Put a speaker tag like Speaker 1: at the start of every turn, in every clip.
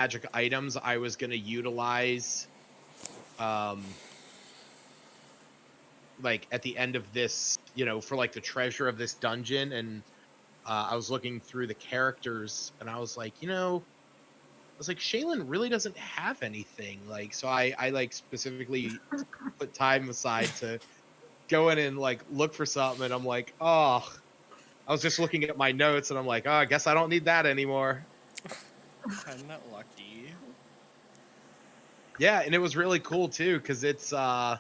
Speaker 1: magic items I was going to utilize like at the end of this, for like the treasure of this dungeon. And I was looking through the characters and I was like, Shaylin really doesn't have anything. Like, so I like specifically put time aside to go in and like look for something. And I'm like, oh, I was just looking at my notes and I'm like, oh, I guess I don't need that anymore.
Speaker 2: I'm not lucky.
Speaker 1: Yeah, and it was really cool too because it's called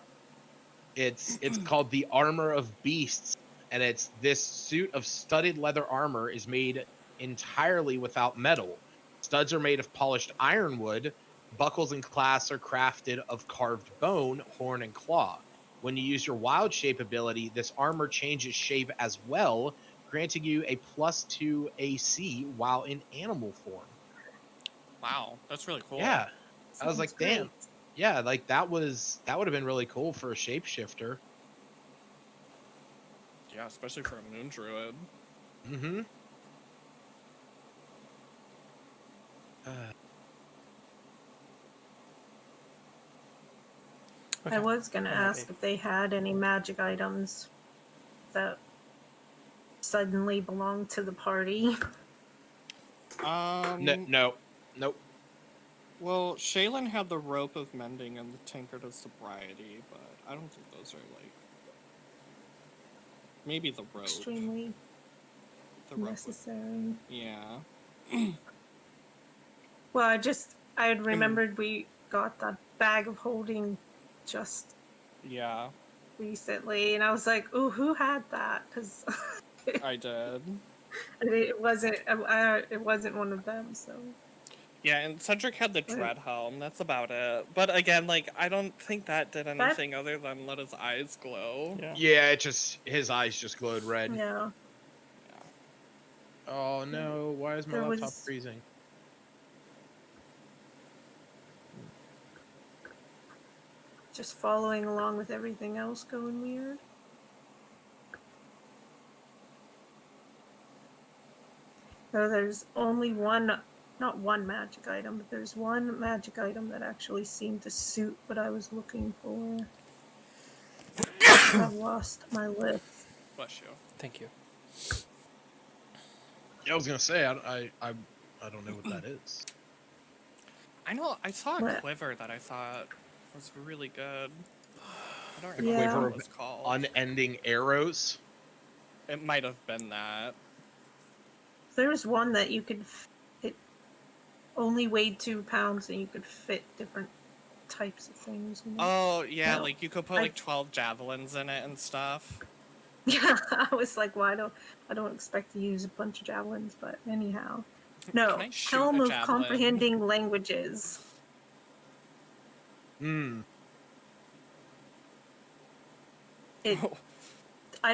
Speaker 1: the Armor of Beasts, and it's this suit of studded leather armor is made entirely without metal. Studs are made of polished ironwood. Buckles and clasps are crafted of carved bone, horn, and claw. When you use your wild shape ability, this armor changes shape as well, granting you a +2 AC while in animal form.
Speaker 2: Wow, that's really cool.
Speaker 1: Yeah. I was
Speaker 3: Sounds
Speaker 1: like, damn.
Speaker 3: great.
Speaker 1: Yeah, like that would have been really cool for a shapeshifter.
Speaker 2: Yeah, especially for a moon druid.
Speaker 1: Mm-hmm.
Speaker 3: I was going to ask if they had any magic items that suddenly belonged to the party.
Speaker 1: No, nope.
Speaker 2: Well, Shaylin had the rope of mending and the tankard of sobriety, but I don't think those are like. Maybe the rope.
Speaker 3: Extremely
Speaker 2: The rope
Speaker 3: necessary.
Speaker 2: Yeah.
Speaker 3: Well, I had remembered we got that bag of holding just recently, and I was like, "Ooh, who had that?" Because
Speaker 2: I did.
Speaker 3: It wasn't one of them, so.
Speaker 2: Yeah, and Cedric had the dread helm. That's about it. But again, like, I don't think that did anything other than let his eyes glow.
Speaker 1: Yeah, his eyes just glowed red.
Speaker 3: Yeah.
Speaker 1: Oh no! Why is my laptop freezing?
Speaker 3: Just following along with everything else going weird. So there's only not one magic item, but there's one magic item that actually seemed to suit what I was looking for. I've lost my list.
Speaker 2: Bless you.
Speaker 4: Thank you.
Speaker 1: Yeah, I was gonna say I don't know what that is.
Speaker 2: I know I saw a quiver that I thought was really good. I don't remember
Speaker 1: quiver
Speaker 2: what it was called.
Speaker 1: Unending arrows.
Speaker 2: It might have been that.
Speaker 3: There was one that you could. It only weighed 2 pounds, and you could fit different types of things in it.
Speaker 2: Oh yeah, like you could put like 12 javelins in it and stuff.
Speaker 3: Yeah, I was like, well, I don't expect to use a bunch of javelins, but anyhow. No, Helm of Comprehending Languages. I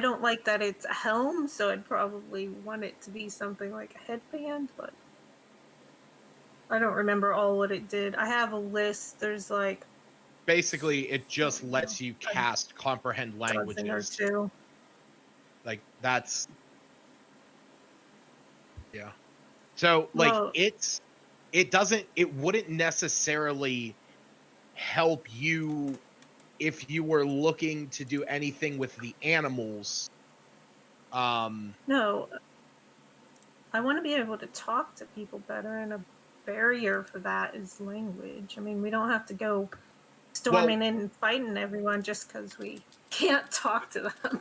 Speaker 3: don't like that it's a helm, so I'd probably want it to be something like a headband, but I don't remember all what it did. I have a list. There's like...
Speaker 1: Basically, it just lets you cast comprehend languages.
Speaker 3: Or 2.
Speaker 1: Like, that's... Yeah. So, like, it wouldn't necessarily help you if you were looking to do anything with the animals.
Speaker 3: No. I want to be able to talk to people better, and a barrier for that is language. I mean, we don't have to go storming in and fighting everyone just because we can't talk to them.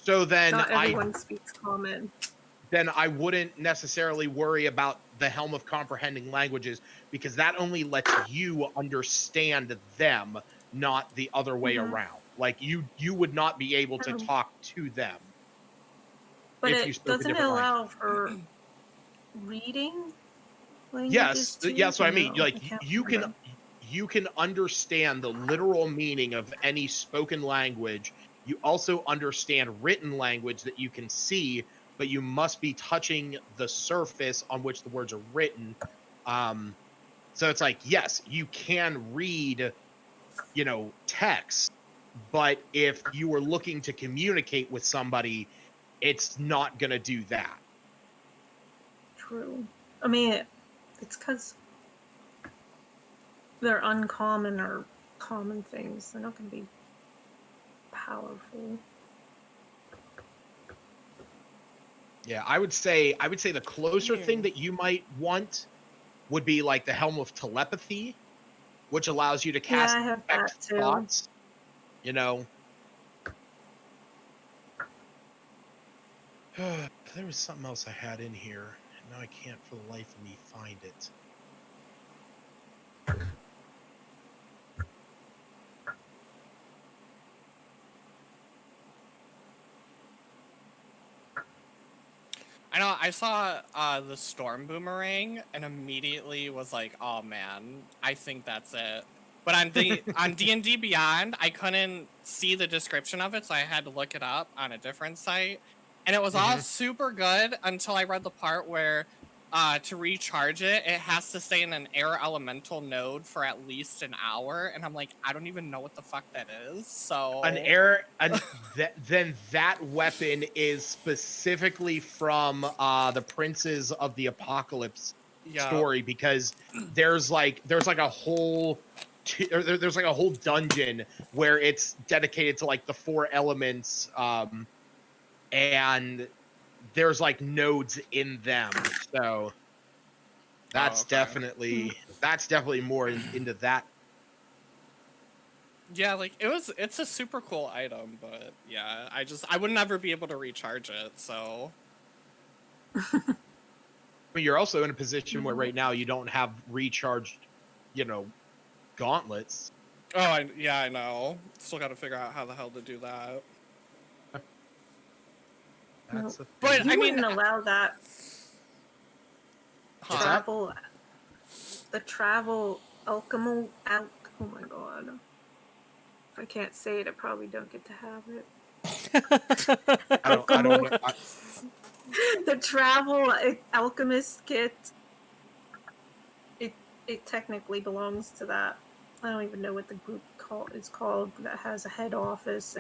Speaker 1: So then
Speaker 3: not everyone speaks common.
Speaker 1: Then I wouldn't necessarily worry about the Helm of Comprehending Languages, because that only lets you understand them, not the other way around. Like, you would not be able to talk to them.
Speaker 3: But it doesn't allow for reading languages too?
Speaker 1: Yes, so I mean, like, you can understand the literal meaning of any spoken language. You also understand written language that you can see, but you must be touching the surface on which the words are written. So it's like, yes, you can read, text, but if you were looking to communicate with somebody, it's not going to do that.
Speaker 3: True. I mean, it's because they're uncommon or common things. They're not going to be powerful.
Speaker 1: Yeah, I would say the closer thing that you might want would be like the Helm of Telepathy, which allows you to cast
Speaker 3: I have that too.
Speaker 1: thoughts. You know. There was something else I had in here, and now I can't for the life of me find it.
Speaker 2: I know, I saw the Storm Boomerang and immediately was like, oh man, I think that's it. But on D&D Beyond, I couldn't see the description of it, so I had to look it up on a different site. And it was all super good until I read the part where to recharge it, it has to stay in an air elemental node for at least an hour. And I'm like, I don't even know what the fuck that is. So
Speaker 1: then that weapon is specifically from the Princes of the Apocalypse story, because there's like a whole there's like a whole dungeon where it's dedicated to like the 4 elements, and there's like nodes in them. So that's definitely more into that.
Speaker 2: Yeah, like it's a super cool item, but yeah, I would never be able to recharge it, so.
Speaker 1: But you're also in a position where right now you don't have recharged, gauntlets.
Speaker 2: Oh, I know. Still got to figure out how the hell to do that.
Speaker 1: That's a
Speaker 2: but
Speaker 3: you
Speaker 2: I
Speaker 3: wouldn't
Speaker 2: mean,
Speaker 3: allow that travel. The travel alchemy. Oh my god! If I can't say it, I probably don't get to have it.
Speaker 1: I don't know.
Speaker 3: The travel alchemist kit. It technically belongs to that. I don't even know what the group is called that has a head office,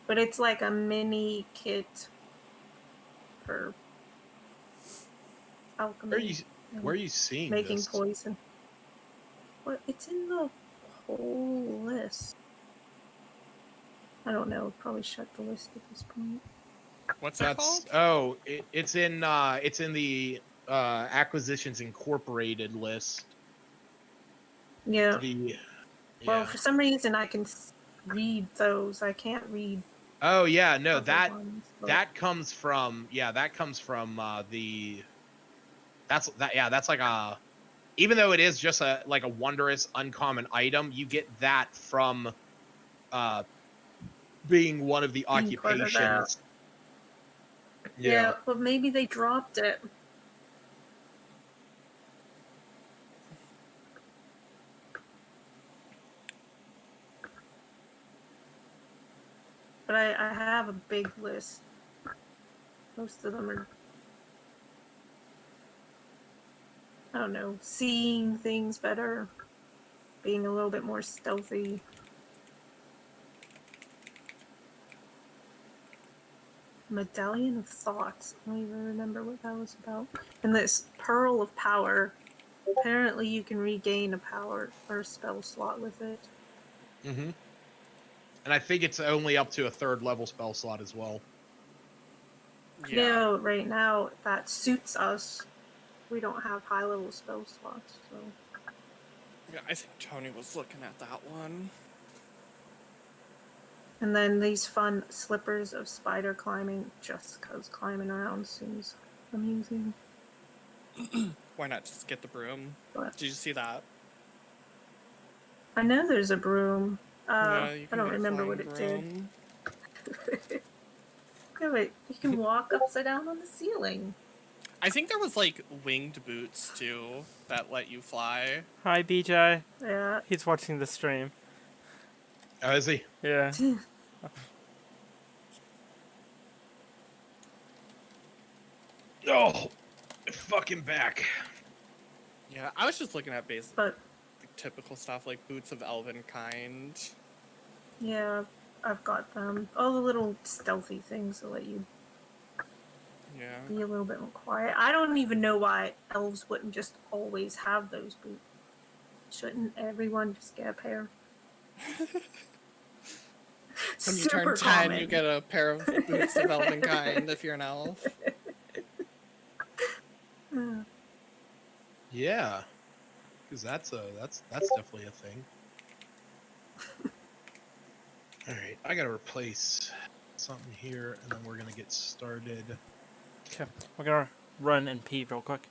Speaker 3: but it's like a mini kit for alchemy.
Speaker 1: Where are you seeing
Speaker 3: making
Speaker 1: this?
Speaker 3: poison? Well, it's in the whole list. I don't know. Probably shut the list at this point.
Speaker 2: What's that called?
Speaker 1: Oh, it's in the Acquisitions Incorporated list.
Speaker 3: Yeah. Well, for some reason I can read those. I can't read.
Speaker 1: Oh yeah, no, that comes from that's like a, even though it is just a wondrous uncommon item, you get that from being one of the occupations.
Speaker 3: Yeah, but maybe they dropped it. But I have a big list. Most of them are, I don't know, seeing things better, being a little bit more stealthy. Medallion of Thoughts. I don't even remember what that was about. And this Pearl of Power. Apparently you can regain a power or a spell slot with it.
Speaker 1: Mm-hmm. And I think it's only up to a 3rd level spell slot as well.
Speaker 3: Yeah, right now that suits us. We don't have high level spell slots, so.
Speaker 2: Yeah, I think Tony was looking at that one.
Speaker 3: And then these fun slippers of spider climbing, just because climbing around seems amusing.
Speaker 2: Why not just get the broom?
Speaker 3: But
Speaker 2: did you see that?
Speaker 3: I know there's a broom.
Speaker 2: I
Speaker 3: don't remember what it did. Yeah, but you can walk upside down on the ceiling.
Speaker 2: I think there was like winged boots too that let you fly.
Speaker 4: Hi, BJ.
Speaker 3: Yeah.
Speaker 4: He's watching the stream.
Speaker 1: Oh, is he?
Speaker 4: Yeah.
Speaker 1: Oh, fucking back.
Speaker 2: Yeah, I was just looking at typical stuff like boots of elven kind.
Speaker 3: Yeah, I've got them. All the little stealthy things that let you be a little bit more quiet. I don't even know why elves wouldn't just always have those boots. Shouldn't everyone just get a pair?
Speaker 2: When you turn
Speaker 3: Super
Speaker 2: 10, you
Speaker 3: common.
Speaker 2: get a pair of boots of elven kind if you're an elf.
Speaker 1: Yeah, because that's definitely a thing. All right, I gotta replace something here, and then we're gonna get started.
Speaker 4: Okay, we're gonna run and pee real quick.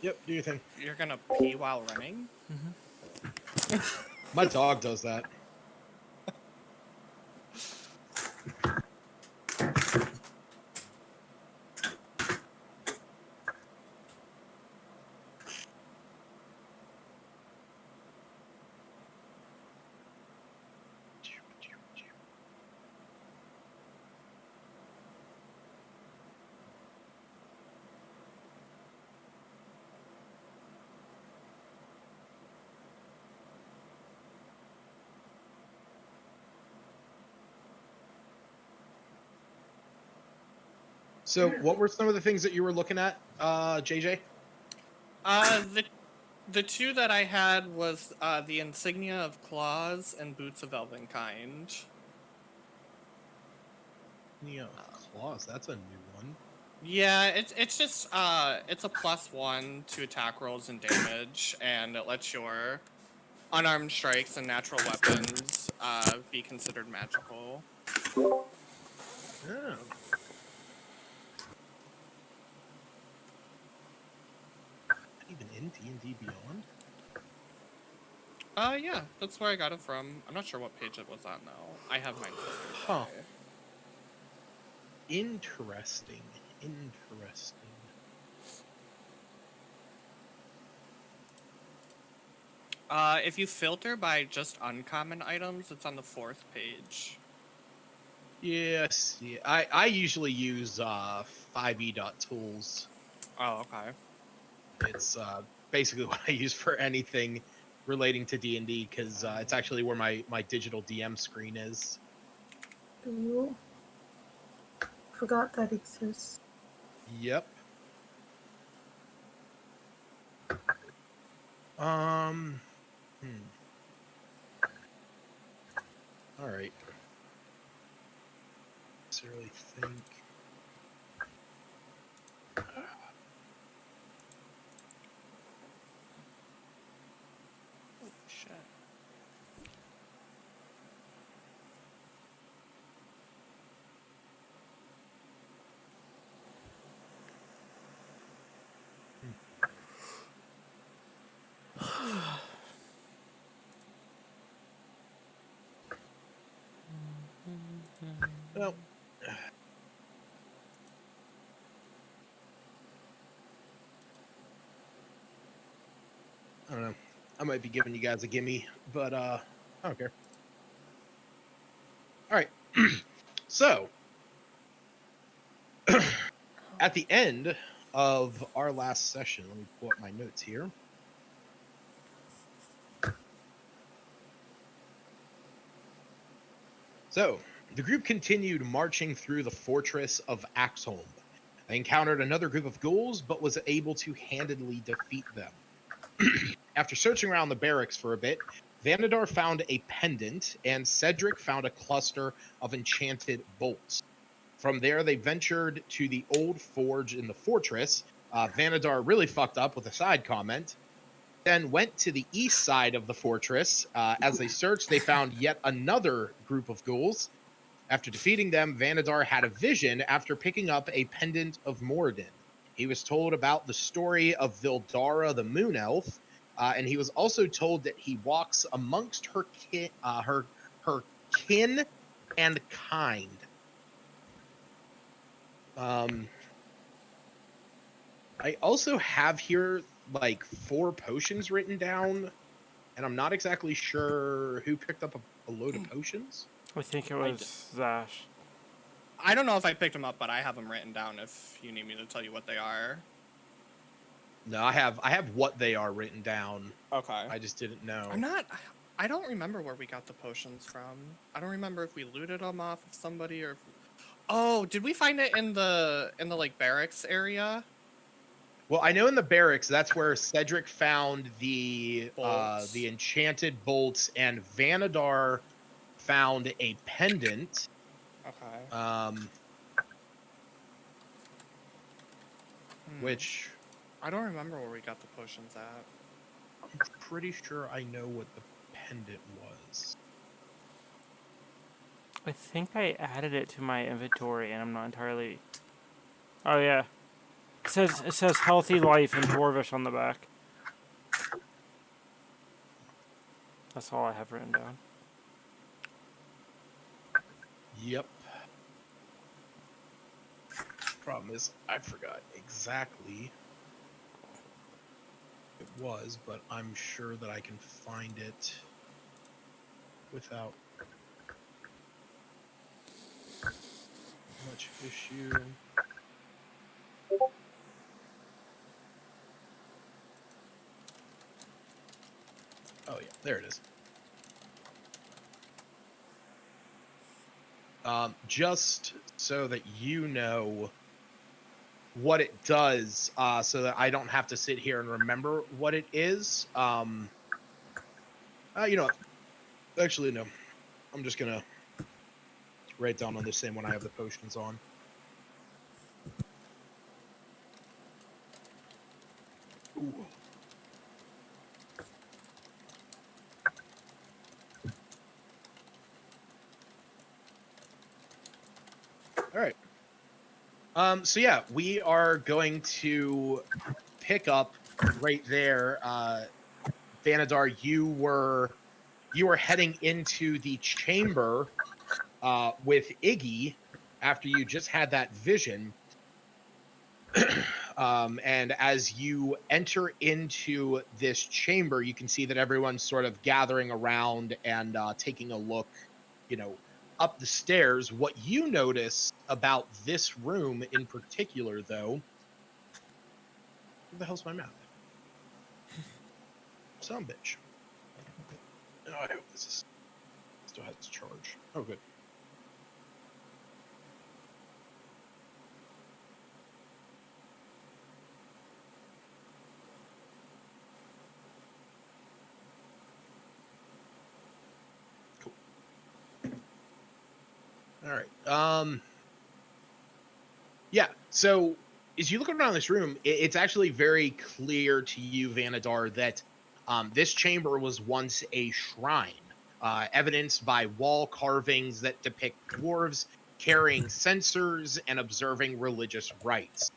Speaker 1: Yep, do your thing.
Speaker 2: You're gonna pee while running?
Speaker 1: My dog does that. So, what were some of the things that you were looking at, JJ?
Speaker 2: The two that I had was the insignia of claws and boots of elven kind.
Speaker 1: Yeah, claws. That's a new one.
Speaker 2: Yeah, it's just it's a +1 to attack rolls and damage, and it lets your unarmed strikes and natural weapons be considered magical.
Speaker 1: Oh. Even in D&D Beyond?
Speaker 2: Yeah, that's where I got it from. I'm not sure what page it was on though. I have mine filtered.
Speaker 1: Huh. Interesting. Interesting.
Speaker 2: If you filter by just uncommon items, it's on the 4th page.
Speaker 1: Yes, yeah. I usually use 5e.tools.
Speaker 2: Oh, okay.
Speaker 1: It's basically what I use for anything relating to D&D because it's actually where my digital DM screen is.
Speaker 3: Ooh. Forgot that exists.
Speaker 1: Yep. Hmm. All right. Necessarily think.
Speaker 2: Oh, shit.
Speaker 1: Well. I don't know. I might be giving you guys a gimme, but I don't care. All right. So, at the end of our last session, let me pull up my notes here. So, the group continued marching through the fortress of Axholm. They encountered another group of ghouls, but was able to handily defeat them. After searching around the barracks for a bit, Vanadar found a pendant, and Cedric found a cluster of enchanted bolts. From there, they ventured to the old forge in the fortress. Vanadar really fucked up with a side comment. Then went to the east side of the fortress. As they searched, they found yet another group of ghouls. After defeating them, Vanadar had a vision after picking up a pendant of Moradin. He was told about the story of Vildara, the moon elf, and he was also told that he walks amongst her kin and kind. I also have here like 4 potions written down, and I'm not exactly sure who picked up a load of potions.
Speaker 4: I think it was Zash.
Speaker 2: I don't know if I picked them up, but I have them written down if you need me to tell you what they are.
Speaker 1: No, I have what they are written down.
Speaker 2: Okay.
Speaker 1: I just didn't know.
Speaker 2: I don't remember where we got the potions from. I don't remember if we looted them off of somebody or if... Oh, did we find it in the like barracks area?
Speaker 1: Well, I know in the barracks that's where Cedric found the
Speaker 2: Bolts.
Speaker 1: enchanted bolts, and Vanadar found a pendant.
Speaker 2: Okay.
Speaker 1: Which
Speaker 2: I don't remember where we got the potions at.
Speaker 1: I'm pretty sure I know what the pendant was.
Speaker 4: I think I added it to my inventory, and I'm not entirely. Oh yeah, it says healthy life and dwarvish on the back. That's all I have written down.
Speaker 1: Yep. Problem is, I forgot exactly it was, but I'm sure that I can find it without much issue. Oh yeah, there it is. Just so that you know what it does, so that I don't have to sit here and remember what it is. You know what? Actually, no. I'm just gonna write down on the same one I have the potions on. Ooh. All right. So yeah, we are going to pick up right there. Vanadar, you were heading into the chamber with Iggy after you just had that vision. And as you enter into this chamber, you can see that everyone's sort of gathering around and taking a look, you know, up the stairs. What you notice about this room in particular, though, where the hell's my map? Some bitch. Oh, I hope this is still has charge. Oh, good. Cool. All right. Yeah. So as you look around this room, it's actually very clear to you, Vanadar, that this chamber was once a shrine, evidenced by wall carvings that depict dwarves carrying censers and observing religious rites.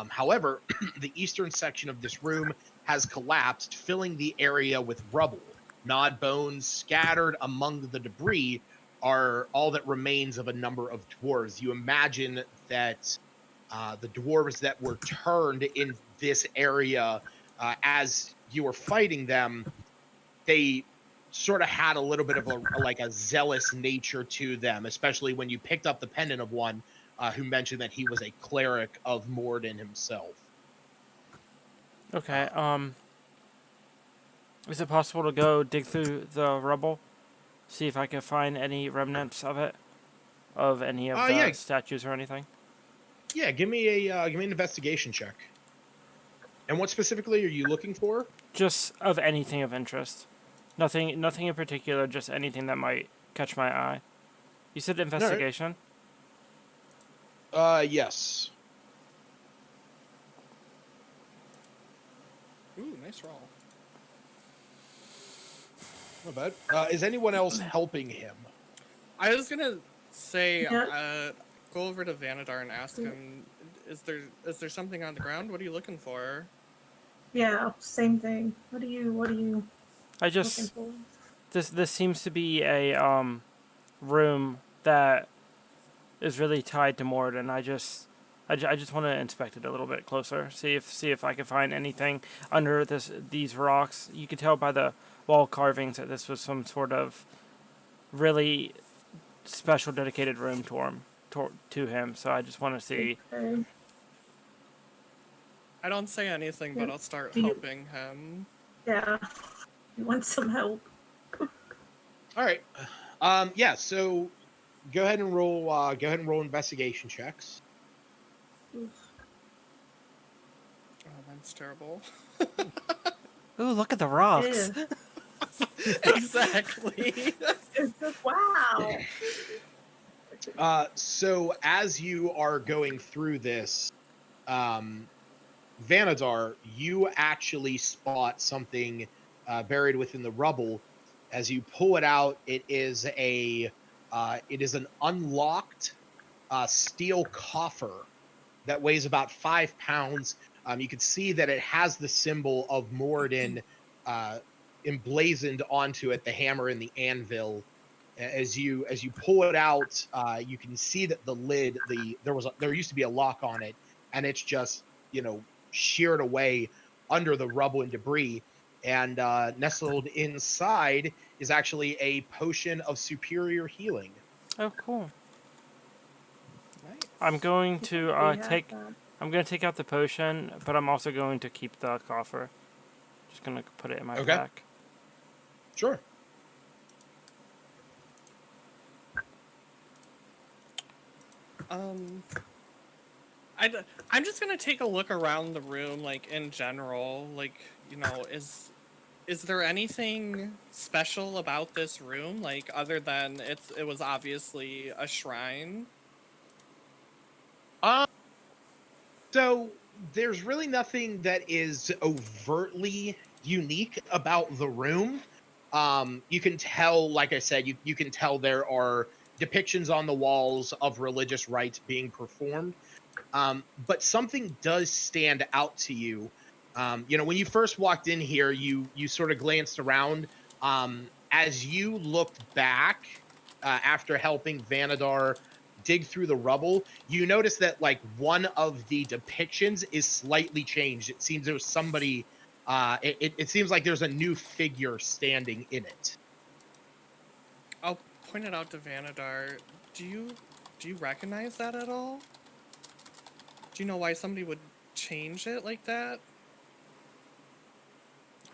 Speaker 1: However, the eastern section of this room has collapsed, filling the area with rubble. Gnawed bones scattered among the debris are all that remains of a number of dwarves. You imagine that the dwarves that were turned in this area as you were fighting them, they sort of had a little bit of a zealous nature to them, especially when you picked up the pendant of one who mentioned that he was a cleric of Morden himself.
Speaker 4: Okay. Is it possible to go dig through the rubble, see if I can find any remnants of it, of any of the
Speaker 1: Yeah.
Speaker 4: statues or anything?
Speaker 1: Yeah, give me an investigation check. And what specifically are you looking for?
Speaker 4: Just of anything of interest. Nothing in particular, just anything that might catch my eye. You said investigation?
Speaker 1: Yes.
Speaker 2: Ooh, nice roll.
Speaker 1: Not bad. Is anyone else helping him?
Speaker 2: I was gonna say,
Speaker 3: Yeah.
Speaker 2: go over to Vanadar and ask him, is there something on the ground? What are you looking for?
Speaker 3: Yeah, same thing. What are you
Speaker 4: I
Speaker 3: looking
Speaker 4: just
Speaker 3: for?
Speaker 4: this seems to be a room that is really tied to Morden. I just want to inspect it a little bit closer. See if I can find anything under these rocks. You can tell by the wall carvings that this was some sort of really special dedicated room to him. So I just want to see.
Speaker 3: Okay.
Speaker 2: I don't say anything, but
Speaker 3: Yeah.
Speaker 2: I'll start
Speaker 3: Do you-
Speaker 2: helping him.
Speaker 3: Yeah. You want some help?
Speaker 1: All right. Yeah. So go ahead and roll. Go ahead and roll investigation checks.
Speaker 3: Oof.
Speaker 2: Oh, my That's terrible.
Speaker 4: Ooh, look at the rocks.
Speaker 3: Ew.
Speaker 2: Exactly.
Speaker 3: It's just, wow.
Speaker 1: So as you are going through this, Vanadar, you actually spot something buried within the rubble. As you pull it out, it is an unlocked steel coffer that weighs about 5 pounds. You can see that it has the symbol of Moradin uh, emblazoned onto it, the hammer and the anvil. As you pull it out, you can see that the lid, there used to be a lock on it, and it's just sheared away under the rubble and debris. And nestled inside is actually a potion of superior healing.
Speaker 4: Oh, cool.
Speaker 2: Nice.
Speaker 4: I'm going to
Speaker 3: We have
Speaker 4: take.
Speaker 3: that.
Speaker 4: I'm gonna take out the potion, but I'm also going to keep the coffer. Just gonna put it in my
Speaker 1: Okay.
Speaker 4: pack.
Speaker 1: Sure.
Speaker 2: I'm just gonna take a look around the room, like in general, like is there anything special about this room, like other than it was obviously a shrine?
Speaker 1: So there's really nothing that is overtly unique about the room. You can tell, like I said, you can tell there are depictions on the walls of religious rites being performed. But something does stand out to you. When you first walked in here, you sort of glanced around. As you looked back after helping Vanadar dig through the rubble, you notice that like one of the depictions is slightly changed. It seems there was somebody. It seems like there's a new figure standing in it.
Speaker 2: I'll point it out to Vanadar. Do you recognize that at all? Do you know why somebody would change it like that?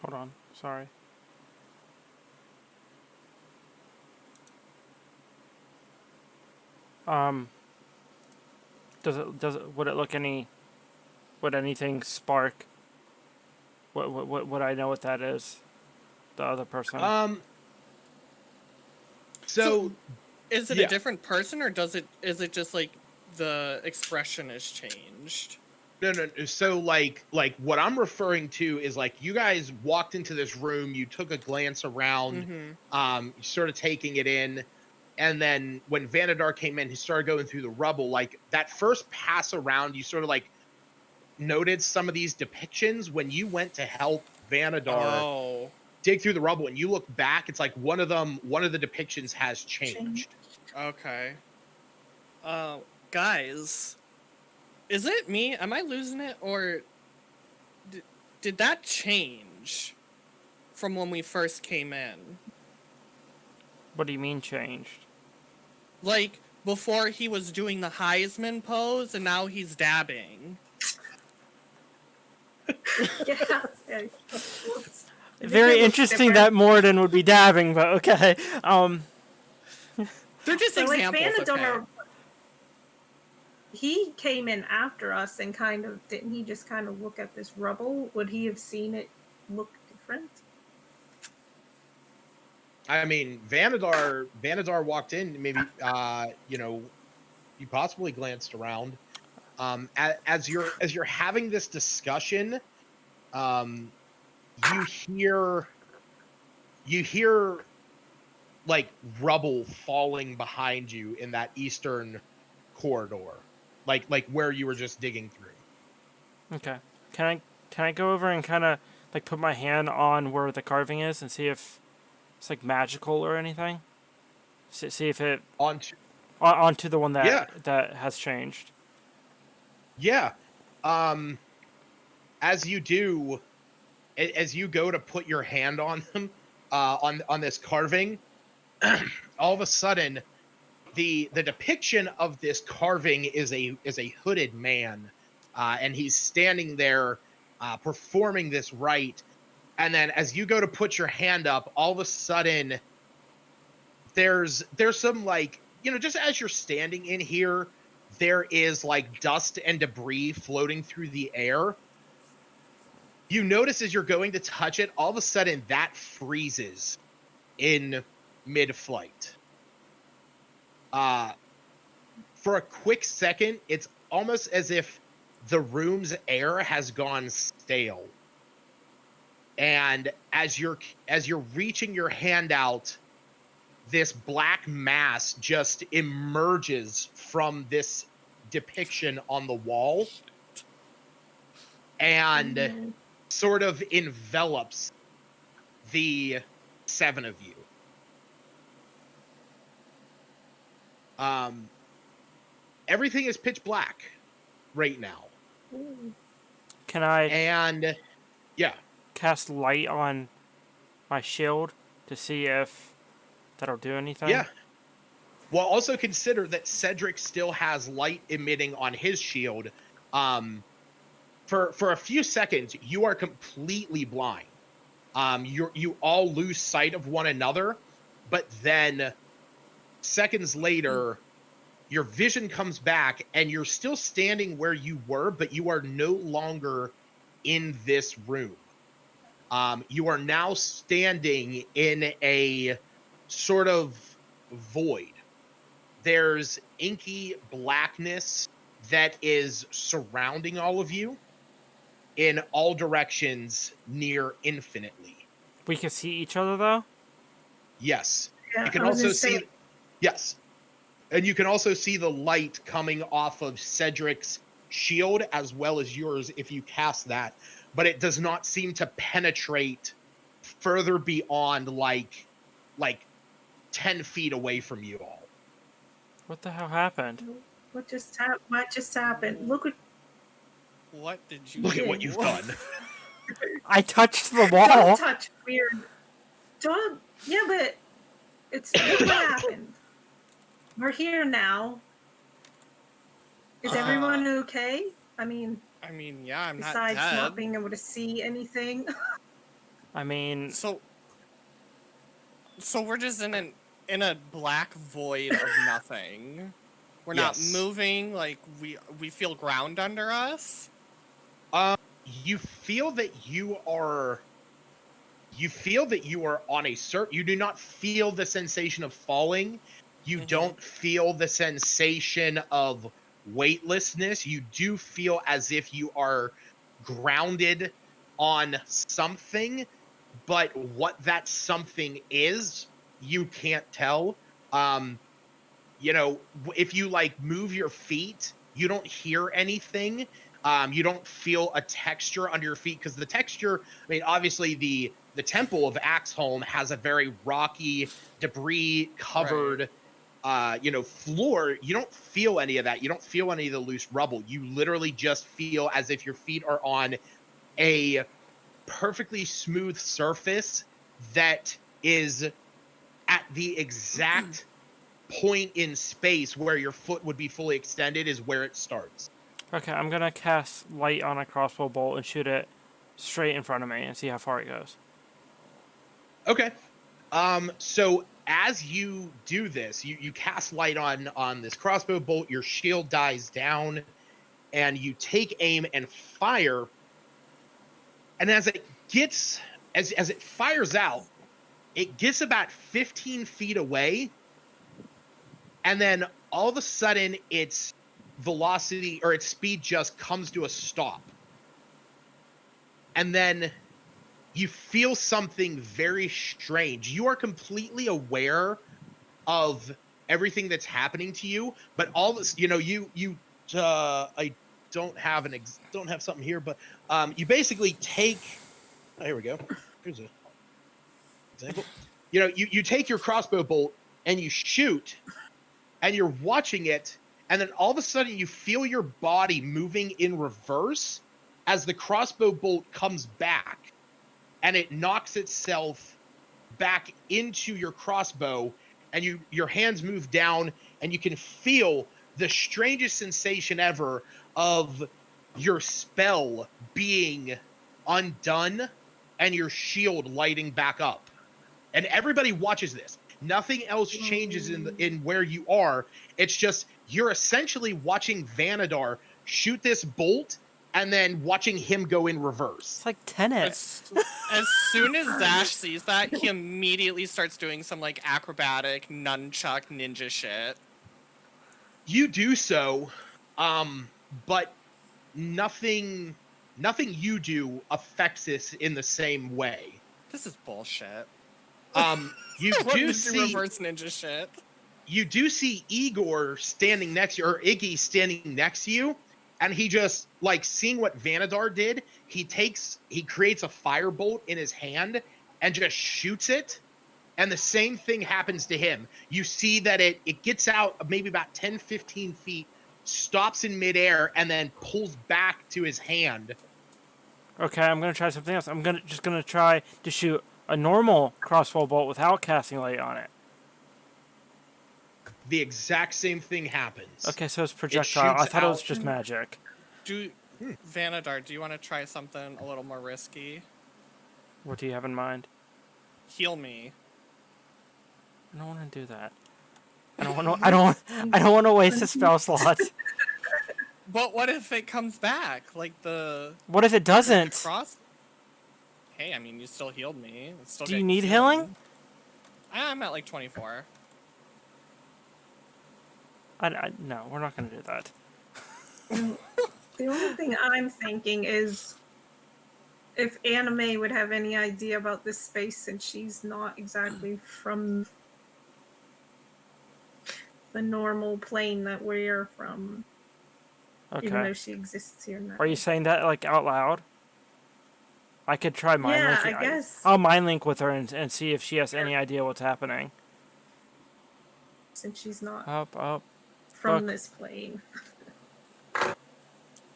Speaker 4: Hold on. Sorry. Would it look any? Would anything spark? Would I know what that is? The other person.
Speaker 1: So
Speaker 2: Is it
Speaker 1: yeah.
Speaker 2: a different person, or is it just like the expression has changed?
Speaker 1: No. So like what I'm referring to is like you guys walked into this room, you took a glance around, sort of taking it in, and then when Vanadar came in, he started going through the rubble. Like that first pass around, you sort of like noted some of these depictions. When you went to help Vanadar
Speaker 2: Oh,
Speaker 1: dig through the rubble, and you look back, it's like one of the depictions has changed.
Speaker 2: okay. Guys, is it me? Am I losing it, or did that change from when we first came in?
Speaker 4: What do you mean changed?
Speaker 2: Like before he was doing the Heisman pose, and now he's dabbing.
Speaker 3: Yeah.
Speaker 4: Very interesting that Moradin would be dabbing, but okay.
Speaker 2: They're just
Speaker 3: So like
Speaker 2: examples.
Speaker 3: Vanadar, he came in after us and didn't he just kind of look at this rubble? Would he have seen it look different?
Speaker 1: I mean, Vanadar walked in, maybe you possibly glanced around. As you're having this discussion, you hear like rubble falling behind you in that eastern corridor, like where you were just digging through.
Speaker 4: Okay. Can I go over and kind of like put my hand on where the carving is and see if it's like magical or anything? See if it onto the one that has changed.
Speaker 1: Yeah. As you do, as you go to put your hand on them, on this carving, all of a sudden, the depiction of this carving is a hooded man, and he's standing there, performing this rite. And then, as you go to put your hand up, all of a sudden, there's some like just as you're standing in here, there is like dust and debris floating through the air. You notice as you're going to touch it, all of a sudden that freezes in mid-flight. For a quick second, it's almost as if the room's air has gone stale. And as you're reaching your hand out, this black mass just emerges from this depiction on the wall and sort of envelops the 7 of you. Everything is pitch black right now.
Speaker 4: Can I
Speaker 1: And yeah,
Speaker 4: cast light on my shield to see if that'll do anything?
Speaker 1: yeah. Well, also consider that Cedric still has light emitting on his shield. For a few seconds, you are completely blind. You all lose sight of one another, but then seconds later, your vision comes back and you're still standing where you were, but you are no longer in this room. You are now standing in a sort of void. There's inky blackness that is surrounding all of you in all directions near infinitely.
Speaker 4: We can see each other though?
Speaker 1: Yes.
Speaker 3: Yeah,
Speaker 1: You can
Speaker 3: I was
Speaker 1: also
Speaker 3: gonna say-
Speaker 1: see yes. And you can also see the light coming off of Cedric's shield as well as yours if you cast that, but it does not seem to penetrate further beyond like 10 feet away from you all.
Speaker 4: What the hell happened?
Speaker 3: What just happened? Look what
Speaker 2: What did you
Speaker 1: Look
Speaker 2: do?
Speaker 1: at what you've done.
Speaker 4: I touched the wall.
Speaker 3: Don't touch weird. Don't. Yeah, but look what happened. We're here now. Is everyone okay? I mean,
Speaker 2: Yeah, I'm not
Speaker 3: besides
Speaker 2: dead.
Speaker 3: not being able to see anything.
Speaker 4: I mean,
Speaker 2: So we're just in a black void of nothing. We're not
Speaker 1: Yes.
Speaker 2: moving. Like we feel ground under us.
Speaker 1: You feel that you are on a you do not feel the sensation of falling. You don't feel the sensation of weightlessness. You do feel as if you are grounded on something, but what that something is, you can't tell. If you move your feet, you don't hear anything. You don't feel a texture under your feet because the texture, obviously the temple of Axholm has a very rocky, debris covered floor. You don't feel any of that. You don't feel any of the loose rubble. You literally just feel as if your feet are on a perfectly smooth surface that is at the exact point in space where your foot would be fully extended is where it starts.
Speaker 4: okay, I'm gonna cast light on a crossbow bolt and shoot it straight in front of me and see how far it goes.
Speaker 1: Okay. So as you do this, you cast light on this crossbow bolt, your shield dies down, and you take aim and fire. And as it fires out, it gets about 15 feet away, and then all of a sudden its velocity or its speed just comes to a stop. And then you feel something very strange. You are completely aware of everything that's happening to you, but all this, I don't have something here, but you basically take. Oh, here we go. Here's an example. You take your crossbow bolt and you shoot, and you're watching it, and then all of a sudden you feel your body moving in reverse as the crossbow bolt comes back, and it knocks itself back into your crossbow, and your hands move down, and you can feel the strangest sensation ever of your spell being undone and your shield lighting back up. And everybody watches this. Nothing else changes in where you are. It's just you're essentially watching Vanadar shoot this bolt and then watching him go in reverse.
Speaker 4: It's like tennis.
Speaker 2: As soon as Zash sees that, he immediately starts doing some like acrobatic nunchuck ninja shit.
Speaker 1: You do so, but nothing you do affects this in the same way.
Speaker 2: This is bullshit.
Speaker 1: You
Speaker 2: I wanted
Speaker 1: do
Speaker 2: to
Speaker 1: see
Speaker 2: reverse ninja shit.
Speaker 1: you do see Igor standing next to you, or Iggy standing next to you, and he just, like, seeing what Vanadar did, he creates a firebolt in his hand and just shoots it, and the same thing happens to him. You see that it gets out maybe about 10, 15 feet, stops in midair, and then pulls back to his hand.
Speaker 4: Okay, I'm gonna try something else. I'm just gonna try to shoot a normal crossbow bolt without casting light on it.
Speaker 1: The exact same thing happens.
Speaker 4: Okay, so it's projectile. I
Speaker 1: shoots
Speaker 4: thought it was
Speaker 1: out-
Speaker 4: just magic.
Speaker 2: Vanadar, do you want to try something a little more risky?
Speaker 4: What do you have in mind?
Speaker 2: Heal me.
Speaker 4: I don't want to do that. I don't want to. I don't want to waste a spell slot.
Speaker 2: But what if it comes back? Like
Speaker 4: What if it doesn't?
Speaker 2: cross? Hey, I mean, you still healed me. It's still
Speaker 4: Do you
Speaker 2: getting
Speaker 4: need
Speaker 2: healing.
Speaker 4: healing?
Speaker 2: I'm at like 24.
Speaker 4: No, we're not gonna do that.
Speaker 3: The only thing I'm thinking is if Anime would have any idea about this space, since she's not exactly from the normal plane that we're from, even though
Speaker 4: Okay.
Speaker 3: she exists here now.
Speaker 4: Are you saying that like out loud? I could try mind
Speaker 3: Yeah,
Speaker 4: linking.
Speaker 3: I guess.
Speaker 4: I'll mind link with her and see if she has any idea what's happening.
Speaker 3: Since she's not
Speaker 4: Up.
Speaker 3: from
Speaker 4: look.
Speaker 3: this plane.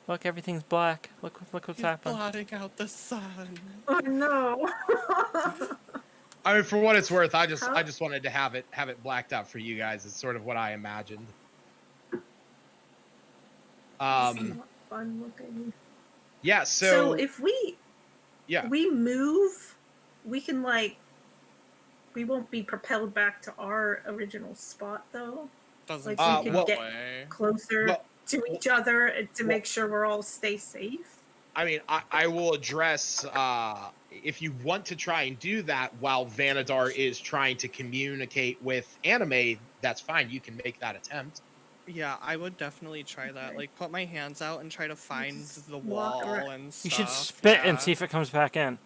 Speaker 4: Look, everything's black. Look what's
Speaker 2: He's
Speaker 4: happening.
Speaker 2: blotting out the sun.
Speaker 3: Oh no!
Speaker 1: I mean, for what it's worth, I just wanted to have it blacked out for you guys. It's sort of what I imagined.
Speaker 3: It's not fun looking.
Speaker 1: Yeah.
Speaker 3: So if we move, we can we won't be propelled back to our original spot though.
Speaker 2: Doesn't
Speaker 3: Like,
Speaker 2: seem
Speaker 3: we
Speaker 2: that
Speaker 3: could get
Speaker 2: way.
Speaker 3: closer to each other to make sure we're all stay safe.
Speaker 1: I mean, I will address if you want to try and do that while Vanadar is trying to communicate with Anime. That's fine. You can make that attempt.
Speaker 2: Yeah, I would definitely try that.
Speaker 3: Okay.
Speaker 2: Like, put my hands out and try to find
Speaker 3: Just
Speaker 2: the
Speaker 3: walk
Speaker 2: wall
Speaker 3: around.
Speaker 2: and stuff.
Speaker 4: You should spit and
Speaker 2: yeah.
Speaker 4: see if it comes back in.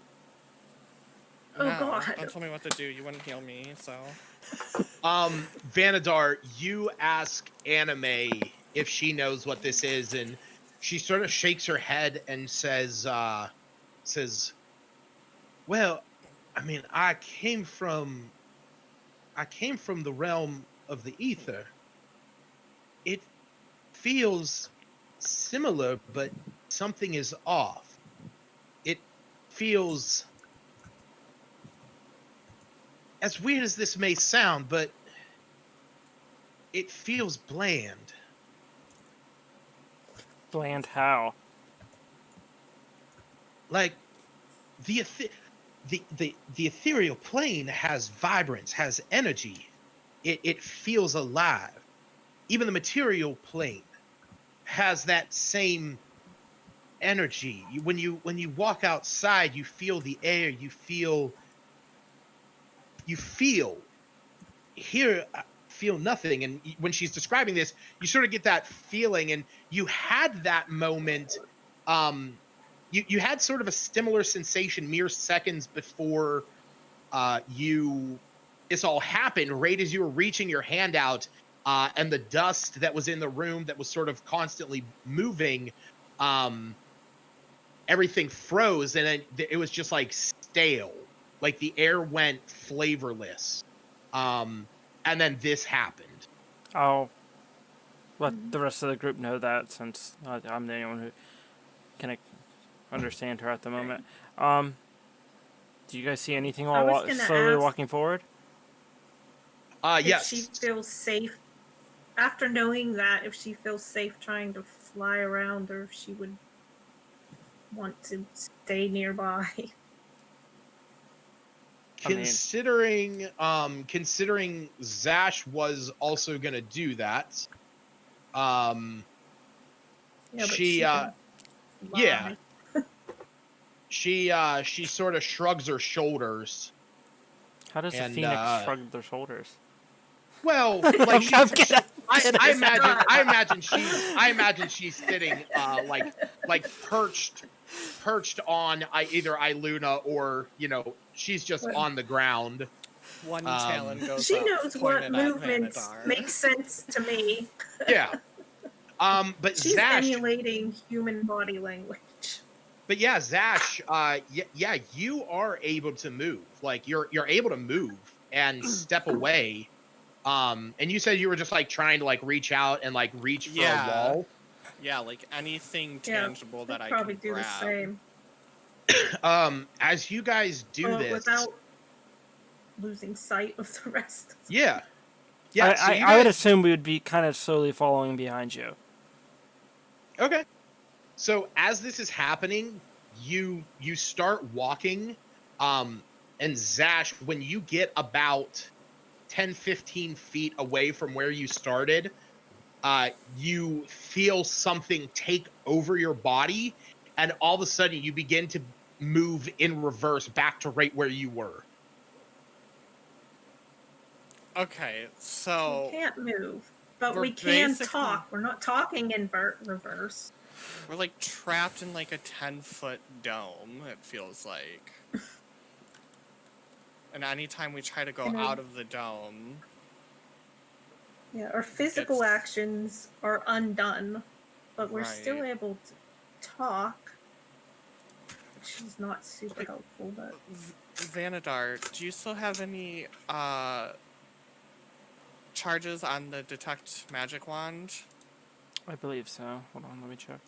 Speaker 3: Oh
Speaker 2: No,
Speaker 3: god.
Speaker 2: don't tell me what to do. You wouldn't heal me, so.
Speaker 1: Vanadar, you ask Anime if she knows what this is, and she sort of shakes her head and says, "Well, I mean, I came from the realm of the ether. It feels similar, but something is off. It feels, as weird as this may sound, but it feels bland."
Speaker 4: Bland how?
Speaker 1: Like the ethereal plane has vibrance, has energy. It feels alive. Even the material plane has that same energy. When you walk outside, you feel the air. You feel. Here, I feel nothing. And when she's describing this, you sort of get that feeling, and you had that moment. You had sort of a similar sensation mere seconds before this all happened, right as you were reaching your hand out, and the dust that was in the room that was sort of constantly moving, everything froze, and then it was just like stale, like the air went flavorless, and then this happened.
Speaker 4: I'll let the rest of the group know that, since I'm the only one who can understand her at the moment. Do you guys see anything
Speaker 3: I
Speaker 4: while
Speaker 3: was gonna
Speaker 4: slowly
Speaker 3: ask-
Speaker 4: walking forward?
Speaker 3: If
Speaker 1: Yes.
Speaker 3: she feels safe after knowing that, if she feels safe trying to fly around, or if she would want to stay nearby.
Speaker 1: Considering Zash was also gonna do that,
Speaker 3: Yeah, but
Speaker 1: she
Speaker 3: can
Speaker 1: Yeah.
Speaker 3: Lie.
Speaker 1: She sort of shrugs her shoulders.
Speaker 4: How does a
Speaker 1: And,
Speaker 4: phoenix shrug their shoulders?
Speaker 1: Well, like
Speaker 4: I'm kidding.
Speaker 1: I imagine she's sitting like perched on either Iluna or she's just
Speaker 3: Well,
Speaker 1: on the ground.
Speaker 2: One
Speaker 1: Um,
Speaker 2: talon goes
Speaker 3: she
Speaker 2: up,
Speaker 3: knows what
Speaker 2: pointed at
Speaker 3: movements
Speaker 2: Vanadar.
Speaker 3: make sense to me.
Speaker 1: Yeah. But
Speaker 3: She's
Speaker 1: Zash,
Speaker 3: emulating human body language.
Speaker 1: but yeah, Zash, yeah, you are able to move. Like you're able to move and step away. And you said you were just like trying to like reach out and like reach for a
Speaker 2: Yeah.
Speaker 1: wall.
Speaker 2: Yeah, like anything
Speaker 3: Yeah,
Speaker 2: tangible
Speaker 3: I'd
Speaker 2: that I
Speaker 3: probably
Speaker 2: can
Speaker 3: do
Speaker 2: grab.
Speaker 3: the same.
Speaker 1: As you guys do this,
Speaker 3: without losing sight of the rest.
Speaker 1: yeah, yeah. So you
Speaker 4: I would
Speaker 1: guys,
Speaker 4: assume we would be kind of slowly following behind you.
Speaker 1: okay. So as this is happening, you start walking, and Zash, when you get about 10-15 feet away from where you started, you feel something take over your body, and all of a sudden you begin to move in reverse back to right where you were.
Speaker 2: Okay,
Speaker 3: We
Speaker 2: so
Speaker 3: can't move, but
Speaker 2: we're
Speaker 3: we can
Speaker 2: basically-
Speaker 3: talk. We're not talking in reverse.
Speaker 2: we're like trapped in like a 10-foot dome, it feels like. And anytime we try to go
Speaker 3: You know-
Speaker 2: out of the dome,
Speaker 3: Yeah, our physical
Speaker 2: It's-
Speaker 3: actions are undone, but we're still
Speaker 2: Right.
Speaker 3: able to talk, which is not super helpful. But
Speaker 2: Vanadar, do you still have any charges on the detect magic wand?
Speaker 4: I believe so. Hold on, let me check.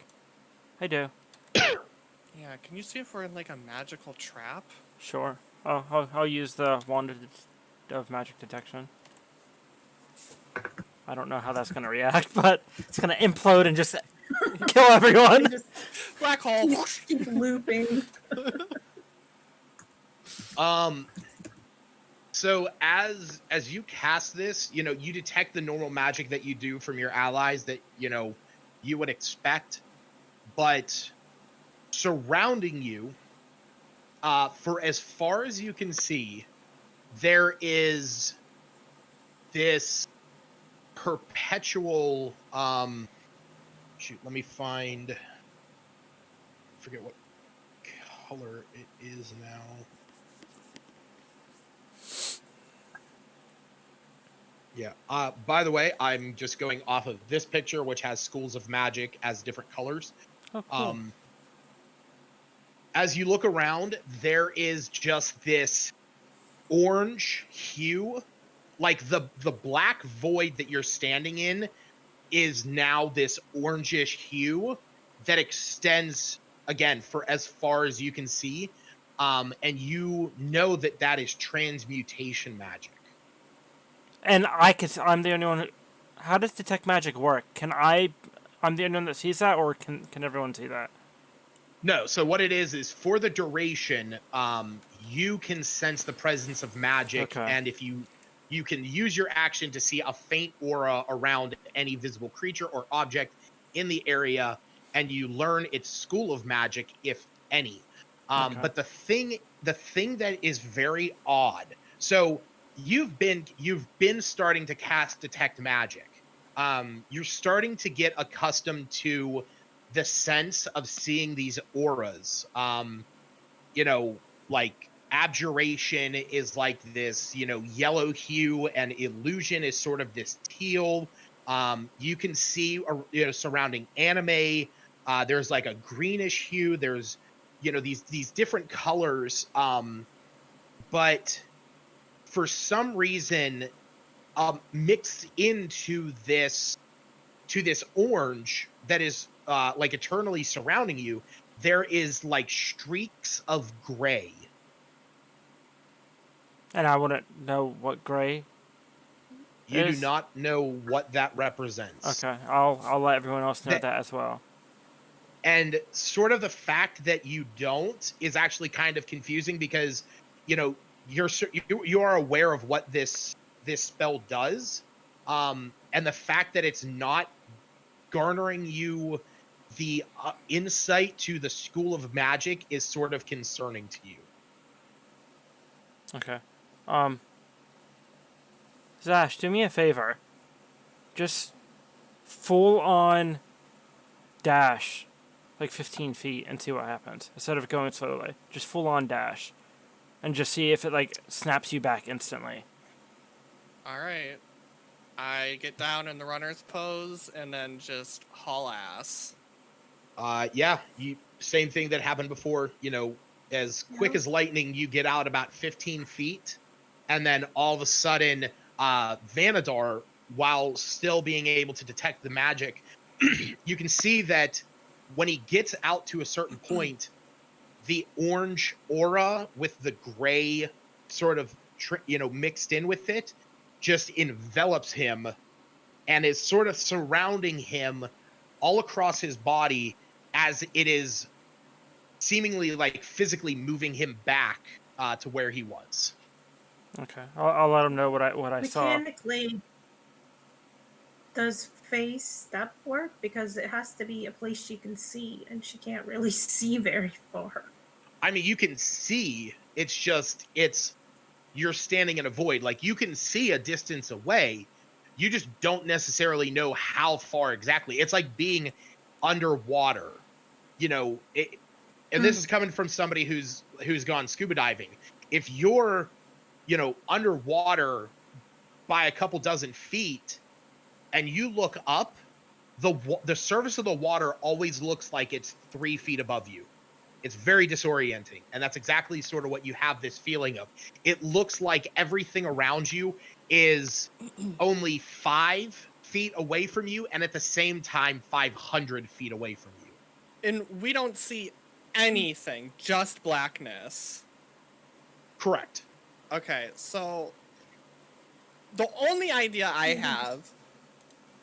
Speaker 4: I do.
Speaker 2: Yeah, can you see if we're in like a magical trap?
Speaker 4: Sure. Oh, I'll use the wand of magic detection. I don't know how that's gonna react, but it's gonna implode and just kill
Speaker 3: we
Speaker 4: everyone.
Speaker 3: just
Speaker 2: Black hole!
Speaker 3: keep looping.
Speaker 1: So as you cast this, you detect the normal magic that you do from your allies that you would expect, but surrounding you, for as far as you can see, there is this perpetual shoot, let me forget what color it is now. Yeah. By the way, I'm just going off of this picture, which has schools of magic as different colors.
Speaker 4: Oh, cool.
Speaker 1: As you look around, there is just this orange hue, like the black void that you're standing in is now this orangish hue that extends again for as far as you can see, and you know that is transmutation magic.
Speaker 4: And I'm the only one. How does detect magic work? I'm the only one that sees that, or can everyone see that?
Speaker 1: No, so what it is for the duration, you can sense the presence of magic,
Speaker 4: Okay.
Speaker 1: and if you can use your action to see a faint aura around any visible creature or object in the area, and you learn its school of magic, if any.
Speaker 4: Okay.
Speaker 1: But the thing that is very odd, so you've been starting to cast detect magic. You're starting to get accustomed to the sense of seeing these auras. Like abjuration is like this, yellow hue, and illusion is sort of this teal. You can see, surrounding anime, there's like a greenish hue. There's, these different colors. But for some reason, mixed into this orange that is like eternally surrounding you, there is like streaks of gray.
Speaker 4: And I wouldn't know what gray.
Speaker 1: You do
Speaker 4: Is-
Speaker 1: not know what that represents.
Speaker 4: Okay, I'll let everyone else know that as well.
Speaker 1: And sort of the fact that you don't is actually kind of confusing, because you are aware of what this spell does, and the fact that it's not garnering you the insight to the School of Magic is sort of concerning to you.
Speaker 4: Okay. Zash, do me a favor. Just full on dash like 15 feet and see what happens. Instead of going slowly. Just full on dash. And just see if it like snaps you back instantly.
Speaker 2: Alright. I get down in the runner's pose and then just haul ass.
Speaker 1: Yeah, same thing that happened before. As quick as lightning, you get out about 15 feet, and then all of a sudden, Vanadar, while still being able to detect the magic, you can see that when he gets out to a certain point, the orange aura with the gray sort of mixed in with it just envelops him and is sort of surrounding him all across his body as it is seemingly like physically moving him back to where he was.
Speaker 4: Okay, I'll let him know what I saw.
Speaker 3: Mechanically, does phase step work? Because it has to be a place she can see, and she can't really see very far.
Speaker 1: I mean, you can see. It's just you're standing in a void. Like, you can see a distance away. You just don't necessarily know how far exactly. It's like being underwater. And this is coming from somebody who's gone scuba diving. If you're, underwater by a couple dozen feet and you look up, the surface of the water always looks like it's 3 feet above you. It's very disorienting, and that's exactly sort of what you have this feeling of. It looks like everything around you is only 5 feet away from you, and at the same time 500 feet away from you.
Speaker 2: And we don't see anything, just blackness.
Speaker 1: Correct.
Speaker 2: Okay, so the only idea I have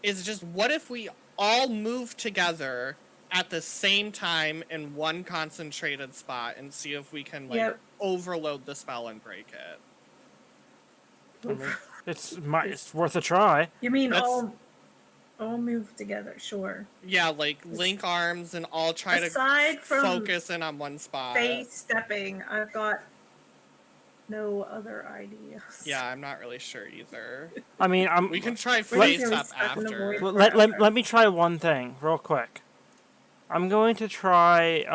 Speaker 2: is just what if we all move together at the same time in one concentrated spot and see if we can overload the spell and break it.
Speaker 4: I mean, it's worth a try.
Speaker 3: You mean all move together? Sure.
Speaker 2: Yeah, link arms and all try to focus in on one spot.
Speaker 3: Face stepping, I've got no other ideas.
Speaker 2: Yeah, I'm not really sure either.
Speaker 4: I mean,
Speaker 2: we can try face step after.
Speaker 4: Let me try one thing real quick. I'm going to try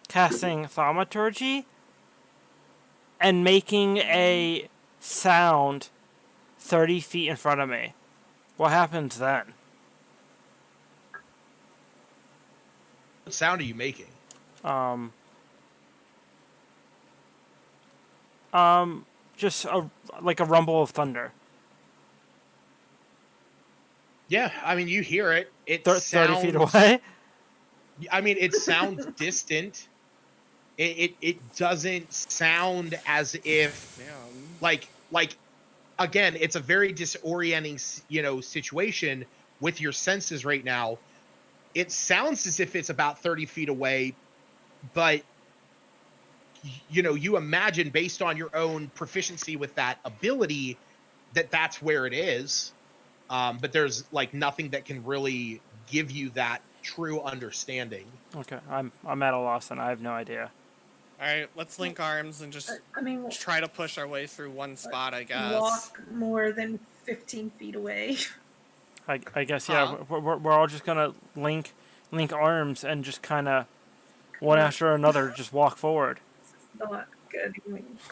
Speaker 4: casting Thaumaturgy and making a sound 30 feet in front of me. What happens then?
Speaker 1: What sound are you making?
Speaker 4: Just like a rumble of thunder.
Speaker 1: Yeah, I mean, you hear it. It
Speaker 4: 30 feet away?
Speaker 1: I mean, it sounds distant. It doesn't sound as if, like again, it's a very disorienting, situation with your senses right now. It sounds as if it's about 30 feet away, but you imagine based on your own proficiency with that ability that that's where it is. But there's nothing that can really give you that true understanding.
Speaker 4: Okay, I'm at a loss and I have no idea.
Speaker 2: All right, let's link arms and just try to push our way through one spot, I guess.
Speaker 3: Walk more than 15 feet away.
Speaker 4: I guess, yeah. We're all just gonna link arms and just kind of one after another just walk forward.
Speaker 3: Not good.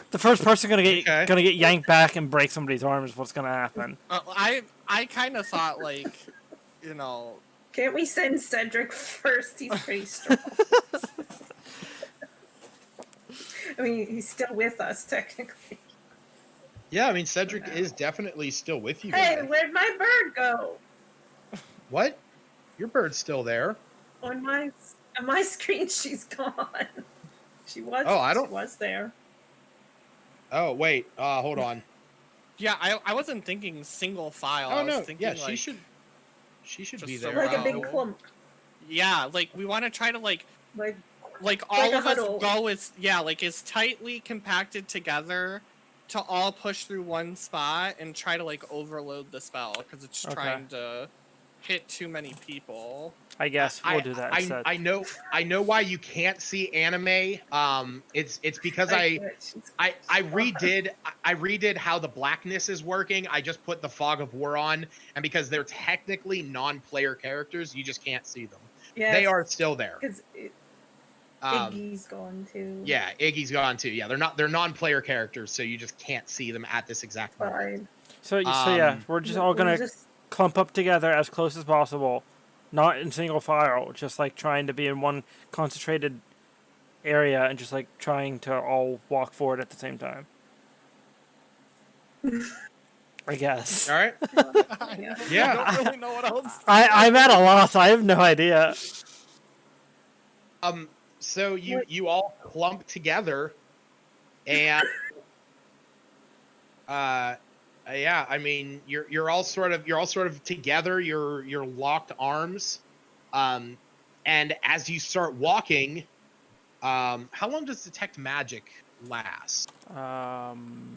Speaker 4: The first person gonna get yanked back and break somebody's arm is what's gonna happen.
Speaker 2: I kind of thought
Speaker 3: Can't we send Cedric first? He's pretty strong. I mean, he's still with us technically.
Speaker 1: Yeah, I mean, Cedric is definitely still with you.
Speaker 3: Hey,
Speaker 1: guys.
Speaker 3: where'd my bird go?
Speaker 1: What? Your bird's still there.
Speaker 3: On my screen, she's gone. She was.
Speaker 1: Oh,
Speaker 3: She was there.
Speaker 1: Oh wait. Hold on.
Speaker 2: Yeah, I wasn't thinking single file.
Speaker 1: Oh
Speaker 2: I was
Speaker 1: no.
Speaker 2: thinking,
Speaker 1: Yeah, she should be there.
Speaker 3: Like a big clump.
Speaker 2: Yeah, we want to try to like all
Speaker 3: like
Speaker 2: of us
Speaker 3: huddle.
Speaker 2: go as tightly compacted together to all push through one spot and try to overload the spell because it's trying to hit too many people.
Speaker 4: I guess we'll do that instead.
Speaker 1: I know why you can't see anime. It's because I redid how the blackness is working. I just put the fog of war on, and because they're technically non-player characters, you just can't see them.
Speaker 3: Yes,
Speaker 1: they are still there.
Speaker 3: Because Iggy's gone too.
Speaker 1: Yeah, Iggy's gone too. Yeah, they're non-player characters, so you just can't see them at this exact moment.
Speaker 3: Fine.
Speaker 4: So yeah, we're just all gonna clump up together as close as possible, not in single file, just like trying to be in one concentrated area and just like trying to all walk forward at the same time. I guess.
Speaker 1: All right.
Speaker 2: Yeah. I don't really know what else.
Speaker 4: I'm at a loss. I have no idea.
Speaker 1: So you all clump together, and yeah, I mean you're all sort of together. You're locked arms, and as you start walking, how long does detect magic last?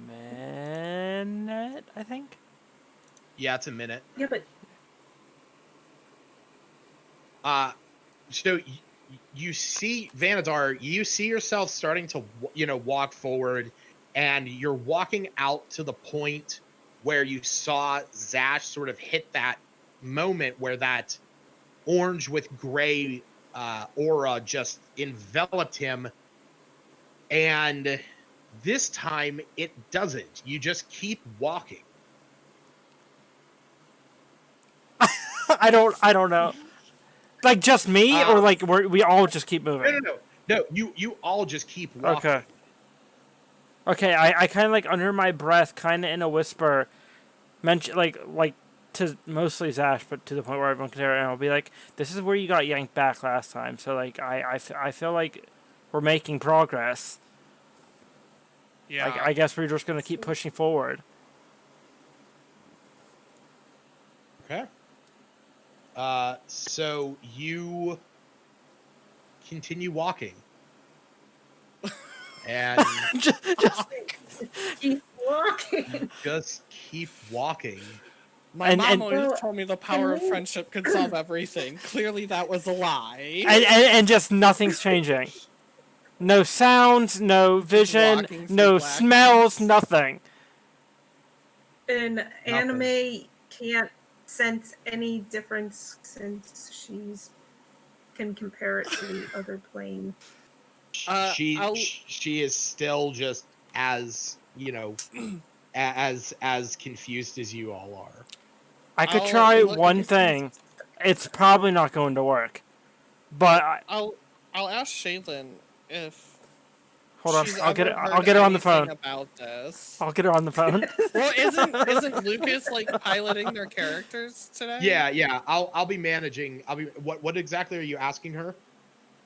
Speaker 4: Minute, I think.
Speaker 1: Yeah, it's a minute.
Speaker 3: Yeah, but
Speaker 1: so you see Vanadar, you see yourself starting to walk forward, and you're walking out to the point where you saw Zash sort of hit that moment where that orange with gray aura just enveloped him, and this time it doesn't. You just keep walking.
Speaker 4: I don't know. Like just me, or like we all just keep moving?
Speaker 1: No. You all just keep walking.
Speaker 4: Okay. I kind of like under my breath, kind of in a whisper, mention like to mostly Zash, but to the point where everyone can hear it, and I'll be like, "This is where you got yanked back last time." So like I feel like we're making progress.
Speaker 2: Yeah.
Speaker 4: Like I guess we're just gonna keep pushing forward.
Speaker 1: Okay. So you continue walking, and
Speaker 4: just
Speaker 3: keep walking.
Speaker 1: just keep walking.
Speaker 2: My mom
Speaker 4: and-
Speaker 2: always told me the power of friendship could solve everything. Clearly, that was a lie.
Speaker 4: and just nothing's changing. No sounds, no vision,
Speaker 2: walking through
Speaker 4: no
Speaker 2: blackness.
Speaker 4: smells, nothing.
Speaker 3: And anime can't sense any difference since she's can compare it to the other plane.
Speaker 1: She is still just as as confused as you all are.
Speaker 4: I could
Speaker 2: I'll
Speaker 4: try
Speaker 2: look at
Speaker 4: one
Speaker 2: this
Speaker 4: thing. It's probably not going to work. But
Speaker 2: I'll ask Shaylin if.
Speaker 4: hold on,
Speaker 2: she's
Speaker 4: I'll get
Speaker 2: ever
Speaker 4: her
Speaker 2: heard
Speaker 4: on the phone.
Speaker 2: anything About this.
Speaker 4: I'll get her on the phone.
Speaker 2: Well, isn't Lucas like piloting their characters today?
Speaker 1: Yeah. I'll be managing. What exactly are you asking her?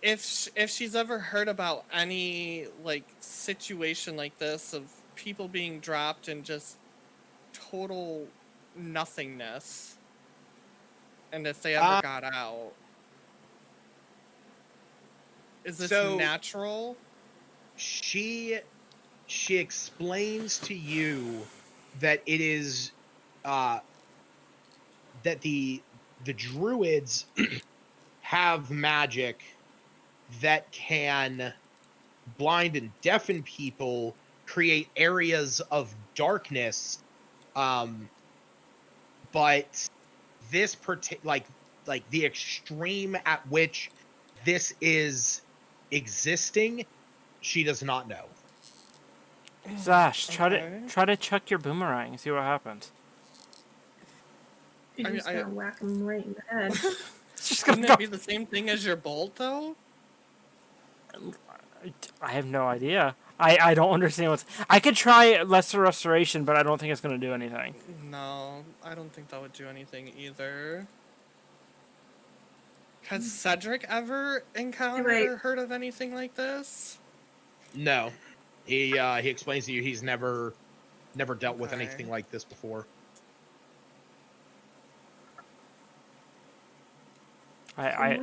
Speaker 2: If she's ever heard about any like situation like this of people being dropped and just total nothingness, and if they ever got out, is this natural?
Speaker 1: She explains to you that it is that the druids have magic that can blind and deafen people, create areas of darkness, but this like the extreme at which this is existing, she does not know.
Speaker 4: Zash, try to chuck your boomerang and see what happens.
Speaker 3: You're just gonna whack him right in the head.
Speaker 4: It's just
Speaker 2: Couldn't
Speaker 4: gonna
Speaker 2: it be the same thing as your bolt, though?
Speaker 4: I have no idea. I don't understand what's. I could try lesser restoration, but I don't think it's gonna do anything.
Speaker 2: No, I don't think that would do anything either. Has Cedric ever encountered or heard of anything like this?
Speaker 1: No. He explains to you he's never dealt with anything like this before.
Speaker 3: I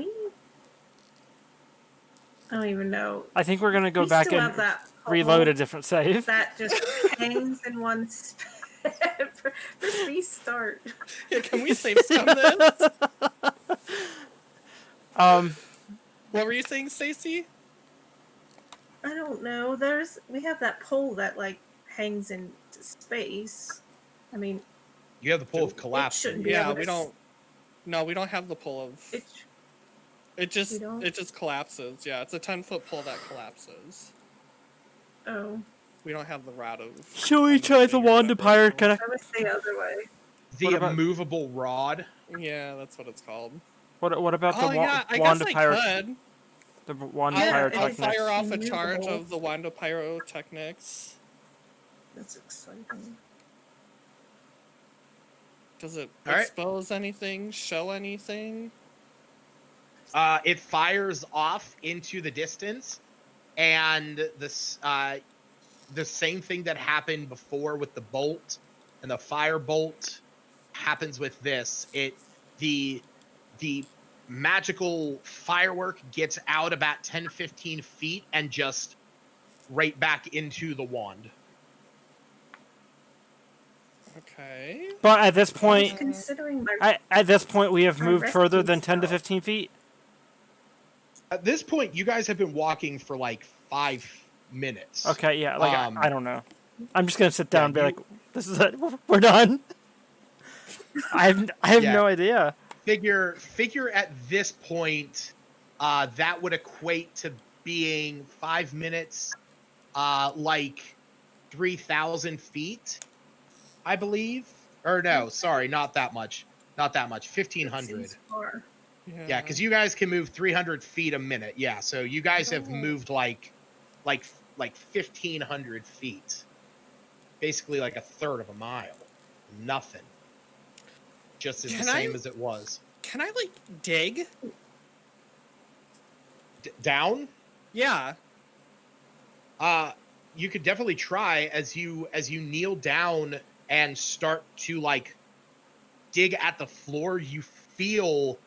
Speaker 3: don't even know.
Speaker 4: I think we're gonna go back and reload a different save.
Speaker 3: That just hangs in one spot Press restart.
Speaker 2: Yeah, can we save scum this? What were you saying, Stacy?
Speaker 3: I don't know. We have that pole that like hangs into space. I mean,
Speaker 1: You have the pull of
Speaker 3: it
Speaker 1: collapse.
Speaker 3: shouldn't be
Speaker 2: Yeah,
Speaker 3: able
Speaker 2: we
Speaker 3: to.
Speaker 2: don't. No, we don't have the pull of.
Speaker 3: It,
Speaker 2: It just
Speaker 3: we don't?
Speaker 2: it just collapses. Yeah, it's a 10-foot pole that collapses.
Speaker 3: oh,
Speaker 2: We don't have the rod of.
Speaker 4: Should we try the wand of pirate connect?
Speaker 3: I was the other way.
Speaker 1: The
Speaker 4: What about-
Speaker 1: immovable rod.
Speaker 2: Yeah, that's what it's called.
Speaker 4: What about the
Speaker 2: Oh yeah, I
Speaker 4: wand
Speaker 2: guess
Speaker 4: of
Speaker 2: I
Speaker 4: pirate?
Speaker 2: could.
Speaker 4: The wand of
Speaker 3: Yeah,
Speaker 2: I'll
Speaker 4: pyrotechnics.
Speaker 2: fire off a charge
Speaker 3: Immovable.
Speaker 2: of the wand of pyrotechnics.
Speaker 3: That's exciting.
Speaker 2: Does it
Speaker 1: All right.
Speaker 2: expose anything? Show anything?
Speaker 1: It fires off into the distance, and the same thing that happened before with the bolt and the fire bolt happens with this. The magical firework gets out about 10-15 feet and just right back into the wand.
Speaker 2: Okay.
Speaker 4: But at this
Speaker 3: I was
Speaker 4: point,
Speaker 3: considering my.
Speaker 4: at this point, we have
Speaker 3: My
Speaker 4: moved further
Speaker 3: rescue
Speaker 4: than 10 to
Speaker 3: spell.
Speaker 4: 15 feet.
Speaker 1: At this point, you guys have been walking for like 5 minutes.
Speaker 4: Okay, yeah, like I don't know. I'm just gonna sit down and be
Speaker 1: you-
Speaker 4: like, "This is it. We're done." I have
Speaker 1: Yeah.
Speaker 4: no idea.
Speaker 1: Figure at this point, that would equate to being 5 minutes, like 3,000 feet, I believe. Or no, sorry, not that much. 1,500.
Speaker 3: Seems far.
Speaker 1: Yeah, because you guys can move 300 feet a minute. Yeah, so you guys have moved like 1,500 feet, basically like a third of a mile. Nothing. Just as
Speaker 2: Can
Speaker 1: the
Speaker 2: I-
Speaker 1: same as it was.
Speaker 2: Can I like dig?
Speaker 1: Down?
Speaker 2: Yeah.
Speaker 1: You could definitely try as you kneel down and start to like dig at the floor. You feel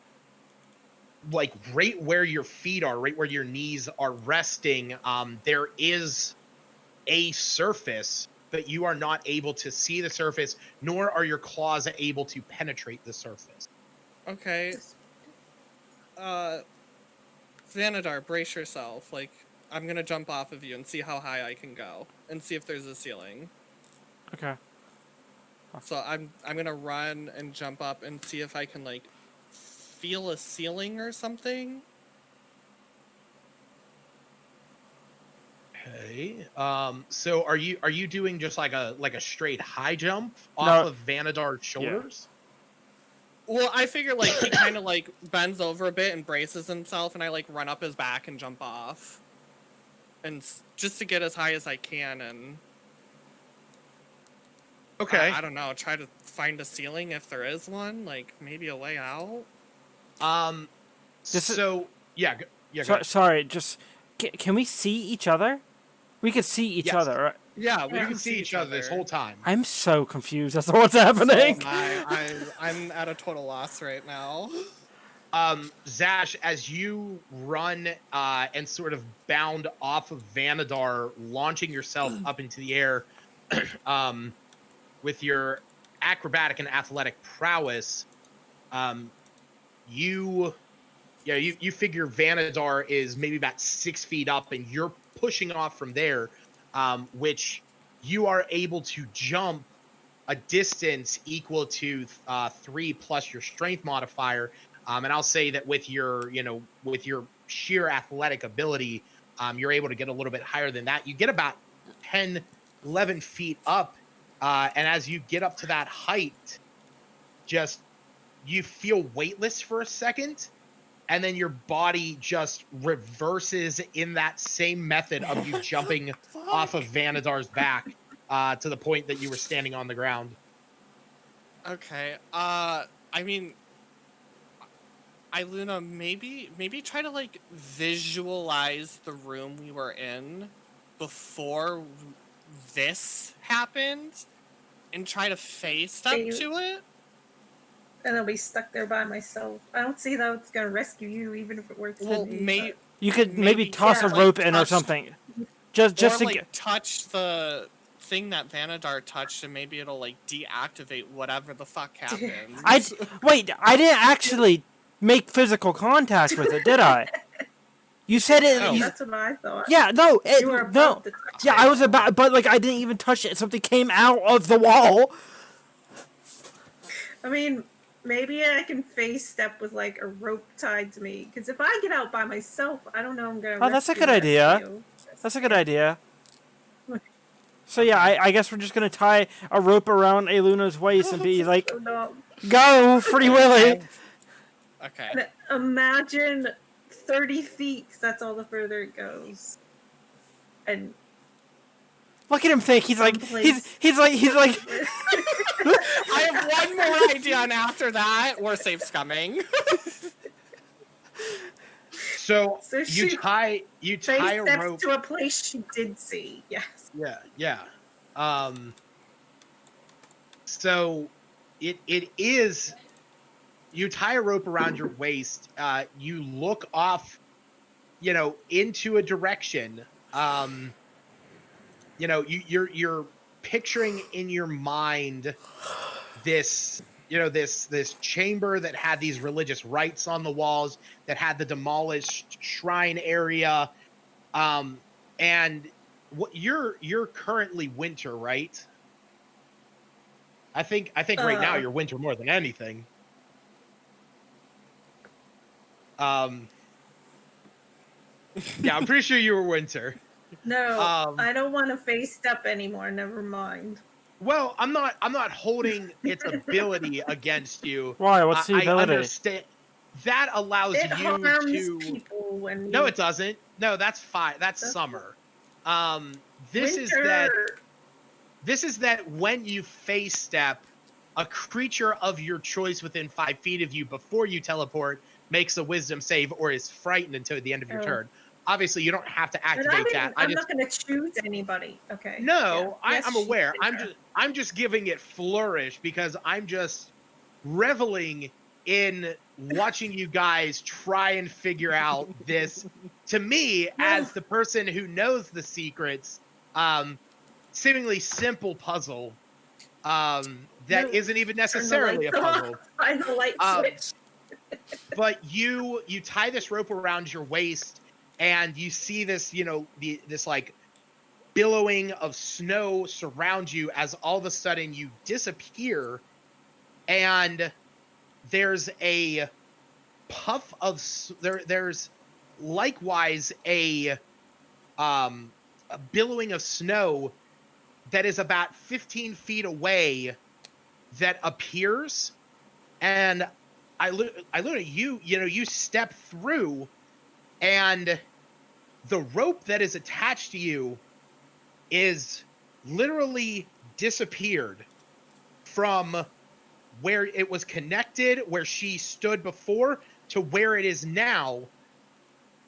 Speaker 1: like right where your feet are, right where your knees are resting, there is a surface, but you are not able to see the surface, nor are your claws able to penetrate the surface.
Speaker 2: Okay. Vanadar, brace yourself. Like, I'm gonna jump off of you and see how high I can go, and see if there's a ceiling.
Speaker 4: Okay.
Speaker 2: So I'm gonna run and jump up and see if I can like feel a ceiling or something.
Speaker 1: Okay. So are you doing just like a straight high jump off
Speaker 4: No.
Speaker 1: of Vanadar's shoulders?
Speaker 2: Well, I figure like he kind of like bends over a bit and braces himself, and I like run up his back and jump off, and just to get as high as I can, and
Speaker 1: Okay.
Speaker 2: I don't know, try to find a ceiling if there is one, like maybe a way out.
Speaker 4: This is-
Speaker 1: So yeah, go ahead.
Speaker 4: Sorry, just can we see each other? We could see each
Speaker 1: Yes.
Speaker 4: other, right?
Speaker 2: Yeah, we
Speaker 1: You can see each other this whole time.
Speaker 4: I'm so confused as to what's happening.
Speaker 2: I'm at a total loss right now.
Speaker 1: Zash, as you run and sort of bound off of Vanadar, launching yourself up into the air with your acrobatic and athletic prowess, you figure Vanadar is maybe about 6 feet up, and you're pushing off from there, which you are able to jump a distance equal to 3 plus your strength modifier. And I'll say that with your sheer athletic ability, you're able to get a little bit higher than that. You get about 10, 11 feet up. And as you get up to that height, just you feel weightless for a second. And then your body just reverses in that same method of you jumping off of Vanadar's back to the point that you were standing on the ground.
Speaker 2: Okay. I mean, Luna, maybe try to like visualize the room we were in before this happened, and try to face up
Speaker 3: Okay,
Speaker 2: to it.
Speaker 3: And I'll be stuck there by myself. I don't see how it's gonna rescue you, even if it works.
Speaker 2: Well,
Speaker 3: for me,
Speaker 2: may
Speaker 4: You could maybe
Speaker 2: Maybe,
Speaker 4: toss
Speaker 3: yeah,
Speaker 4: a
Speaker 2: like,
Speaker 4: rope in or
Speaker 2: touch-
Speaker 4: something. Just
Speaker 2: or
Speaker 4: to
Speaker 2: like
Speaker 4: get.
Speaker 2: touch the thing that Vanadar touched, and maybe it'll like deactivate whatever the fuck happens.
Speaker 4: Wait, I didn't actually make physical contact with it, did I? You said it.
Speaker 1: No.
Speaker 3: That's what I thought.
Speaker 4: Yeah, no,
Speaker 3: You were
Speaker 4: no.
Speaker 3: above the touch.
Speaker 4: Yeah, I was about, but like I didn't even touch it. Something came out of the wall.
Speaker 3: I mean, maybe I can face step with like a rope tied to me. Because if I get out by myself, I don't know I'm gonna.
Speaker 4: Oh, that's a good
Speaker 3: rescue
Speaker 4: idea.
Speaker 3: you.
Speaker 4: That's a good idea. So yeah, I guess we're just gonna tie a rope around a Luna's waist and be like,
Speaker 3: So dumb.
Speaker 4: "Go, Free Willy!"
Speaker 2: Okay.
Speaker 3: And imagine 30 feet, 'cause that's all the further it goes. And
Speaker 4: Look at him think. He's like, he's like.
Speaker 2: I have one more idea, and after that, we're safe scumming.
Speaker 1: So
Speaker 3: she
Speaker 1: you tie
Speaker 3: face
Speaker 1: a
Speaker 3: steps
Speaker 1: rope.
Speaker 3: to a place she did see. Yes.
Speaker 1: Yeah. So it is, you tie a rope around your waist, you look off, into a direction. You're picturing in your mind this, this chamber that had these religious rites on the walls, that had the demolished shrine area. And what you're currently winter, right? I think right now you're winter more than anything. Yeah, I'm pretty sure you were winter.
Speaker 3: No, I don't want to face step anymore. Never mind.
Speaker 1: Well, I'm not holding its ability against you.
Speaker 4: Why? What's the
Speaker 1: I
Speaker 4: ability?
Speaker 1: understand. That allows
Speaker 3: It
Speaker 1: you
Speaker 3: harms
Speaker 1: to.
Speaker 3: people when.
Speaker 1: No, it doesn't. No, that's fine. That's summer. This
Speaker 3: winter.
Speaker 1: is that when you face step, a creature of your choice within 5 feet of you before you teleport makes a wisdom save or is frightened until the end of your turn. Obviously, you don't have to activate that.
Speaker 3: I'm not going to choose anybody. Okay.
Speaker 1: No,
Speaker 3: yeah.
Speaker 1: I'm aware. I'm just giving it flourish because I'm just reveling in watching you guys try and figure out this. To me, as the person who knows the secrets, seemingly simple puzzle that isn't even necessarily a puzzle.
Speaker 3: Find the light switch.
Speaker 1: But you tie this rope around your waist, and you see this, this like billowing of snow surround you as all of a sudden you disappear, and there's a puff of there's likewise a billowing of snow that is about 15 feet away that appears, and I look at you, you step through, and the rope that is attached to you is literally disappeared from where it was connected, where she stood before, to where it is now.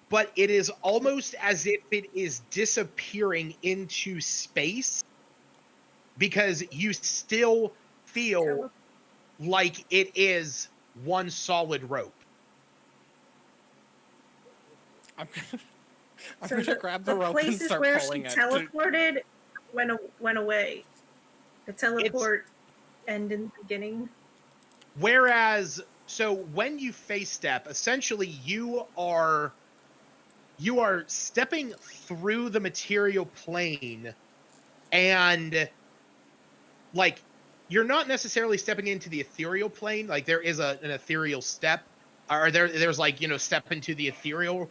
Speaker 1: But it is almost as if it is disappearing into space, because you still feel like it is one solid rope.
Speaker 2: I'm gonna grab the rope and start pulling it.
Speaker 3: The places where she teleported went away. The teleport ended in the beginning.
Speaker 1: Whereas, so when you face step, essentially you are stepping through the material plane, and like you're not necessarily stepping into the ethereal plane. Like there is an ethereal step, or there's like, step into the ethereal.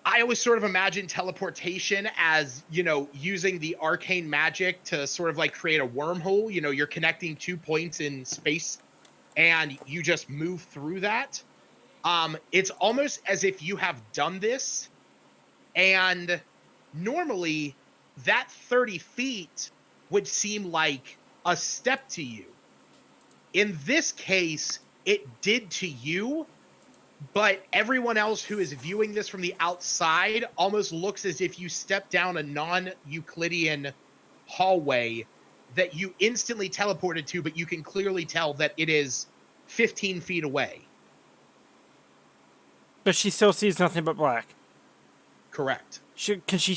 Speaker 1: I always sort of imagine teleportation as, using the arcane magic to sort of like create a wormhole. You're connecting 2 points in space and you just move through that. It's almost as if you have done this, and normally that 30 feet would seem like a step to you. In this case, it did to you, but everyone else who is viewing this from the outside almost looks as if you stepped down a non-Euclidean hallway that you instantly teleported to, but you can clearly tell that it is 15 feet away.
Speaker 4: But she still sees nothing but black.
Speaker 1: Correct.
Speaker 4: Can she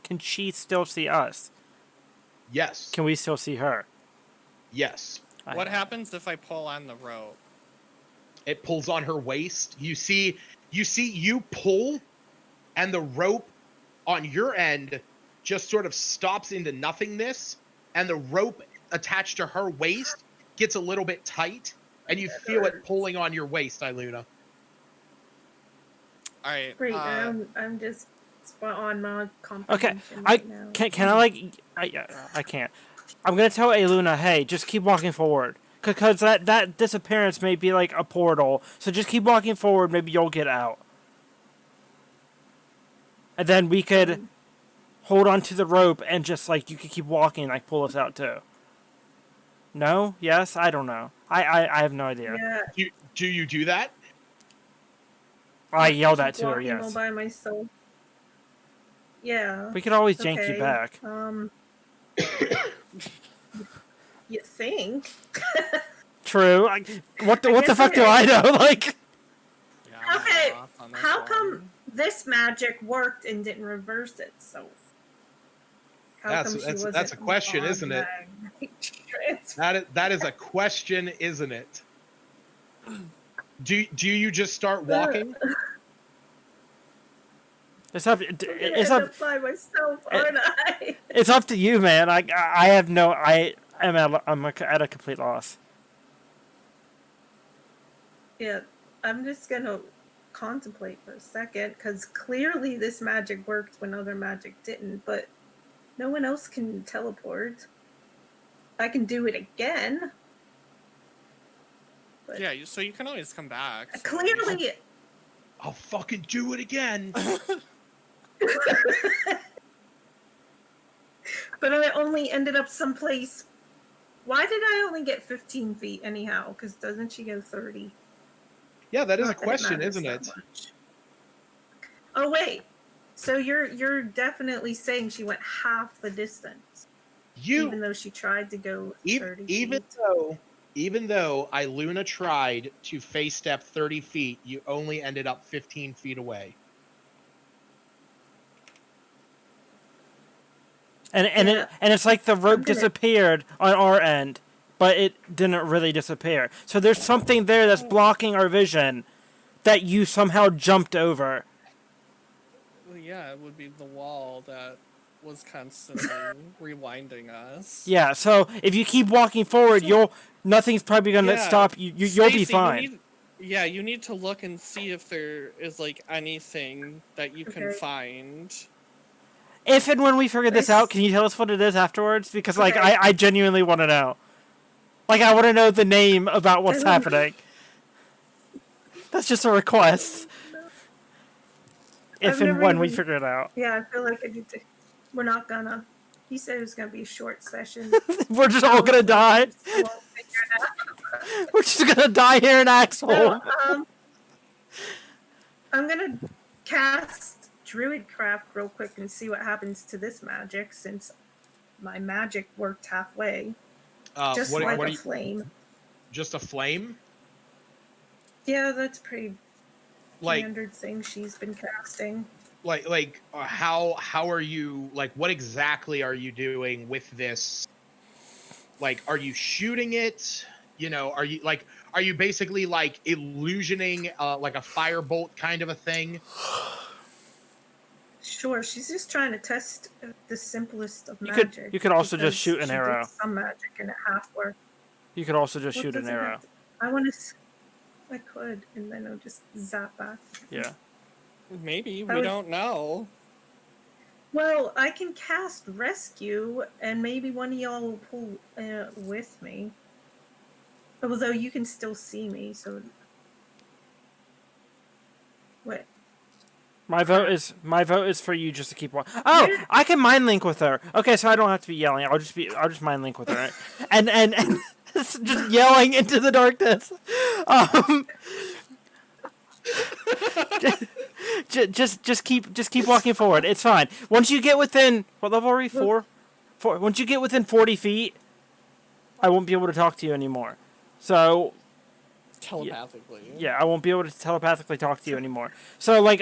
Speaker 4: can she still see us?
Speaker 1: Yes.
Speaker 4: Can we still see her?
Speaker 1: Yes.
Speaker 2: What happens if I pull on the rope?
Speaker 1: It pulls on her waist. You pull, and the rope on your end just sort of stops into nothingness, and the rope attached to her waist gets a little bit tight, and you feel it pulling on your waist, Iluna.
Speaker 2: All right.
Speaker 3: Great. I'm just spot on my
Speaker 4: Okay,
Speaker 3: comprehension
Speaker 4: I
Speaker 3: right now.
Speaker 4: can I like I can't. I'm gonna tell Iluna, hey, just keep walking forward, because that disappearance may be like a portal. So just keep walking forward. Maybe you'll get out, and then we could hold on to the rope and just like you could keep walking, like pull us out too. No? Yes? I don't know. I have no idea.
Speaker 3: Yeah.
Speaker 1: Do you do that?
Speaker 4: I yelled
Speaker 3: keep
Speaker 4: at to her.
Speaker 3: walking all
Speaker 4: Yes.
Speaker 3: by myself. Yeah.
Speaker 4: We could always
Speaker 3: it's
Speaker 4: jank you
Speaker 3: okay.
Speaker 4: back.
Speaker 3: You think?
Speaker 4: True. What the
Speaker 3: guess
Speaker 4: fuck do I know? Like.
Speaker 2: Yeah, I'm
Speaker 3: Okay,
Speaker 2: off on this
Speaker 3: how
Speaker 2: one.
Speaker 3: come this magic worked and didn't reverse itself? How
Speaker 1: That's-
Speaker 3: come she
Speaker 1: that's-
Speaker 3: wasn't
Speaker 1: that's a question,
Speaker 3: on
Speaker 1: isn't it?
Speaker 3: magnetic transfer?
Speaker 1: That is a question, isn't it? Do you just start walking?
Speaker 4: It's up.
Speaker 3: I'm gonna
Speaker 4: It's
Speaker 3: end
Speaker 4: up.
Speaker 3: up by myself, aren't I?
Speaker 4: It's up to you, man. I have no. I'm at a complete loss.
Speaker 3: Yeah, I'm just gonna contemplate for a second, because clearly this magic worked when other magic didn't, but no one else can teleport. I can do it again. But
Speaker 2: Yeah, so you can always come back. So.
Speaker 3: clearly,
Speaker 1: I'll fucking do it again.
Speaker 3: but I only ended up someplace. Why did I only get 15 feet anyhow? Because doesn't she go 30?
Speaker 1: Yeah, that is a
Speaker 3: Not that it
Speaker 1: question,
Speaker 3: matters
Speaker 1: isn't
Speaker 3: that
Speaker 1: it?
Speaker 3: much. Oh wait, so you're definitely saying she went half the distance, even though she tried to go 30 feet.
Speaker 1: Even though Iluna tried to face step 30 feet, you only ended up 15 feet away.
Speaker 4: And
Speaker 3: Yeah.
Speaker 4: it's like the rope
Speaker 3: gonna-
Speaker 4: disappeared on our end, but it didn't really disappear. So there's something there that's blocking our vision that you somehow jumped over.
Speaker 2: Well, yeah, it would be the wall that was constantly rewinding us.
Speaker 4: Yeah. So if you keep walking forward, nothing's probably gonna
Speaker 2: Yeah,
Speaker 4: stop you. You'll be
Speaker 2: Stacey,
Speaker 4: fine.
Speaker 2: You need to look and see if there is like anything that you can
Speaker 3: Okay.
Speaker 2: find.
Speaker 4: If and when we figure this
Speaker 3: Nice.
Speaker 4: out, can you tell us what it is afterwards? Because like
Speaker 3: Okay.
Speaker 4: I genuinely want to know. Like I want to know the name about what's happening. That's just a request. If
Speaker 3: I've
Speaker 4: and
Speaker 3: never
Speaker 4: when we
Speaker 3: even-
Speaker 4: figure it out.
Speaker 3: Yeah, I feel like I need to. We're not gonna. He said it was gonna be a short session.
Speaker 4: We're just all gonna die.
Speaker 3: So we'll figure it out.
Speaker 4: We're just gonna die here in Axel.
Speaker 3: No, I'm gonna cast Druidcraft real quick and see what happens to this magic, since my magic worked halfway. Just
Speaker 1: What
Speaker 3: like
Speaker 1: are
Speaker 3: a
Speaker 1: you?
Speaker 3: flame.
Speaker 1: Just a flame?
Speaker 3: Yeah, that's pretty
Speaker 1: Like
Speaker 3: standard thing she's been casting.
Speaker 1: how are you, like, what exactly are you doing with this? Like, are you shooting it? You know, are you basically like illusioning like a firebolt kind of a thing?
Speaker 3: Sure, she's just trying to test the simplest of
Speaker 4: You
Speaker 3: magic.
Speaker 4: could also just
Speaker 3: because
Speaker 4: shoot an
Speaker 3: she did
Speaker 4: arrow.
Speaker 3: Some magic and it half worked.
Speaker 4: You could also just
Speaker 3: What
Speaker 4: shoot an
Speaker 3: does it
Speaker 4: arrow.
Speaker 3: have to- I want to. I could, and then I'll just zap back.
Speaker 4: Yeah.
Speaker 2: Maybe
Speaker 3: That
Speaker 2: we
Speaker 3: was-
Speaker 2: don't know.
Speaker 3: Well, I can cast rescue, and maybe one of y'all will pull with me. Although you can still see me, so. What?
Speaker 4: My vote is for you just to keep walking. Oh, I can mind link with her. Okay, so I don't have to be yelling. I'll just mind link with her, and just yelling into the darkness. Just keep walking forward. It's fine. Once you get within what level are we? Four. Once you get within 40 feet, I won't be able to talk to you anymore. So
Speaker 2: Telepathically.
Speaker 4: yeah, I won't be able to telepathically talk to you anymore. So like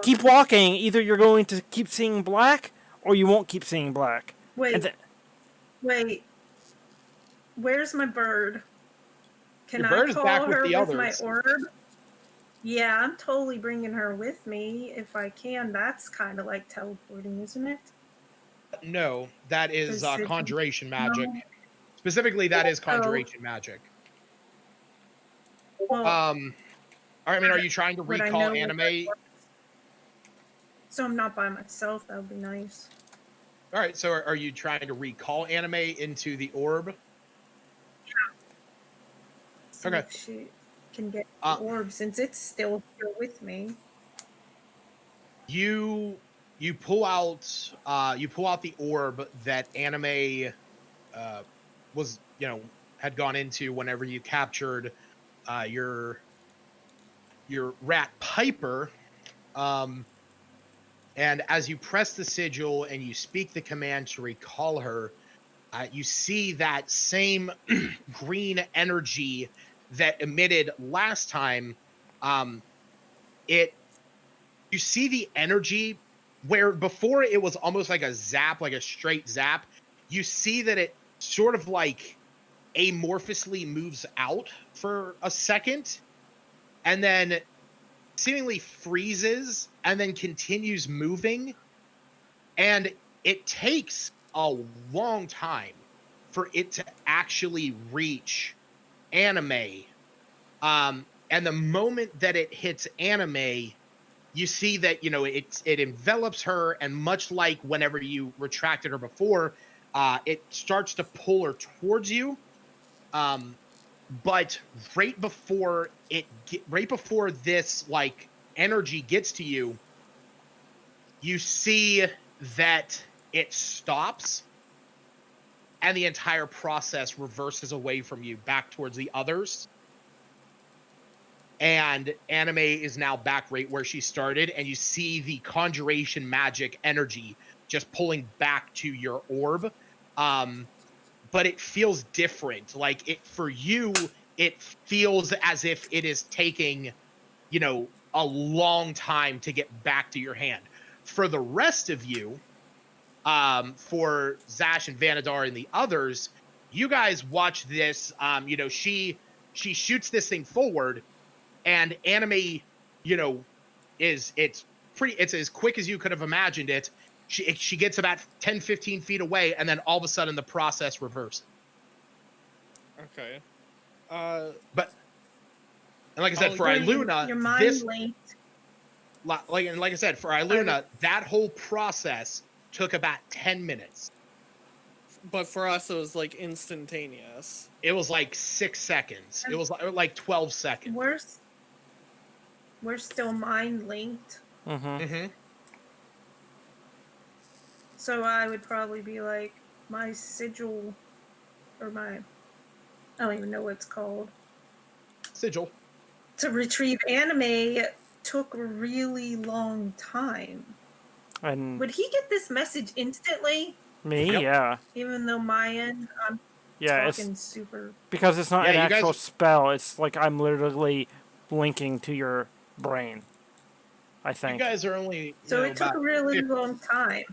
Speaker 4: keep walking. Either you're going to keep seeing black, or you won't keep seeing black.
Speaker 3: Wait,
Speaker 4: And
Speaker 3: wait. Where's my bird? Can
Speaker 1: Your
Speaker 3: I
Speaker 1: bird is
Speaker 3: call
Speaker 1: back with
Speaker 3: her
Speaker 1: the
Speaker 3: with my
Speaker 1: others.
Speaker 3: orb? Yeah, I'm totally bringing her with me if I can. That's kind of like teleporting, isn't it?
Speaker 1: No, that is
Speaker 3: Does it-
Speaker 1: conjuration magic.
Speaker 3: No.
Speaker 1: Specifically, that is
Speaker 3: Oh,
Speaker 1: conjuration magic.
Speaker 3: well,
Speaker 1: I mean, are you trying to
Speaker 3: would I
Speaker 1: recall
Speaker 3: know what that
Speaker 1: anime?
Speaker 3: was? So I'm not by myself. That would be nice.
Speaker 1: All right, so are you trying to recall anime into the orb?
Speaker 3: See
Speaker 1: Okay.
Speaker 3: if she can get the
Speaker 1: Uh,
Speaker 3: orb since it's still here with me.
Speaker 1: you pull out the orb that anime was had gone into whenever you captured your rat Piper. And as you press the sigil and you speak the command to recall her, you see that same green energy that emitted last time. It You see the energy where before it was almost like a zap, like a straight zap. You see that it sort of like amorphously moves out for a second and then seemingly freezes and then continues moving. And it takes a long time for it to actually reach anime. And the moment that it hits anime, you see that it envelops her, and much like whenever you retracted her before, it starts to pull her towards you. But right before this like energy gets to you, you see that it stops and the entire process reverses away from you back towards the others. And anime is now back right where she started, and you see the conjuration magic energy just pulling back to your orb. But it feels different. Like for you, it feels as if it is taking, a long time to get back to your hand. For the rest of you, for Zash and Vanadar and the others, you guys watch this. She shoots this thing forward, and anime, it's as quick as you could have imagined it. She gets about 10-15 feet away, and then all of a sudden the process reverses.
Speaker 2: Okay.
Speaker 1: But and like I said, for
Speaker 3: Your
Speaker 1: Iluna,
Speaker 3: mind linked.
Speaker 1: like I said, for Iluna, that whole process took about 10 minutes.
Speaker 2: But for us, it was like instantaneous.
Speaker 1: It was like 6 seconds. It was like 12 seconds.
Speaker 3: We're still mind linked.
Speaker 1: Mm-hmm.
Speaker 3: So I would probably be like, my sigil, or I don't even know what it's called.
Speaker 1: Sigil.
Speaker 3: To retrieve anime took a really long time.
Speaker 4: And
Speaker 3: Would he get this message instantly?
Speaker 4: me,
Speaker 1: Yep.
Speaker 4: yeah.
Speaker 3: Even though my end, I'm
Speaker 4: Yeah,
Speaker 3: talking super.
Speaker 4: because it's not
Speaker 1: Yeah,
Speaker 4: an
Speaker 1: you
Speaker 4: actual
Speaker 1: guys-
Speaker 4: spell. It's like I'm literally blinking to your brain. I
Speaker 1: You
Speaker 4: think.
Speaker 1: guys are only
Speaker 3: So it took
Speaker 1: about
Speaker 3: a really
Speaker 1: 50
Speaker 3: long time.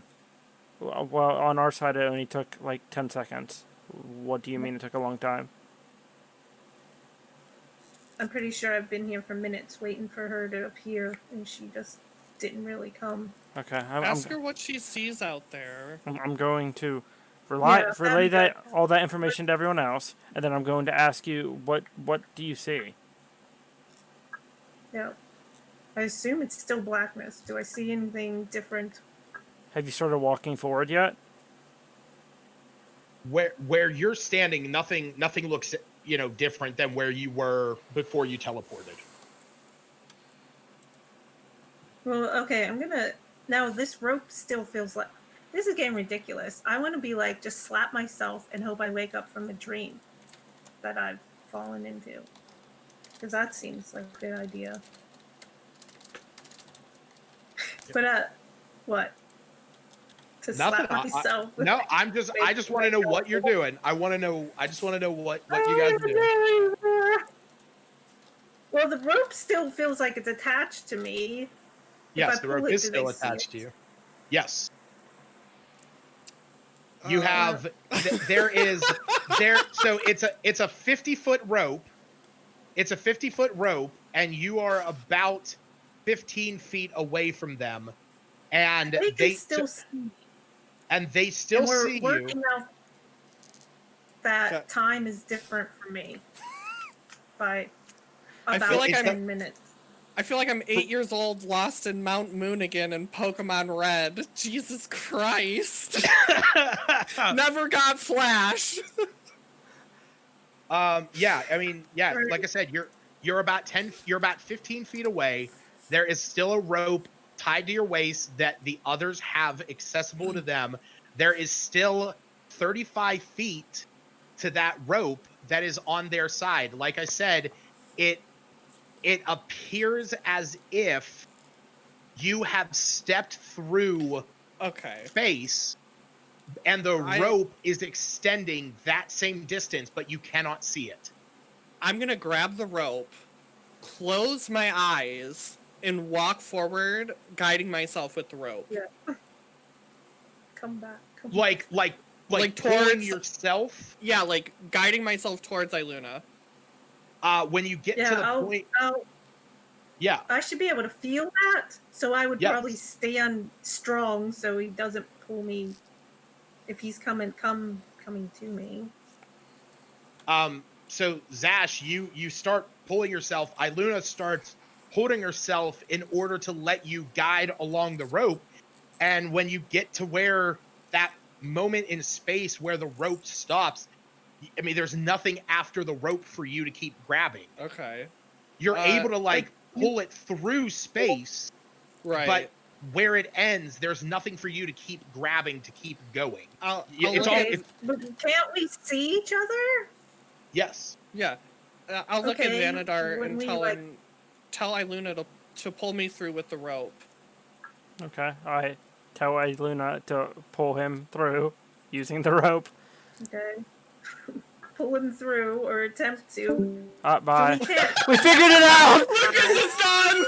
Speaker 4: Well, on our side, it only took like 10 seconds. What do you mean it took a long time?
Speaker 3: I'm pretty sure I've been here for minutes waiting for her to appear, and she just didn't really come.
Speaker 4: Okay,
Speaker 2: Ask her what she sees out there.
Speaker 4: I'm going to relay
Speaker 3: that'd be
Speaker 4: that
Speaker 3: good.
Speaker 4: all that information to everyone else, and then I'm going to ask you what do you see?
Speaker 3: Yeah. I assume it's still blackness. Do I see anything different?
Speaker 4: Have you started walking forward yet?
Speaker 1: where you're standing, nothing looks different than where you were before you teleported.
Speaker 3: Well, okay, I'm gonna. Now, this rope still feels like. This is getting ridiculous. I want to be like, just slap myself and hope I wake up from a dream that I've fallen into. Because that seems like a good idea. But, what? To
Speaker 1: Nothing.
Speaker 3: slap myself?
Speaker 1: No, I just want to know what you're doing. I just want to know what you guys are doing.
Speaker 3: Well, the rope still feels like it's attached to me.
Speaker 1: Yes,
Speaker 3: If I
Speaker 1: the
Speaker 3: pull
Speaker 1: rope
Speaker 3: it,
Speaker 1: is
Speaker 3: do
Speaker 1: still
Speaker 3: they see
Speaker 1: attached
Speaker 3: it?
Speaker 1: to you. Yes. You have there is there so it's a 50-foot rope. It's a 50-foot rope, and you are about 15 feet away from them, and
Speaker 3: They can still see.
Speaker 1: they still
Speaker 3: And we're
Speaker 1: see you.
Speaker 3: working out that
Speaker 2: Okay.
Speaker 3: time is different for me by
Speaker 2: I
Speaker 3: about
Speaker 2: feel like
Speaker 3: 10 minutes.
Speaker 2: I feel like I'm 8 years old, lost in Mount Moon again in Pokemon Red. Jesus Christ. Never got Flash.
Speaker 1: Yeah, I mean, yeah,
Speaker 3: Right.
Speaker 1: like I said, you're about 15 feet away. There is still a rope tied to your waist that the others have accessible to them. There is still 35 feet to that rope that is on their side. Like I said, it appears as if you have stepped through
Speaker 2: Okay.
Speaker 1: space and the rope is extending that same distance, but you cannot see it.
Speaker 2: I'm gonna grab the rope, close my eyes, and walk forward, guiding myself with the rope.
Speaker 3: Yeah. Come back.
Speaker 1: Like
Speaker 2: Like
Speaker 1: pulling
Speaker 2: towards-
Speaker 1: yourself.
Speaker 2: Yeah, like guiding myself towards Iluna.
Speaker 1: When you get to the point. Yeah.
Speaker 3: I should be able to feel that, so I would
Speaker 1: Yes.
Speaker 3: probably stand strong so he doesn't pull me if he's coming to me.
Speaker 1: So Zash, you start pulling yourself. Iluna starts holding herself in order to let you guide along the rope. And when you get to where that moment in space where the rope stops, I mean, there's nothing after the rope for you to keep grabbing.
Speaker 2: Okay.
Speaker 1: You're able to pull it through space,
Speaker 2: right?
Speaker 1: But where it ends, there's nothing for you to keep grabbing to keep going.
Speaker 2: But
Speaker 3: can't we see each other?
Speaker 1: Yes.
Speaker 2: Yeah. I'll look at Xanadar and
Speaker 3: when
Speaker 2: tell Iluna to pull me through with the rope.
Speaker 4: Okay, I tell Iluna to pull him through using the rope.
Speaker 3: Okay. Pull him through or attempt to.
Speaker 4: Bye.
Speaker 3: So we can't.
Speaker 4: We figured it out!
Speaker 2: Look at this done!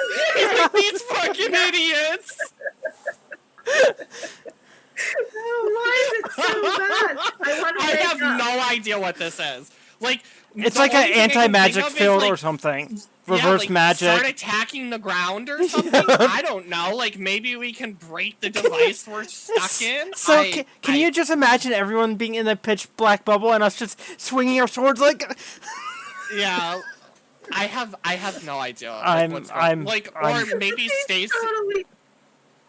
Speaker 2: These fucking idiots!
Speaker 3: Why is it so bad?
Speaker 2: I have no idea what this is. Like,
Speaker 4: it's
Speaker 2: the
Speaker 4: like
Speaker 2: only
Speaker 4: an
Speaker 2: thing I can
Speaker 4: anti-magic
Speaker 2: think of is,
Speaker 4: field
Speaker 2: like,
Speaker 4: or something.
Speaker 2: yeah,
Speaker 4: Reverse
Speaker 2: like,
Speaker 4: magic.
Speaker 2: Start attacking the ground or something? I don't know. Like, maybe we can break the device we're stuck in?
Speaker 4: So, can you just imagine everyone being in the pitch black bubble and us just swinging our swords like...
Speaker 2: Yeah. I have no idea. Or maybe Stacy...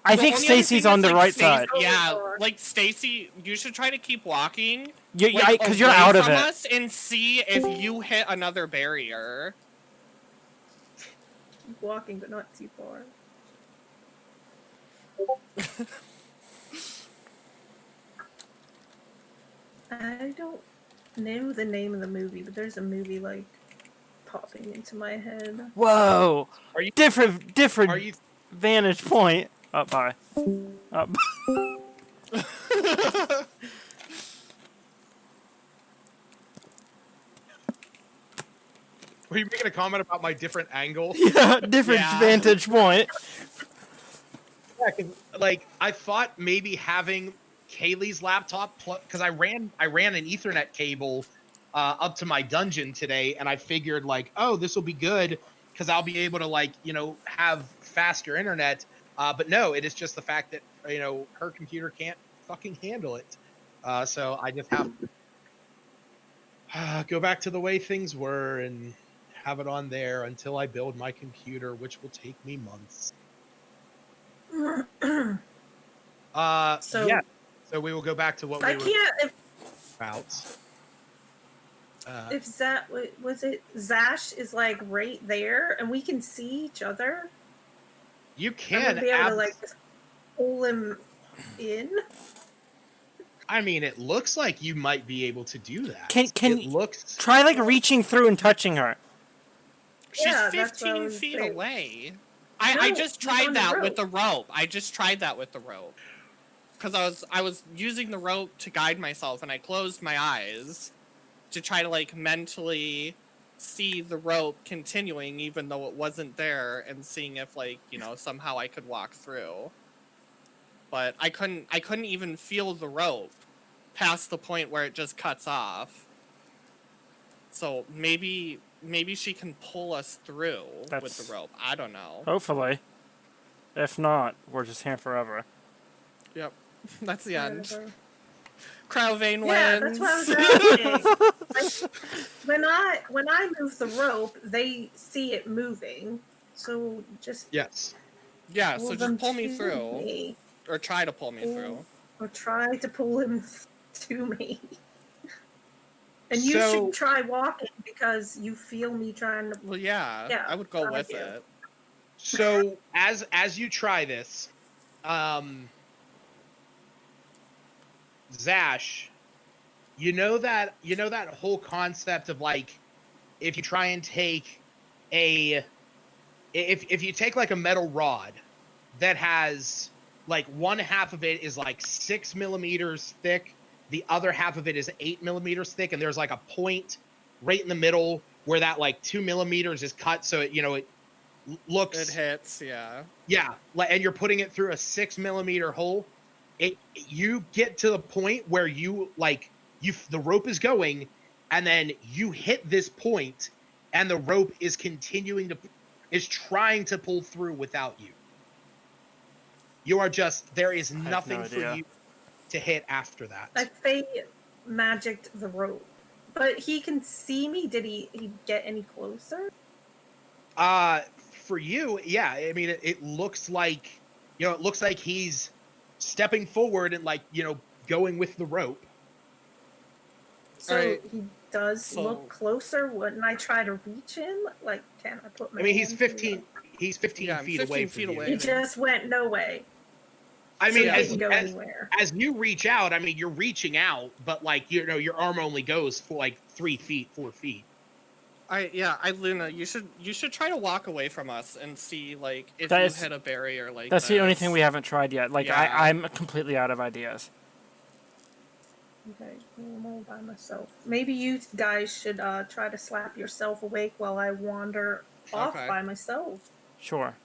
Speaker 4: I think Stacy's on the right side.
Speaker 2: Yeah, like Stacy, you should try to keep walking.
Speaker 4: Because you're out of it.
Speaker 2: Us and see if you hit another barrier.
Speaker 3: Keep walking, but not too far. I don't know the name of the movie, but there's a movie like popping into my head.
Speaker 4: Whoa!
Speaker 1: Are you
Speaker 4: different vantage point? Up high. Up.
Speaker 1: Were you making a comment about my different angle?
Speaker 4: Yeah, different vantage point.
Speaker 1: Yeah, 'cause, I thought maybe having Kaylee's laptop, because I ran an Ethernet cable up to my dungeon today, and I figured oh, this will be good because I'll be able to have faster internet. But no, it is just the fact that her computer can't fucking handle it. So I just have to go back to the way things were and have it on there until I build my computer, which will take me months. So we will go back to what we were about.
Speaker 3: If Zash is right there and we can see each other.
Speaker 1: You can
Speaker 3: be able to just pull him in.
Speaker 1: I mean, it looks like you might be able to do that.
Speaker 4: Try reaching through and touching her.
Speaker 2: She's 15 feet away. I just tried that with the rope. Because I was using the rope to guide myself, and I closed my eyes to try to mentally see the rope continuing even though it wasn't there, and seeing if somehow I could walk through. But I couldn't even feel the rope. past the point where it just cuts off. So maybe she can pull us through with
Speaker 4: That's-
Speaker 2: the rope. I don't know.
Speaker 4: Hopefully. If not, we're just here forever.
Speaker 2: Yep. That's the end.
Speaker 3: Whatever.
Speaker 2: Crowvane wins.
Speaker 3: Yeah, that's what I was asking. Like, when I move the rope, they see it moving. So just
Speaker 1: Yes.
Speaker 2: Yeah,
Speaker 3: pull
Speaker 2: so
Speaker 3: them
Speaker 2: just pull me
Speaker 3: to
Speaker 2: through.
Speaker 3: me,
Speaker 2: Or try to pull me through.
Speaker 3: or try to pull him to me. And you
Speaker 1: So-
Speaker 3: should try walking because you feel me trying to.
Speaker 2: Well, yeah,
Speaker 3: Yeah,
Speaker 2: I would go
Speaker 3: I
Speaker 2: with
Speaker 3: do.
Speaker 2: it.
Speaker 1: So as you try this, Zash, you know that whole concept of like, if you try and take if you take like a metal rod that has like one half of it is like 6 millimeters thick, the other half of it is 8 millimeters thick, and there's like a point right in the middle where that like 2 millimeters is cut, so it looks
Speaker 2: It hits, yeah.
Speaker 1: yeah, and you're putting it through a 6 millimeter hole. You get to the point where the rope is going, and then you hit this point, and the rope is trying to pull through without you. You are there is
Speaker 4: have
Speaker 1: nothing
Speaker 4: no
Speaker 1: for
Speaker 4: idea.
Speaker 1: you to hit after that.
Speaker 3: I fey magicked the rope, but he can see me. Did he get any closer?
Speaker 1: For you, yeah. I mean, it looks like he's stepping forward and going with the rope.
Speaker 3: So
Speaker 2: Alright,
Speaker 3: he does
Speaker 2: so-
Speaker 3: look closer. Wouldn't I try to reach him? Like, can I put my?
Speaker 1: I mean, he's
Speaker 3: hand
Speaker 1: 15. He's 15
Speaker 2: Yeah, I'm
Speaker 1: feet
Speaker 2: 15
Speaker 1: away
Speaker 2: feet
Speaker 1: from you.
Speaker 2: away.
Speaker 3: He just went no way.
Speaker 1: I
Speaker 3: So
Speaker 1: mean,
Speaker 3: he
Speaker 2: as-
Speaker 3: didn't go anywhere.
Speaker 1: as you reach out, I mean, you're reaching out, but your arm only goes for like 3 feet, 4 feet.
Speaker 2: Luna, you should try to walk away from us and see like if
Speaker 4: That
Speaker 2: you
Speaker 4: is-
Speaker 2: hit a barrier like
Speaker 4: That's the only
Speaker 2: this.
Speaker 4: thing we haven't tried yet. Like,
Speaker 2: Yeah.
Speaker 4: I'm completely out of ideas.
Speaker 3: Okay, I'm all by myself. Maybe you guys should try to slap yourself awake while I wander off
Speaker 2: Okay.
Speaker 3: by myself.
Speaker 4: Sure.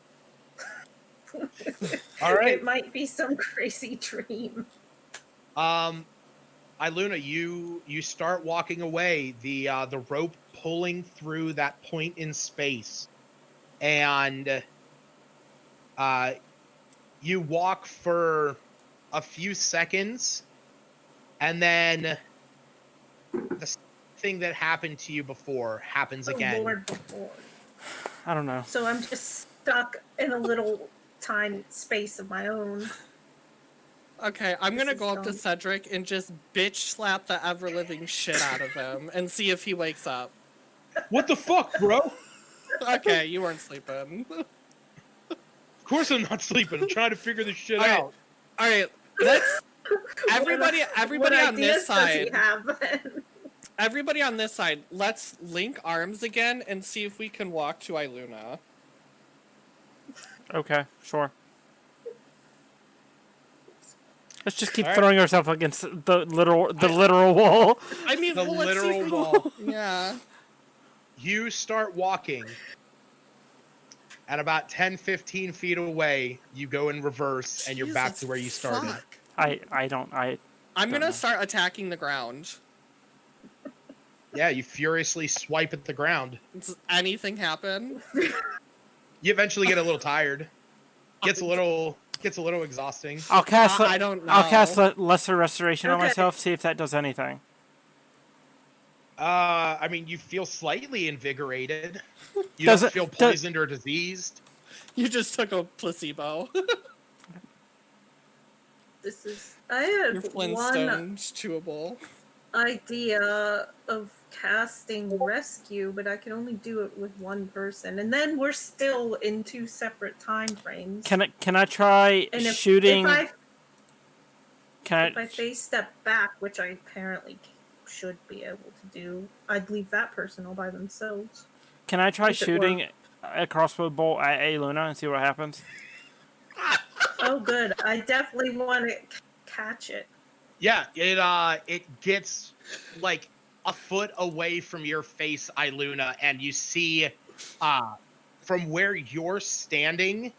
Speaker 1: All right.
Speaker 3: It might be some crazy dream.
Speaker 1: Iluna, you start walking away, the rope pulling through that point in space, and you walk for a few seconds, and then the thing that happened to you before happens again.
Speaker 3: Lord before.
Speaker 4: I don't know.
Speaker 3: So I'm just stuck in a little tiny space of my own.
Speaker 2: Okay, I'm gonna
Speaker 3: This
Speaker 2: go
Speaker 3: is
Speaker 2: up to
Speaker 3: dumb.
Speaker 2: Cedric and just bitch slap the ever living shit out of him and see if he wakes up.
Speaker 1: What the fuck, bro?
Speaker 2: Okay, you weren't sleeping.
Speaker 1: Of course I'm not sleeping. I'm trying to figure this shit
Speaker 2: Alright.
Speaker 1: out.
Speaker 2: Alright, let's everybody
Speaker 3: What
Speaker 2: on this
Speaker 3: ideas does he
Speaker 2: side.
Speaker 3: have then?
Speaker 2: Everybody on this side, let's link arms again and see if we can walk to Iluna.
Speaker 4: Okay, sure. Let's just keep
Speaker 1: All right.
Speaker 4: throwing ourselves against the literal wall.
Speaker 2: I mean,
Speaker 1: The
Speaker 2: well, let's see
Speaker 1: literal wall.
Speaker 2: Yeah.
Speaker 1: You start walking, and about 10, 15 feet away, you go in reverse, and you're back
Speaker 2: Jesus
Speaker 1: to where you started.
Speaker 2: fuck.
Speaker 4: I'm
Speaker 2: I'm
Speaker 4: Don't
Speaker 2: gonna
Speaker 4: know.
Speaker 2: start attacking the ground.
Speaker 1: Yeah, you furiously swipe at the ground.
Speaker 2: Does anything happen?
Speaker 1: You eventually get a little tired. Gets a little exhausting.
Speaker 4: I'll cast.
Speaker 2: I don't know.
Speaker 4: I'll cast lesser restoration on
Speaker 3: Okay.
Speaker 4: myself. See if that does anything.
Speaker 1: I mean, you feel slightly invigorated. You
Speaker 4: Does
Speaker 1: don't
Speaker 4: it-
Speaker 1: feel
Speaker 4: does-
Speaker 1: poisoned or diseased.
Speaker 2: You just took a placebo.
Speaker 3: This is. I
Speaker 2: Your
Speaker 3: have
Speaker 2: Flintstones chewable.
Speaker 3: one idea of casting rescue, but I can only do it with one person, and then we're still in two separate time frames.
Speaker 4: Can I try
Speaker 3: and if,
Speaker 4: shooting?
Speaker 3: If
Speaker 4: Can
Speaker 3: I face step back, which I apparently should be able to do, I'd leave that person all by themselves.
Speaker 4: Can I try
Speaker 3: If it
Speaker 4: shooting a crossbow bolt at a Luna and see what happens?
Speaker 3: Oh, good. I definitely want to catch it.
Speaker 1: Yeah, it gets like a foot away from your face, Iluna, and you see from where you're standing,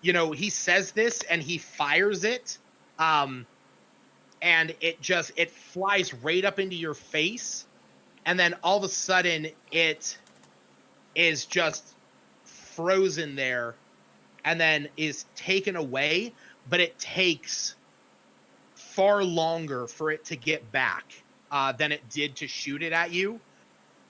Speaker 1: he says this and he fires it. and it flies right up into your face, and then all of a sudden it is just frozen there, and then is taken away, but it takes far longer for it to get back than it did to shoot it at you.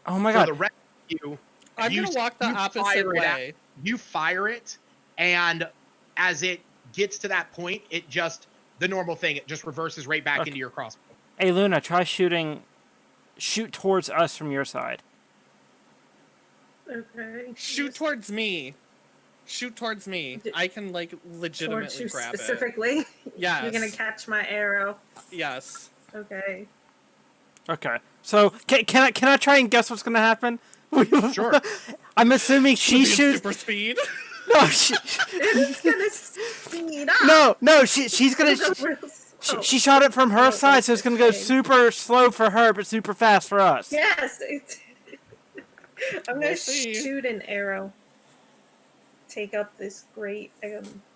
Speaker 4: Oh my
Speaker 1: For
Speaker 4: god.
Speaker 1: the rest of you,
Speaker 2: I'm
Speaker 1: you
Speaker 2: gonna walk the
Speaker 1: you
Speaker 2: opposite
Speaker 1: fire it at-
Speaker 2: way.
Speaker 1: you fire it, and as it gets to that point, it just, the normal thing, it just reverses right back
Speaker 4: Okay.
Speaker 1: into your crossbow.
Speaker 4: Hey Luna, try shooting. Shoot towards us from your side.
Speaker 3: Okay.
Speaker 2: Shoot
Speaker 3: Just
Speaker 2: towards me. Shoot towards me.
Speaker 3: D-
Speaker 2: I can like
Speaker 3: towards
Speaker 2: legitimately
Speaker 3: you
Speaker 2: grab
Speaker 3: specifically.
Speaker 2: Yes.
Speaker 3: You're gonna catch my arrow.
Speaker 2: it. Yes.
Speaker 3: Okay.
Speaker 4: Okay. So can I try and guess what's gonna happen?
Speaker 1: Sure.
Speaker 4: I'm assuming she
Speaker 2: Would be at
Speaker 4: shoots.
Speaker 2: super speed.
Speaker 4: No,
Speaker 3: It's gonna speed up.
Speaker 4: no. She's gonna.
Speaker 3: It's a real slow.
Speaker 4: She shot it from her
Speaker 3: Oh,
Speaker 4: side, so it's gonna go
Speaker 3: okay.
Speaker 4: super slow for her, but super fast for us.
Speaker 3: Yes. I'm gonna
Speaker 2: We'll see.
Speaker 3: shoot an arrow. Take up this great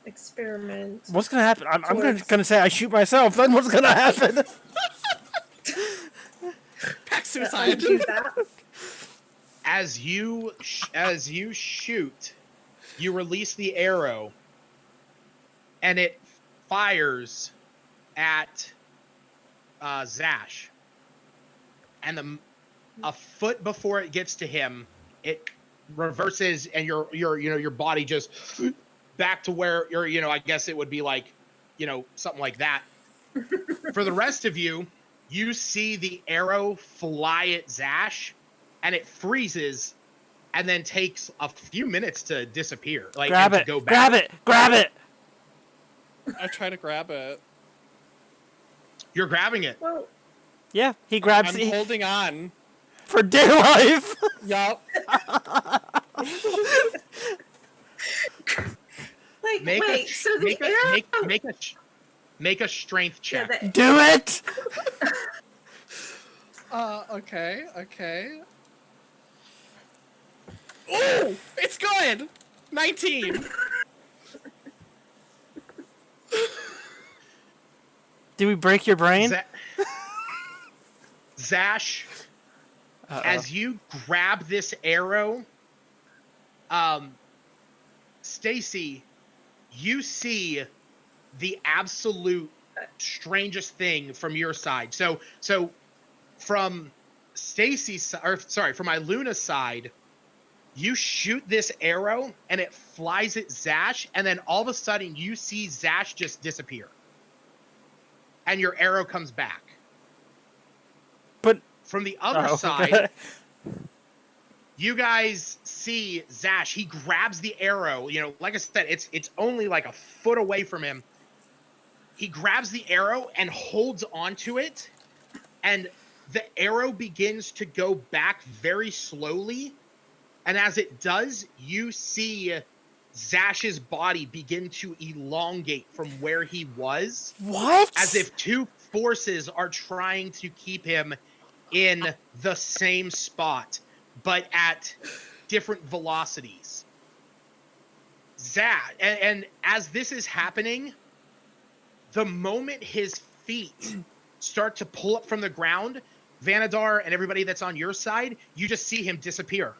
Speaker 3: experiment.
Speaker 4: What's gonna happen? I'm
Speaker 3: Towards-
Speaker 4: gonna say I shoot myself. Then what's gonna happen?
Speaker 2: Pack suicide.
Speaker 3: Undo that.
Speaker 1: As you shoot, you release the arrow, and it fires at Zash. And a foot before it gets to him, it reverses, and your body just back to where you're. I guess it would be like, something like that. For the rest of you, you see the arrow fly at Zash, and it freezes, and then takes a few minutes to disappear. Like,
Speaker 4: Grab
Speaker 1: and
Speaker 4: it!
Speaker 1: to go back.
Speaker 4: Grab it! Grab it!
Speaker 2: I try to grab it.
Speaker 1: You're grabbing it.
Speaker 3: Well,
Speaker 4: Yeah, he grabs
Speaker 2: I'm
Speaker 4: it
Speaker 2: holding on.
Speaker 4: for dear life.
Speaker 2: Yup.
Speaker 3: like,
Speaker 1: Make
Speaker 3: wait. So the
Speaker 1: make
Speaker 3: arrow.
Speaker 1: make a strength
Speaker 3: Yeah,
Speaker 1: check.
Speaker 4: Do it!
Speaker 2: Okay. Ooh! It's good! 19!
Speaker 4: Did we break your brain?
Speaker 1: Zash,
Speaker 4: Uh-oh.
Speaker 1: as you grab this arrow, Stacy, you see the absolute strangest thing from your side. So from Stacy's, or sorry, from Iluna's side, you shoot this arrow and it flies at Zash, and then all of a sudden you see Zash just disappear. And your arrow comes back.
Speaker 4: But
Speaker 1: From the other
Speaker 4: oh,
Speaker 1: side,
Speaker 4: okay.
Speaker 1: you guys see Zash. He grabs the arrow. Like I said, it's only like a foot away from him. He grabs the arrow and holds onto it, and the arrow begins to go back very slowly. And as it does, you see Zash's body begin to elongate from where he was,
Speaker 4: What?
Speaker 1: as if two forces are trying to keep him in the same spot, but at different velocities. And as this is happening, the moment his feet start to pull up from the ground, Vanadar and everybody that's on your side, you just see him disappear.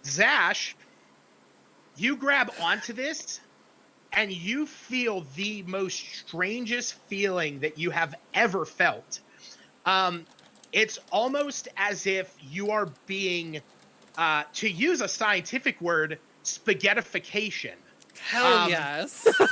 Speaker 1: Zash, you grab onto this, and you feel the most strangest feeling that you have ever felt. It's almost as if you are being, to use a scientific word, spaghettification.
Speaker 2: Hell yes.
Speaker 3: That's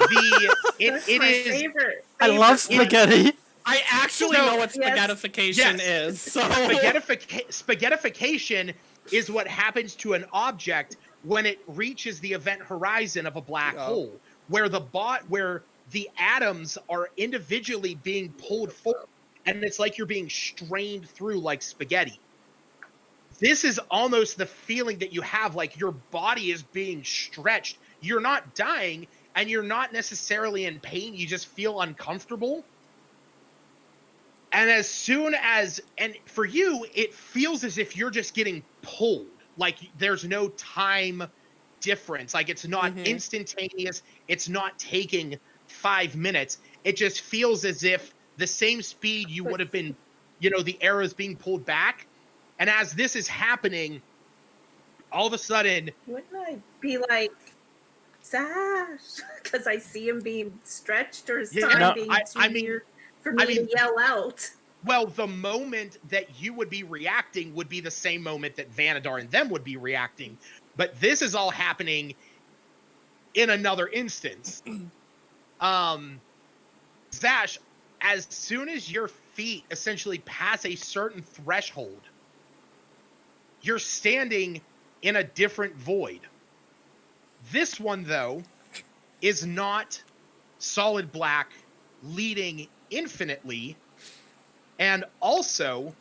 Speaker 1: It
Speaker 3: my
Speaker 1: is.
Speaker 3: favorite.
Speaker 4: I love spaghetti.
Speaker 2: I actually
Speaker 1: So-
Speaker 2: know what
Speaker 3: Yes.
Speaker 2: spaghettification
Speaker 1: Yes.
Speaker 2: is. So
Speaker 1: Spaghettification is what happens to an object when it reaches the event horizon of a black
Speaker 2: Yeah.
Speaker 1: hole, where the atoms are individually being pulled forward, and it's like you're being strained through like spaghetti. This is almost the feeling that you have, like your body is being stretched. You're not dying, and you're not necessarily in pain. You just feel uncomfortable. And and for you, it feels as if you're just getting pulled. Like there's no time difference. Like it's not
Speaker 2: Mhm.
Speaker 1: instantaneous. It's not taking 5 minutes. It just feels as if the same speed you would have been, the arrows being pulled back. And as this is happening, all of a sudden,
Speaker 3: Wouldn't I be like, Sash? Because I see him being stretched, or is
Speaker 1: Yeah,
Speaker 3: time
Speaker 4: no,
Speaker 3: being
Speaker 1: I-
Speaker 3: too
Speaker 1: I mean-
Speaker 3: near for me to yell out?
Speaker 1: well, the moment that you would be reacting would be the same moment that Vanadar and them would be reacting. But this is all happening in another instance. Zash, as soon as your feet essentially pass a certain threshold, you're standing in a different void. This one, though, is not solid black, leading infinitely, and also,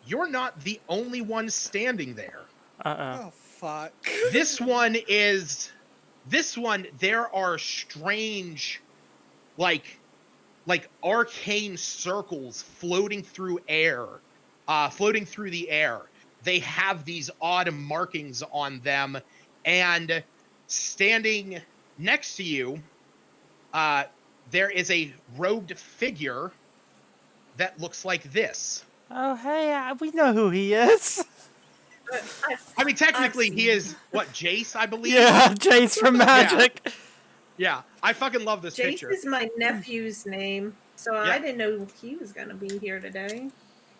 Speaker 1: you're not the only one standing there.
Speaker 2: Oh fuck.
Speaker 1: This one, there are strange, like arcane circles floating through the air. They have these odd markings on them, and standing next to you, there is a robed figure that looks like this.
Speaker 4: Oh, hey, we know who he is.
Speaker 1: I mean, technically, he is Jace, I believe.
Speaker 4: Yeah, Jace from Magic.
Speaker 1: Yeah, I fucking love this
Speaker 3: Jace
Speaker 1: picture.
Speaker 3: is my nephew's name, so
Speaker 1: Yeah.
Speaker 3: I didn't know he was going to be here today.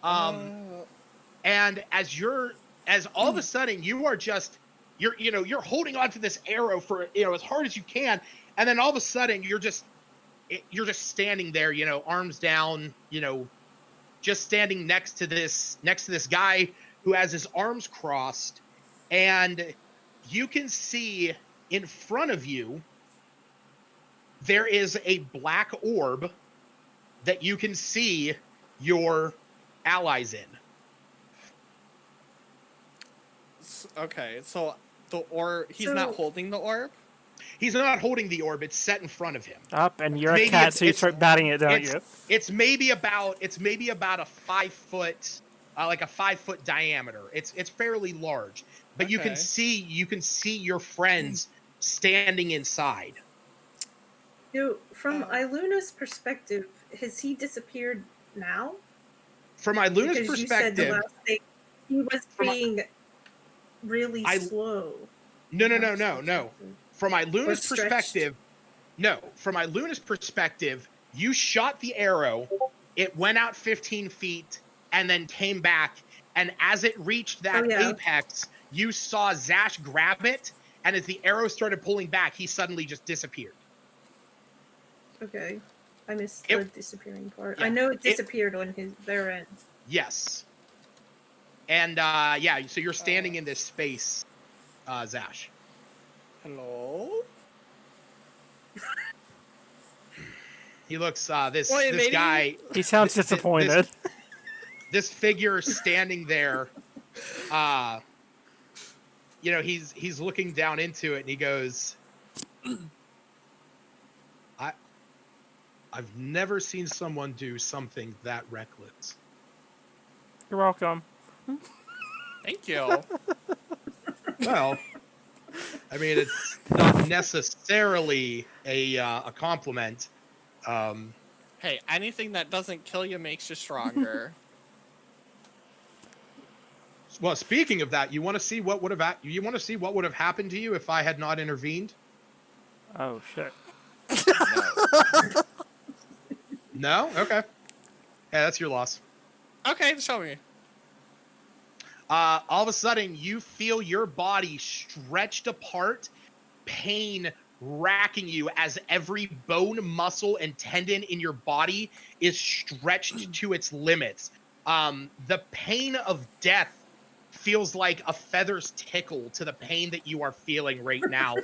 Speaker 1: And as all of a sudden you're holding onto this arrow for as hard as you can, and then all of a sudden you're just standing there, arms down, just standing next to this guy who has his arms crossed, and you can see in front of you there is a black orb that you can see your allies in.
Speaker 2: Okay, so the orb, he's not holding the orb?
Speaker 1: He's not holding the orb, it's set in front of him.
Speaker 4: Up, and you're
Speaker 1: Maybe
Speaker 4: a cat, so you
Speaker 1: it's-
Speaker 4: start batting it, don't you?
Speaker 1: It's maybe about a 5 foot, like a 5 foot diameter. It's fairly large, but you can
Speaker 2: Okay.
Speaker 1: see your friends standing inside.
Speaker 3: From Iluna's perspective, has he disappeared now?
Speaker 1: From Iluna's
Speaker 3: Because you said the
Speaker 1: perspective,
Speaker 3: last thing he was being really slow.
Speaker 1: no. From Iluna's
Speaker 3: stretched.
Speaker 1: perspective, no. From Iluna's perspective, you shot the arrow, it went out 15 feet, and then came back. And as it reached that apex, you saw Zash grab it, and as the arrow started pulling back, he suddenly just disappeared.
Speaker 3: Okay. I missed the disappearing part.
Speaker 1: Yeah,
Speaker 3: I know it disappeared on their end.
Speaker 1: Yes. And, so you're standing in this space, Zash.
Speaker 2: Hello?
Speaker 1: He looks,
Speaker 2: Wait,
Speaker 1: this
Speaker 2: maybe-
Speaker 1: guy...
Speaker 4: He sounds disappointed.
Speaker 1: This figure standing there, he's looking down into it, and he goes, I've never seen someone do something that reckless.
Speaker 4: You're welcome.
Speaker 2: Thank you.
Speaker 1: Well, I mean, it's not necessarily a compliment.
Speaker 2: Hey, anything that doesn't kill you makes you stronger.
Speaker 1: Well, speaking of that, you want to see what would have happened to you if I had not intervened?
Speaker 4: Oh, shit.
Speaker 1: No? Okay. Yeah, that's your loss.
Speaker 2: Okay, show me.
Speaker 1: All of a sudden, you feel your body stretched apart, pain racking you as every bone, muscle, and tendon in your body is stretched to its limits. The pain of death feels like a feather's tickle to the pain that you are feeling right now.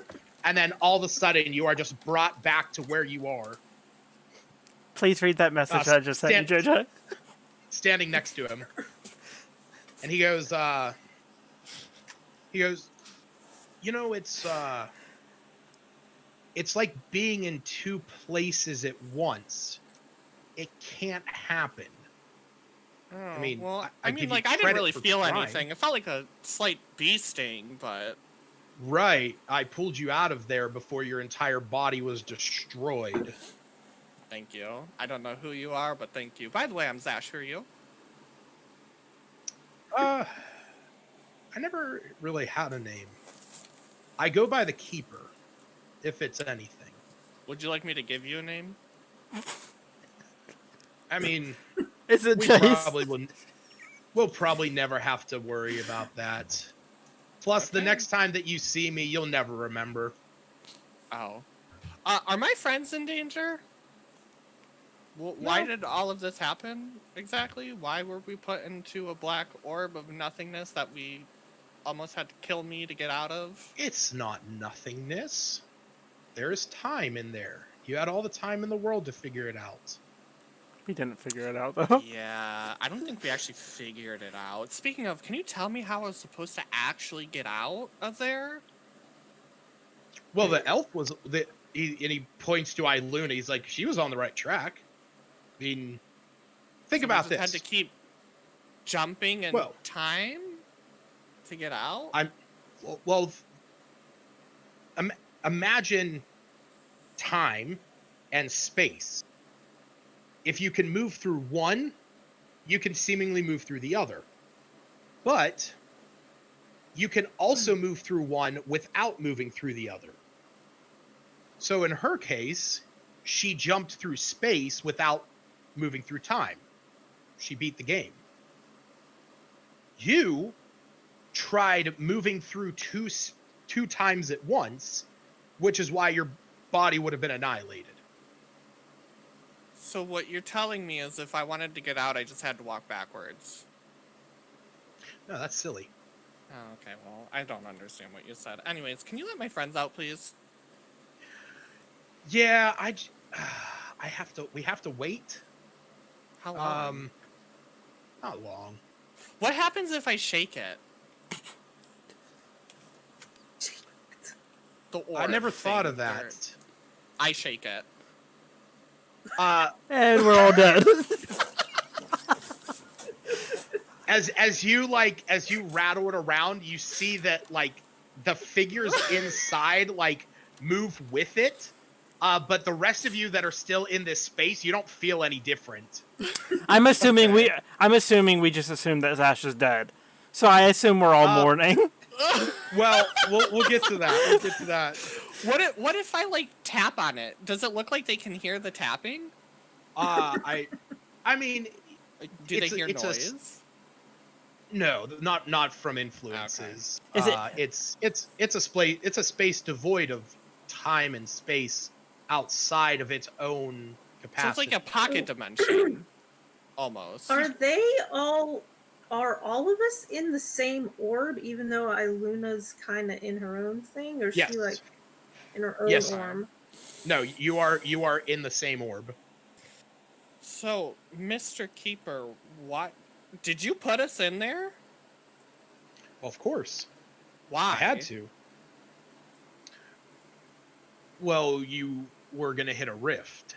Speaker 1: And then all of a sudden, you are just brought back to where you are.
Speaker 4: Please read that message I just sent you, JJ.
Speaker 1: Standing next to him. And he goes, it's like being in two places at once. It can't happen.
Speaker 2: Oh,
Speaker 1: I mean,
Speaker 2: well,
Speaker 1: I
Speaker 2: mean,
Speaker 1: give
Speaker 2: like,
Speaker 1: you
Speaker 2: I didn't
Speaker 1: credit
Speaker 2: really
Speaker 1: for
Speaker 2: feel
Speaker 1: trying.
Speaker 2: anything. It felt like a slight bee sting, but...
Speaker 1: Right. I pulled you out of there before your entire body was destroyed.
Speaker 2: Thank you. I don't know who you are, but thank you. By the way, I'm Zash. Who are you?
Speaker 1: I never really had a name. I go by the Keeper, if it's anything.
Speaker 2: Would you like me to give you a name?
Speaker 1: I mean,
Speaker 4: Is it
Speaker 1: we
Speaker 4: Chase?
Speaker 1: probably wouldn't. We'll probably never have to worry about that. Plus, the
Speaker 2: Okay.
Speaker 1: next time that you see me, you'll never remember.
Speaker 2: Oh. Are my friends in danger? Why
Speaker 1: No.
Speaker 2: did all of this happen exactly? Why were we put into a black orb of nothingness that we almost had to kill me to get out of?
Speaker 1: It's not nothingness. There's time in there. You had all the time in the world to figure it out.
Speaker 4: We didn't figure it out though.
Speaker 2: Yeah, I don't think we actually figured it out. Speaking of, can you tell me how I was supposed to actually get out of there?
Speaker 1: Well, the elf was and he points to Iluna. He's like, she was on the right track. I mean, think
Speaker 2: So we
Speaker 1: about
Speaker 2: just
Speaker 1: this.
Speaker 2: had to keep jumping in
Speaker 1: Well-
Speaker 2: time to get out?
Speaker 1: Imagine time and space. If you can move through one, you can seemingly move through the other. But you can also move through one without moving through the other. So in her case, she jumped through space without moving through time. She beat the game. You tried moving through two times at once, which is why your body would have been annihilated.
Speaker 2: So what you're telling me is if I wanted to get out, I just had to walk backwards.
Speaker 1: No, that's silly.
Speaker 2: Oh, okay, well, I don't understand what you said. Anyways, can you let my friends out, please?
Speaker 1: Yeah, we have to wait.
Speaker 2: How long?
Speaker 1: Not long.
Speaker 2: What happens if I shake it? The orb
Speaker 1: I never thought
Speaker 2: thing,
Speaker 1: of that.
Speaker 2: I shake it.
Speaker 4: And we're all dead.
Speaker 1: As you rattle it around, you see that like the figures inside like move with it. But the rest of you that are still in this space, you don't feel any different.
Speaker 4: I'm assuming we just assumed that Zash is dead. So I assume we're all mourning.
Speaker 1: Well, we'll get to that. We'll get to that.
Speaker 2: What if I like tap on it? Does it look like they can hear the tapping?
Speaker 1: I mean,
Speaker 2: Do they hear
Speaker 1: it's
Speaker 2: noise?
Speaker 1: no, not from influences.
Speaker 4: Okay.
Speaker 1: Is it's a space devoid of time and space outside of its own
Speaker 2: So it's
Speaker 1: capacity.
Speaker 2: like a pocket dimension, almost.
Speaker 3: Are all of us in the same orb, even though Iluna's kind of in her own thing, or is
Speaker 1: Yes.
Speaker 3: she like in her own
Speaker 1: Yes.
Speaker 3: orb?
Speaker 1: No, you are in the same orb.
Speaker 2: So, Mr. Keeper, what did you put us in there?
Speaker 1: Well, of course,
Speaker 2: Why?
Speaker 1: I had to. Well, you were gonna hit a rift,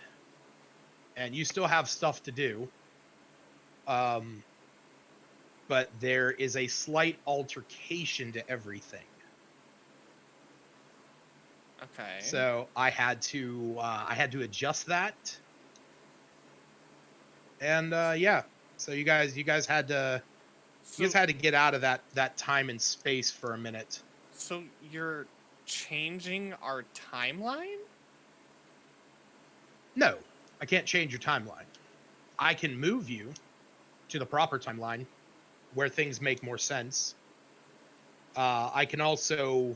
Speaker 1: and you still have stuff to do. But there is a slight altercation to everything.
Speaker 2: Okay.
Speaker 1: So I had to adjust that. And yeah, so you guys had to get out of that time and space for a minute.
Speaker 2: So you're changing our timeline?
Speaker 1: No, I can't change your timeline. I can move you to the proper timeline where things make more sense. I can also,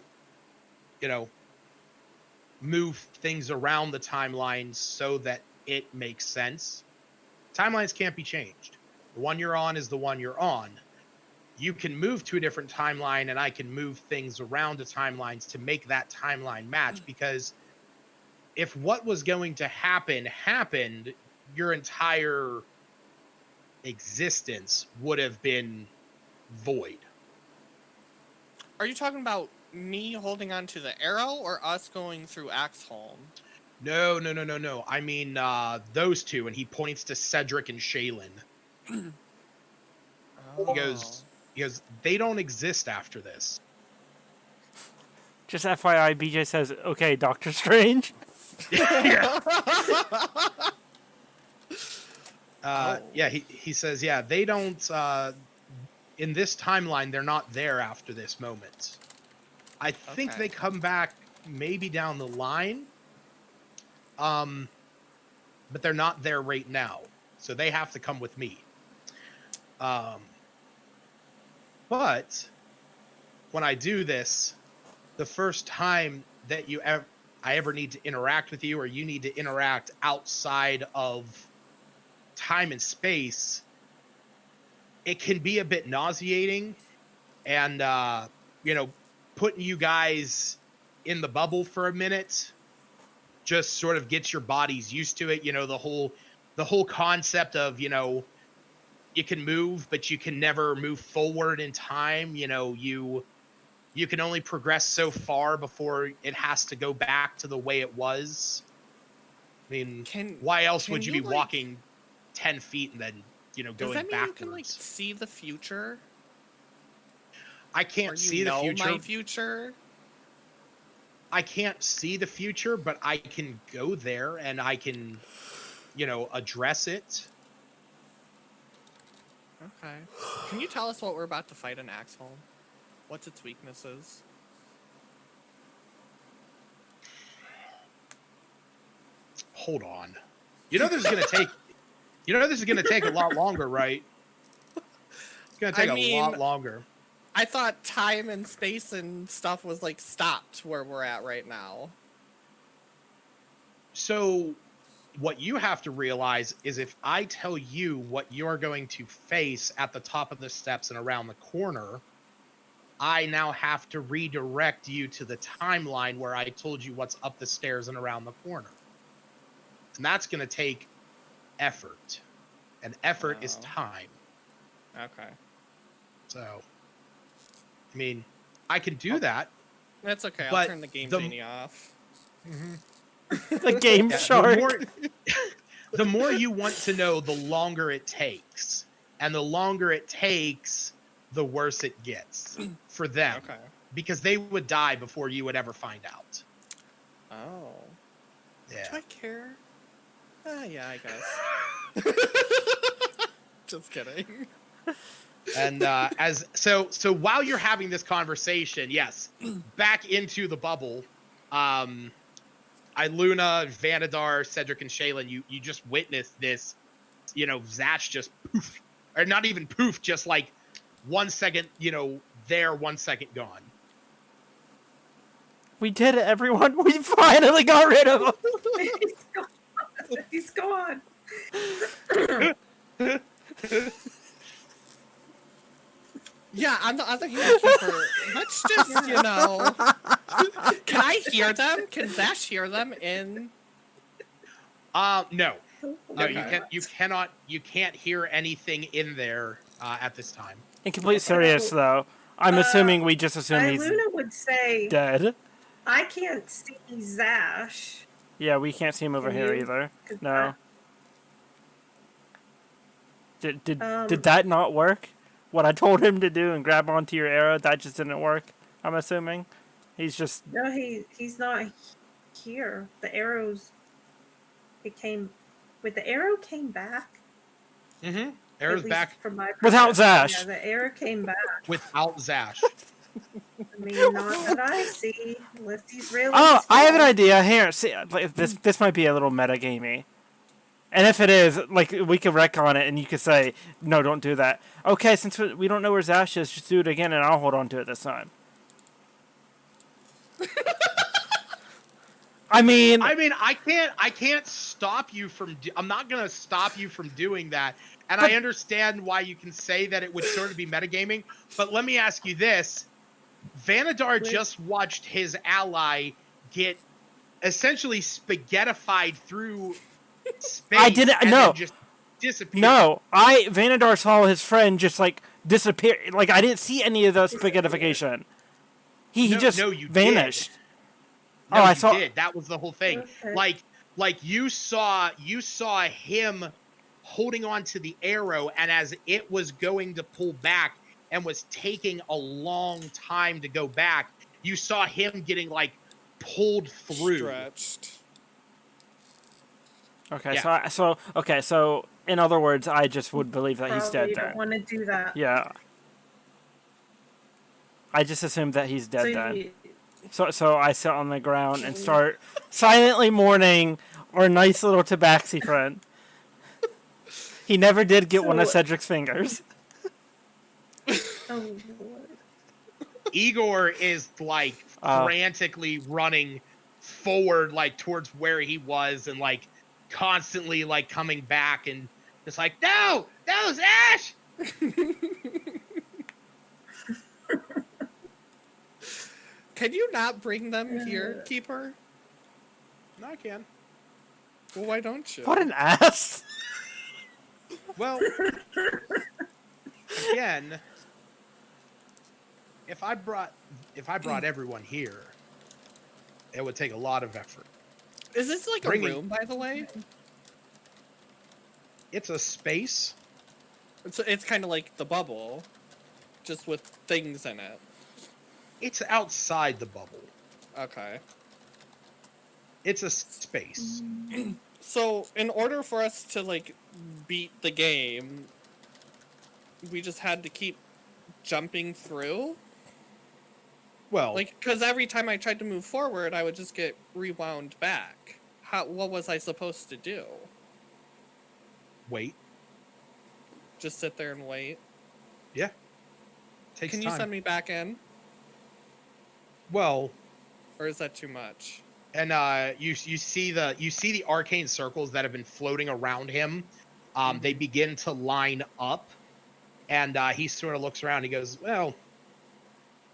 Speaker 1: move things around the timeline so that it makes sense. Timelines can't be changed. The one you're on is the one you're on. You can move to a different timeline, and I can move things around the timelines to make that timeline match, because if what was going to happen happened, your entire existence would have been void.
Speaker 2: Are you talking about me holding on to the arrow or us going through Axholm?
Speaker 1: No. I mean, those two, and he points to Cedric and Shaylin. He goes, they don't exist after this.
Speaker 4: Just FYI, BJ says, "Okay, Doctor Strange."
Speaker 1: Yeah. Yeah, he says, yeah, they don't, in this timeline, they're not there after this moment. I think
Speaker 2: Okay.
Speaker 1: they come back maybe down the line, but they're not there right now, so they have to come with me. But when I do this, the first time that I ever need to interact with you, or you need to interact outside of time and space, it can be a bit nauseating, and putting you guys in the bubble for a minute just sort of gets your bodies used to it. The whole concept of, you can move, but you can never move forward in time. You can only progress so far before it has to go back to the way it was. I mean, why else would you be walking 10 feet and then,
Speaker 2: Does
Speaker 1: going
Speaker 2: that mean
Speaker 1: backwards?
Speaker 2: you can see the future?
Speaker 1: I can't see the future.
Speaker 2: My future?
Speaker 1: I can't see the future, but I can go there and I can, address it.
Speaker 2: Okay. Can you tell us what we're about to fight in Axholm? What's its weaknesses?
Speaker 1: Hold on. This is gonna take. This is gonna take a lot longer, right? It's gonna take a lot longer.
Speaker 2: I thought time and space and stuff was stopped where we're at right now.
Speaker 1: So what you have to realize is, if I tell you what you're going to face at the top of the steps and around the corner, I now have to redirect you to the timeline where I told you what's up the stairs and around the corner. And that's going to take effort. And effort is time.
Speaker 2: Okay.
Speaker 1: So, I mean, I can do that.
Speaker 2: That's okay. I'll turn the game genie off.
Speaker 4: The game shark.
Speaker 1: The more you want to know, the longer it takes. And the longer it takes, the worse it gets for them.
Speaker 2: Okay.
Speaker 1: Because they would die before you would ever find out.
Speaker 2: Oh.
Speaker 1: Yeah.
Speaker 2: Do I care? Yeah, I guess. Just kidding.
Speaker 1: And so while you're having this conversation, yes, back into the bubble, Iluna, Vanadar, Cedric, and Shaylin, you just witnessed this, Zash just poof, or not even poof, just 1 second, there, 1 second gone.
Speaker 4: We did it, everyone. We finally got rid of him.
Speaker 3: He's gone.
Speaker 2: Yeah, I'm the other gamekeeper. Let's just, Can I hear them? Can Zash hear them in?
Speaker 1: No. No,
Speaker 2: Okay.
Speaker 1: you can't hear anything in there at this time.
Speaker 4: In complete serious, though, I'm assuming we just assume he's
Speaker 3: Luna would say
Speaker 4: dead.
Speaker 3: I can't see Zash.
Speaker 4: Yeah, we can't see him over here either. No. Did that not work? What I told him to do and grab onto your arrow, that just didn't work, I'm assuming? He's just...
Speaker 3: No, he's not here. The arrows... the arrow came back?
Speaker 1: Mm-hmm. Arrow's back.
Speaker 3: From my
Speaker 4: without Zash.
Speaker 3: Yeah, the arrow came back.
Speaker 1: Without Zash.
Speaker 3: I mean, not that I see. Unless he's really...
Speaker 4: Oh, I have an idea. Here, see, this might be a little metagamey. And if it is, we could wreck on it, and you could say, no, don't do that. Okay, since we don't know where Zash is, just do it again, and I'll hold on to it this time. I mean,
Speaker 1: I can't stop you from... I'm not going to stop you from doing that. And I understand why you can say that it would sort of be metagaming. But let me ask you this. Vanadar just watched his ally get essentially spaghettified through... space.
Speaker 4: I didn't. No,
Speaker 1: just disappear.
Speaker 4: No, Vanadar saw his friend just disappear. I didn't see any of the spaghettification. He just vanished.
Speaker 1: No,
Speaker 4: I saw.
Speaker 1: Did. That was the whole thing.
Speaker 3: Okay.
Speaker 1: You saw him holding on to the arrow, and as it was going to pull back and was taking a long time to go back, you saw him getting pulled through.
Speaker 2: Stretched.
Speaker 4: Okay,
Speaker 1: Yeah.
Speaker 4: so in other words, I just would believe that he's
Speaker 3: Probably
Speaker 4: dead
Speaker 3: don't
Speaker 4: then.
Speaker 3: want to do that.
Speaker 4: Yeah. I just assumed that he's dead
Speaker 3: So
Speaker 4: then.
Speaker 3: you,
Speaker 4: So I sit on the ground and start silently mourning our nice little tabaxi friend. He never did get one of
Speaker 3: So-
Speaker 4: Cedric's fingers.
Speaker 3: oh Lord.
Speaker 1: Igor is like frantically running forward, like towards where he was, and like constantly like coming back and just like, no, Ash.
Speaker 2: Can you not bring them here, Keeper?
Speaker 1: No, I can.
Speaker 2: Well, why don't you?
Speaker 4: What an ass!
Speaker 1: Well, again, if I brought everyone here, it would take a lot of effort.
Speaker 2: Is this like a room, by the way?
Speaker 1: It's a space.
Speaker 2: It's kind of like the bubble, just with things in it.
Speaker 1: It's outside the bubble.
Speaker 2: Okay.
Speaker 1: It's a space.
Speaker 2: So, in order for us to, like, beat the game, we just had to keep jumping through?
Speaker 1: Well,
Speaker 2: Like, because every time I tried to move forward, I would just get rewound back. What was I supposed to do?
Speaker 1: wait.
Speaker 2: Just sit there and wait?
Speaker 1: Yeah. Takes
Speaker 2: Can
Speaker 1: time.
Speaker 2: you send me back in?
Speaker 1: Well,
Speaker 2: Or is that too much?
Speaker 1: and you see the arcane circles that have been floating around him. They begin to line up, and he sort of looks around. He goes, "Well,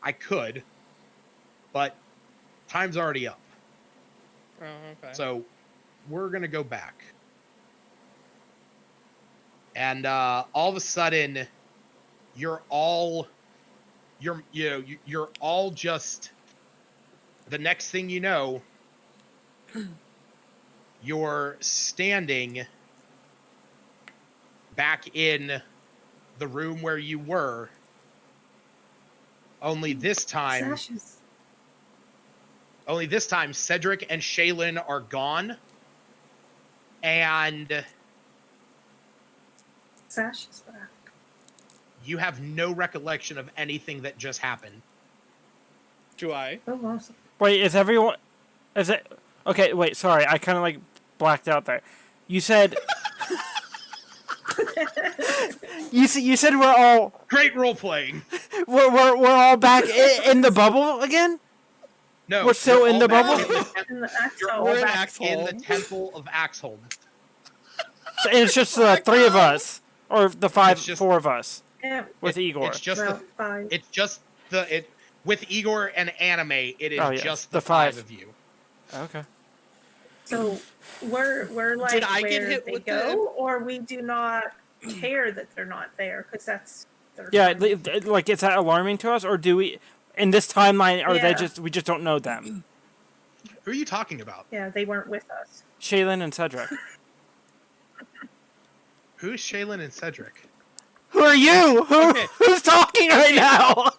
Speaker 1: I could, but time's already up.
Speaker 2: Oh, okay.
Speaker 1: So we're gonna go back." And all of a sudden, you're all just, the next thing you know, you're standing back in the room where you were. Only this time, Cedric and Shaylin are gone, and
Speaker 3: Sash is back.
Speaker 1: you have no recollection of anything that just happened.
Speaker 2: Do I?
Speaker 3: Oh, awesome.
Speaker 4: Wait, is everyone... Is it... Okay, wait, sorry. I kind of, like, blacked out there. You said... you said we're all...
Speaker 1: Great role playing.
Speaker 4: We're all back in the bubble again?
Speaker 1: No,
Speaker 4: We're still
Speaker 1: you're
Speaker 4: in
Speaker 1: all
Speaker 4: the
Speaker 1: back
Speaker 4: bubble?
Speaker 3: In the
Speaker 1: You're
Speaker 3: Axel.
Speaker 1: all
Speaker 2: We're in
Speaker 1: back in the
Speaker 2: Axholm.
Speaker 1: Temple of Axholm.
Speaker 4: So it's just the three of us. Or the four of us.
Speaker 3: Yeah,
Speaker 4: With Igor.
Speaker 1: It's just
Speaker 3: well, fine.
Speaker 1: it's just with Igor and Anime. It is
Speaker 4: Oh, yes,
Speaker 1: just
Speaker 4: the
Speaker 1: the five
Speaker 4: five.
Speaker 1: of you.
Speaker 4: Okay.
Speaker 3: So we're like
Speaker 2: Did I
Speaker 3: where
Speaker 2: get hit
Speaker 3: they
Speaker 2: with
Speaker 3: go, or we do not care that they're not there because that's their
Speaker 4: Yeah,
Speaker 3: time.
Speaker 4: like, is that alarming to us? Or do we... In this timeline, or
Speaker 3: Yeah.
Speaker 4: we just don't know them?
Speaker 1: Who are you talking about?
Speaker 3: Yeah, they weren't with us.
Speaker 4: Shaylin and Cedric.
Speaker 1: Who's Shaylin and Cedric?
Speaker 4: Who are you?
Speaker 2: Okay.
Speaker 4: Who's talking right now?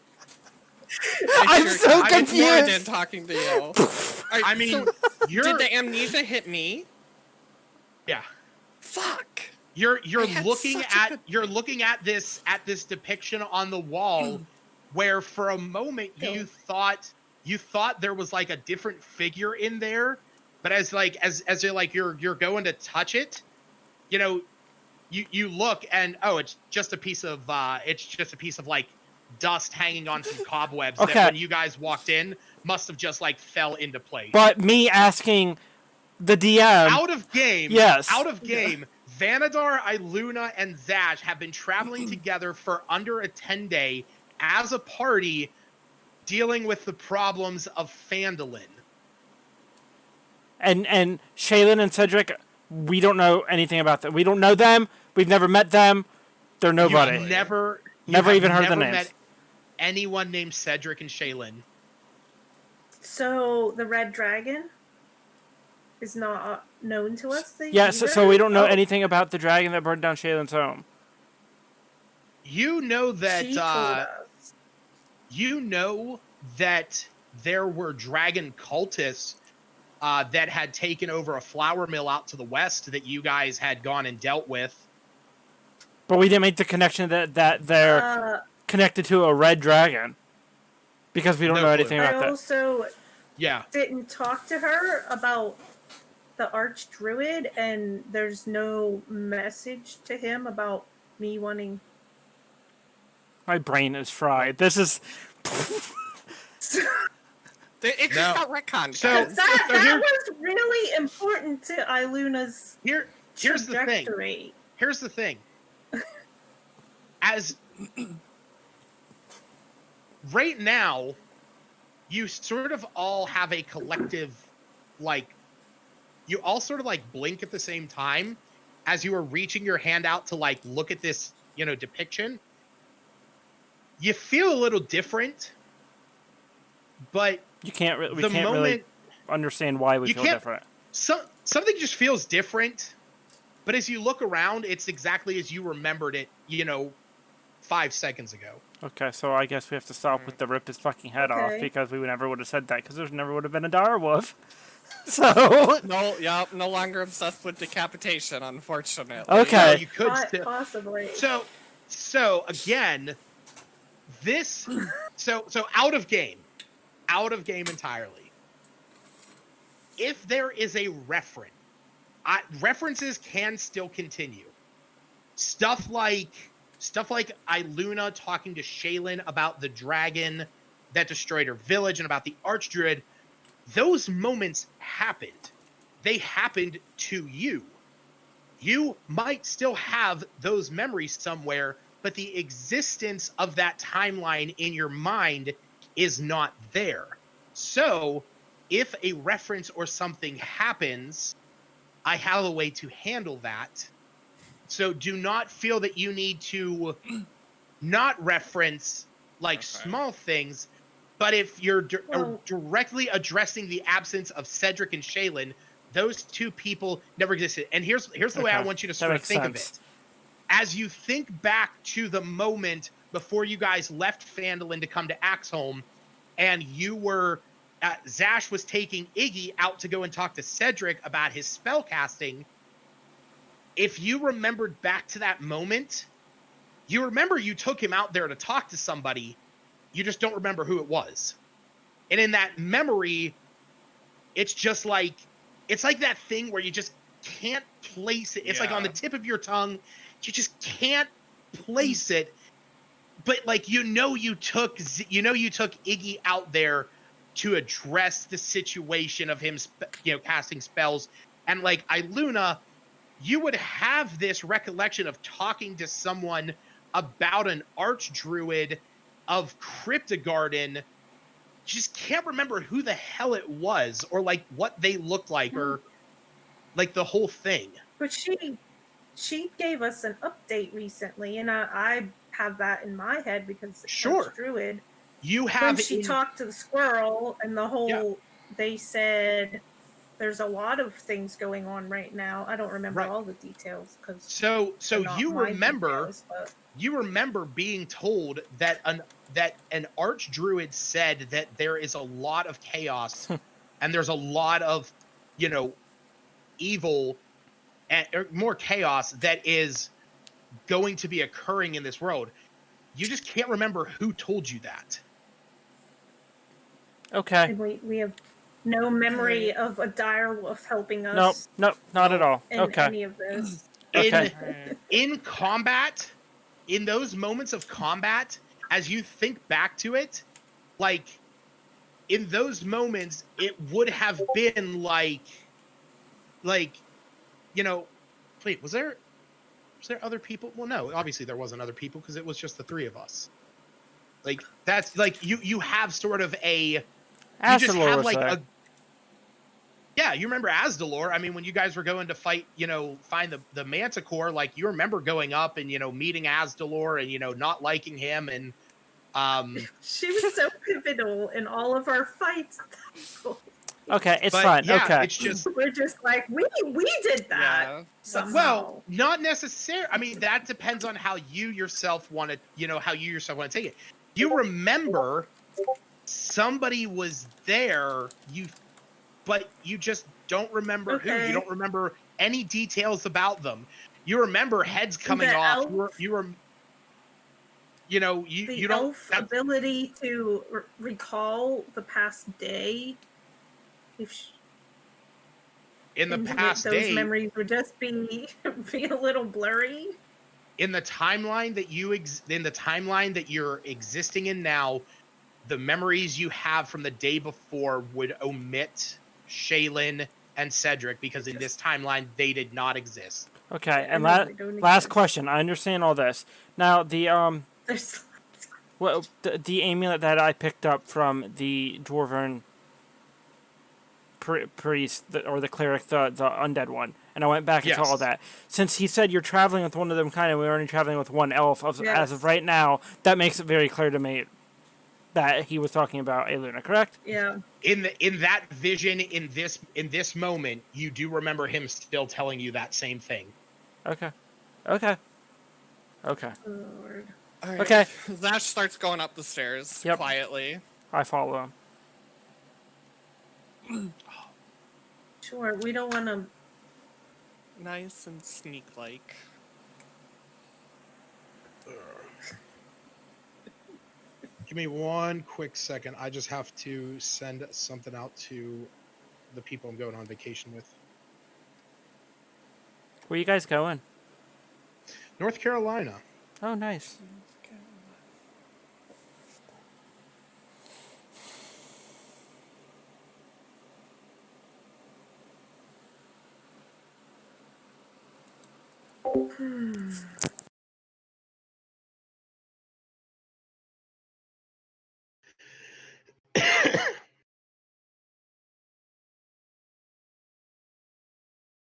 Speaker 4: I'm
Speaker 2: sure
Speaker 4: so
Speaker 2: can.
Speaker 4: confused.
Speaker 2: I did talking to you.
Speaker 1: I mean, you're
Speaker 2: Did the amnesia hit me?
Speaker 1: yeah.
Speaker 2: Fuck.
Speaker 1: You're
Speaker 2: I had
Speaker 1: looking
Speaker 2: such a
Speaker 1: at
Speaker 2: good-
Speaker 1: you're looking at this depiction on the wall, where for a moment you thought there was like a different figure in there, but as you're like you're going to touch it, you know, you look and it's just a piece of like dust hanging on some cobwebs
Speaker 4: Okay.
Speaker 1: that when you guys walked in must have just like fell into place.
Speaker 4: But me asking the DM...
Speaker 1: out of game,
Speaker 4: yes.
Speaker 1: Vanadar, Iluna, and Zash have been traveling together for under a 10-day as a party, dealing with the problems of Phandalin.
Speaker 4: And Shaylin and Cedric, we don't know anything about them. We don't know them. We've never met them. They're nobody.
Speaker 1: You've never
Speaker 4: even heard the
Speaker 1: never
Speaker 4: names.
Speaker 1: met anyone named Cedric and Shaylin.
Speaker 3: So the Red Dragon is not known to us.
Speaker 4: Yes,
Speaker 3: either?
Speaker 4: so we don't know
Speaker 3: Oh,
Speaker 4: anything about the dragon that burned down Shaylin's home.
Speaker 1: You know
Speaker 3: She
Speaker 1: that
Speaker 3: told us.
Speaker 1: you know that there were dragon cultists that had taken over a flour mill out to the west that you guys had gone and dealt with.
Speaker 4: But we didn't make the connection that they're connected to a red dragon. Because we don't
Speaker 1: No
Speaker 4: know
Speaker 1: clue.
Speaker 4: anything
Speaker 3: I
Speaker 4: about that.
Speaker 3: also
Speaker 1: Yeah.
Speaker 3: didn't talk to her about the Archdruid, and there's no message to him about me wanting.
Speaker 4: My brain is fried. This is...
Speaker 2: It just
Speaker 1: No.
Speaker 2: got retconned.
Speaker 1: So-
Speaker 2: guys.
Speaker 3: That
Speaker 1: here-
Speaker 3: was really important to Iluna's
Speaker 1: Here's the thing.
Speaker 3: trajectory.
Speaker 1: Here's the thing. As right now, you sort of all have a collective, like, you all sort of like blink at the same time as you are reaching your hand out to like look at this, depiction. You feel a little different, but
Speaker 4: You can't really... We
Speaker 1: the
Speaker 4: can't
Speaker 1: moment
Speaker 4: really understand why we
Speaker 1: you
Speaker 4: feel
Speaker 1: can't-
Speaker 4: different.
Speaker 1: something just feels different. But as you look around, it's exactly as you remembered it, 5 seconds ago.
Speaker 4: Okay, so I guess we have to stop with the rip his fucking head off,
Speaker 3: Okay.
Speaker 4: because we never would have said that, because there never would have been a direwolf. So...
Speaker 2: No longer obsessed with decapitation, unfortunately.
Speaker 4: Okay.
Speaker 1: You could still.
Speaker 3: Possibly.
Speaker 1: So again, this so out of game entirely. If there is a reference, references can still continue. Stuff like Iluna talking to Shaylin about the dragon that destroyed her village and about the Archdruid. Those moments happened. They happened to you. You might still have those memories somewhere, but the existence of that timeline in your mind is not there. So, if a reference or something happens, I have a way to handle that. So do not feel that you need to not reference small things, but if you're directly addressing the absence of Cedric and Shaylin, those two people never existed. And here's the way I want you to sort of think of it. As you think back to the moment before you guys left Phandalin to come to Axholm, and you were Zash was taking Iggy out to go and talk to Cedric about his spell casting. If you remembered back to that moment, you remember you took him out there to talk to somebody. You just don't remember who it was. And in that memory, it's just like, it's like that thing where you just can't place it. It's like on the tip of your tongue. You just can't place it. But you took Iggy out there to address the situation of him, casting spells. And Iluna, you would have this recollection of talking to someone about an Archdruid of Cryptogarden. You just can't remember who the hell it was, or what they looked like, or the whole thing.
Speaker 3: But she gave us an update recently, and I have that in my head because
Speaker 1: Sure.
Speaker 3: Druid.
Speaker 1: You have
Speaker 3: When she talked to the squirrel and the whole,
Speaker 1: Yeah.
Speaker 3: they said there's a lot of things going on right now. I don't remember
Speaker 1: Right.
Speaker 3: all the details because
Speaker 1: So you remember
Speaker 3: details, but
Speaker 1: you remember being told that an Archdruid said that there is a lot of chaos and there's a lot of evil and more chaos that is going to be occurring in this world. You just can't remember who told you that.
Speaker 4: Okay.
Speaker 3: and we have no memory of a direwolf helping us.
Speaker 4: Nope, not at all.
Speaker 3: In
Speaker 4: Okay.
Speaker 3: any of this.
Speaker 4: Okay.
Speaker 1: In combat, in those moments of combat, as you think back to it, in those moments, it would have been wait, was there other people? Well, no, obviously there wasn't other people because it was just the three of us. That's you have sort of a, you just have a, yeah, you remember Asdalor. I mean, when you guys were going to fight, find the Manticore, you remember going up and, meeting Asdalor and, not liking him. And
Speaker 3: She was so pivotal in all of our fights.
Speaker 4: Okay, it's
Speaker 1: but,
Speaker 4: fine.
Speaker 1: yeah,
Speaker 4: Okay.
Speaker 1: it's just,
Speaker 3: We're just like, we did that.
Speaker 2: Yeah.
Speaker 3: Somehow.
Speaker 1: well, not necessarily. I mean, that depends on how you yourself want to, take it. You remember somebody was there, but you just don't remember who.
Speaker 3: Okay.
Speaker 1: You don't remember any details about them. You remember heads coming
Speaker 3: The
Speaker 1: off.
Speaker 3: elf-
Speaker 1: You were. You know,
Speaker 3: The
Speaker 1: you don't.
Speaker 3: elf ability to recall the past day, if sh
Speaker 1: In the
Speaker 3: and
Speaker 1: past
Speaker 3: those
Speaker 1: day,
Speaker 3: memories would just be be a little blurry.
Speaker 1: in the timeline that you're existing in now, the memories you have from the day before would omit Shaylin and Cedric because in this timeline they did not exist.
Speaker 4: Okay,
Speaker 3: I
Speaker 4: and
Speaker 3: know they don't
Speaker 4: last
Speaker 3: exist.
Speaker 4: question. I understand all this. Now
Speaker 3: There's
Speaker 4: well, the amulet that I picked up from the dwarven priest or the cleric, the undead one, and I went back and saw all
Speaker 1: Yes.
Speaker 4: that. Since he said you're traveling with one of them kind, and we're only traveling with one elf, as
Speaker 3: Yes.
Speaker 4: of right now, that makes it very clear to me that he was talking about a Luna, correct?
Speaker 3: yeah.
Speaker 1: In that vision, in this moment, you do remember him still telling you that same thing.
Speaker 4: Okay.
Speaker 3: Lord.
Speaker 2: All right.
Speaker 4: Okay.
Speaker 2: Zash starts going up the stairs
Speaker 4: Yep.
Speaker 2: quietly.
Speaker 4: I follow him.
Speaker 3: Sure, we don't want to.
Speaker 2: Nice and sneak-like.
Speaker 1: Give me one quick second. I just have to send something out to the people I'm going on vacation with.
Speaker 4: Where you guys going?
Speaker 1: North Carolina.
Speaker 4: Oh, nice.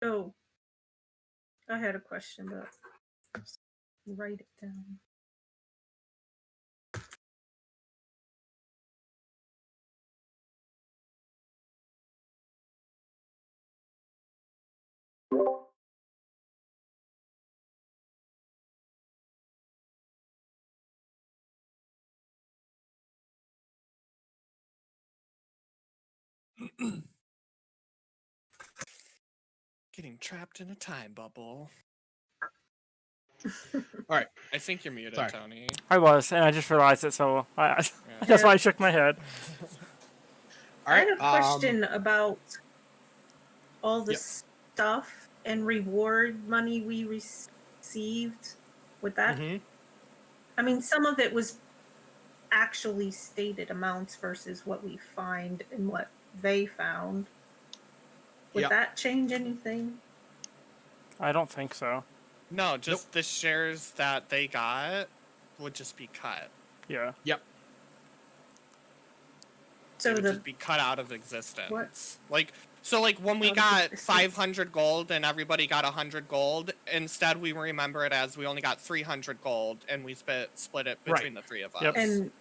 Speaker 3: Oh, I had a question, but write it down.
Speaker 2: Getting trapped in a time bubble.
Speaker 1: All right.
Speaker 2: I think you're muted,
Speaker 1: Sorry.
Speaker 2: Tony.
Speaker 4: I was, and I just realized it, so that's
Speaker 3: Yeah.
Speaker 4: why I shook my head.
Speaker 1: All
Speaker 3: I
Speaker 1: right.
Speaker 3: had a question about all the
Speaker 1: Yep.
Speaker 3: stuff and reward money we received. Would that?
Speaker 1: Mhm.
Speaker 3: I mean, some of it was actually stated amounts versus what we find and what they found. Would
Speaker 1: Yep.
Speaker 3: that change anything?
Speaker 4: I don't think so.
Speaker 2: No, just the shares that they got would just be cut.
Speaker 4: Yeah.
Speaker 1: Yep.
Speaker 2: They
Speaker 3: So
Speaker 2: would
Speaker 3: the
Speaker 2: just be cut out of existence.
Speaker 3: What?
Speaker 2: Like when we
Speaker 3: Out of
Speaker 2: got
Speaker 3: existence.
Speaker 2: 500 gold and everybody got 100 gold, instead we remember it as we only got 300 gold and we split it between the three of us.
Speaker 4: Yep.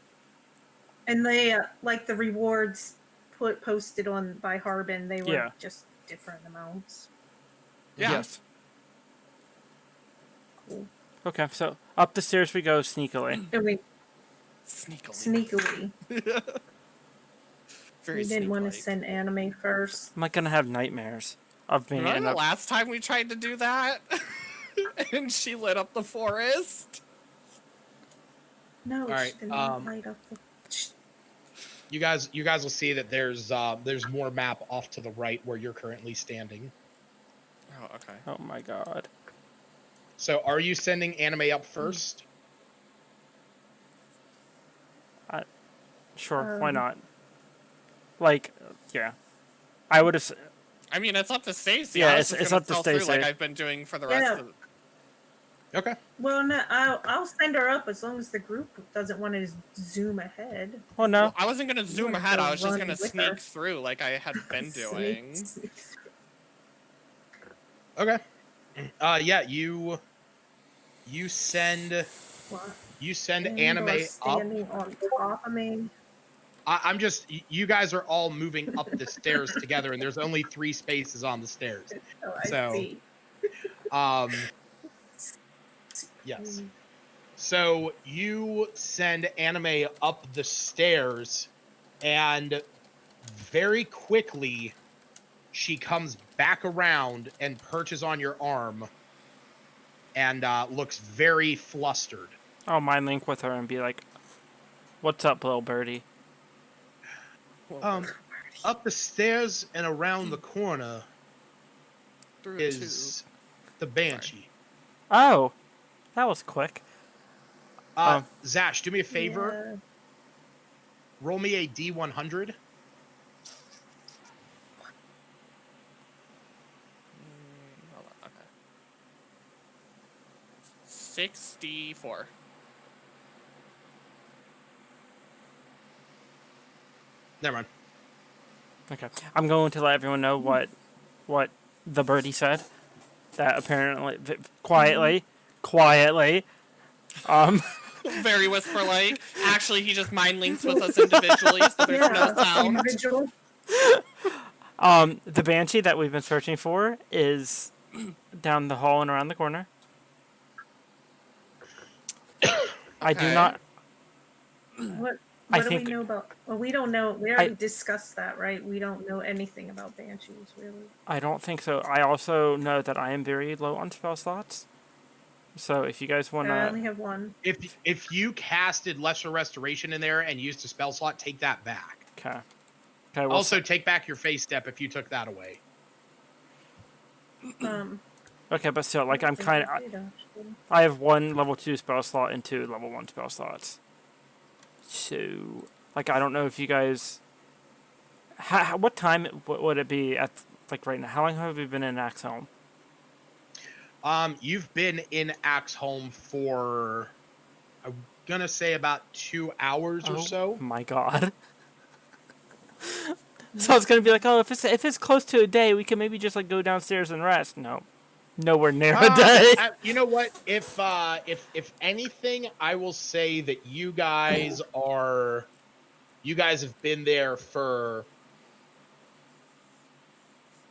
Speaker 3: and they like the rewards posted on by Harbin, they were
Speaker 4: Yeah.
Speaker 3: just different amounts.
Speaker 2: Yeah.
Speaker 4: Yes.
Speaker 3: Cool.
Speaker 4: Okay, so up the stairs we go sneakily.
Speaker 3: I mean,
Speaker 2: Sneakily.
Speaker 3: sneakily.
Speaker 2: Very
Speaker 3: We didn't want to
Speaker 2: sneak-like.
Speaker 3: send anime first.
Speaker 4: I'm not gonna have nightmares of me.
Speaker 2: Remember the last time we tried to do that? And she lit up the forest?
Speaker 3: No,
Speaker 1: All right,
Speaker 3: she did not light up the.
Speaker 1: You guys will see that there's more map off to the right where you're currently standing.
Speaker 2: Oh, okay.
Speaker 4: Oh my god.
Speaker 1: So are you sending anime up first?
Speaker 4: Sure, why not? Like, yeah. I would have.
Speaker 2: I mean, it's up to Stacy.
Speaker 4: Yeah,
Speaker 2: I was
Speaker 4: it's
Speaker 2: just gonna
Speaker 4: up to
Speaker 2: tell through
Speaker 4: Stacy.
Speaker 2: like I've been doing for the rest of
Speaker 1: Okay.
Speaker 3: Well, no, I'll send her up as long as the group doesn't want to zoom ahead.
Speaker 4: Well, no.
Speaker 2: Well, I wasn't gonna zoom
Speaker 3: wanna
Speaker 2: ahead.
Speaker 3: go
Speaker 2: I was just
Speaker 3: run
Speaker 2: gonna
Speaker 3: with
Speaker 2: sneak
Speaker 3: her.
Speaker 2: through like I had been doing.
Speaker 3: Sneak.
Speaker 1: Okay. Yeah, you send
Speaker 3: What?
Speaker 1: anime
Speaker 3: And or
Speaker 1: up.
Speaker 3: standing on top of me.
Speaker 1: I'm just you guys are all moving up the stairs together, and there's only 3 spaces on the stairs.
Speaker 3: Oh, I
Speaker 1: So-
Speaker 3: see.
Speaker 1: Yes. So you send anime up the stairs, and very quickly she comes back around and perches on your arm. and looks very flustered.
Speaker 4: I'll mind link with her and be like, "What's up, little birdie?"
Speaker 1: Up the stairs and around the corner
Speaker 2: Through
Speaker 1: is the Banshee.
Speaker 4: Oh, that was quick.
Speaker 1: Zash, do me a favor.
Speaker 3: Yeah.
Speaker 1: Roll me a D100.
Speaker 2: Hold on, okay. 64.
Speaker 1: Never mind.
Speaker 4: Okay, I'm going to let everyone know what the birdie said. That apparently, quietly,
Speaker 2: Very whisper-like. Actually, he just mind links with us individually, so there's no sound.
Speaker 3: Individual.
Speaker 4: the Banshee that we've been searching for is down the hall and around the corner. I do
Speaker 2: Okay.
Speaker 4: not.
Speaker 3: What
Speaker 4: I
Speaker 3: do
Speaker 4: think-
Speaker 3: we know about? Well, we don't know. We already discussed that, right? We don't know anything about banshees, really.
Speaker 4: I don't think so. I also know that I am very low on spell slots. So if you guys want
Speaker 3: I
Speaker 4: to,
Speaker 3: only have one.
Speaker 1: If you casted Lesser Restoration in there and used a spell slot, take that back.
Speaker 4: okay. Well,
Speaker 1: Also, take back your face step if you took that away.
Speaker 4: okay, but still, like I'm kind of.
Speaker 3: I did, actually.
Speaker 4: I have one level 2 spell slot and 2 level 1 spell slots. So, like, I don't know if you guys. What time would it be at, like, right now? How long have you been in Axhelm?
Speaker 1: You've been in Axholm for, I'm gonna say about 2 hours or so.
Speaker 4: My God. So I was gonna be like, oh, if it's close to a day, we can maybe just like go downstairs and rest. No, nowhere near a day.
Speaker 1: You know what? If anything, I will say that you guys have been there for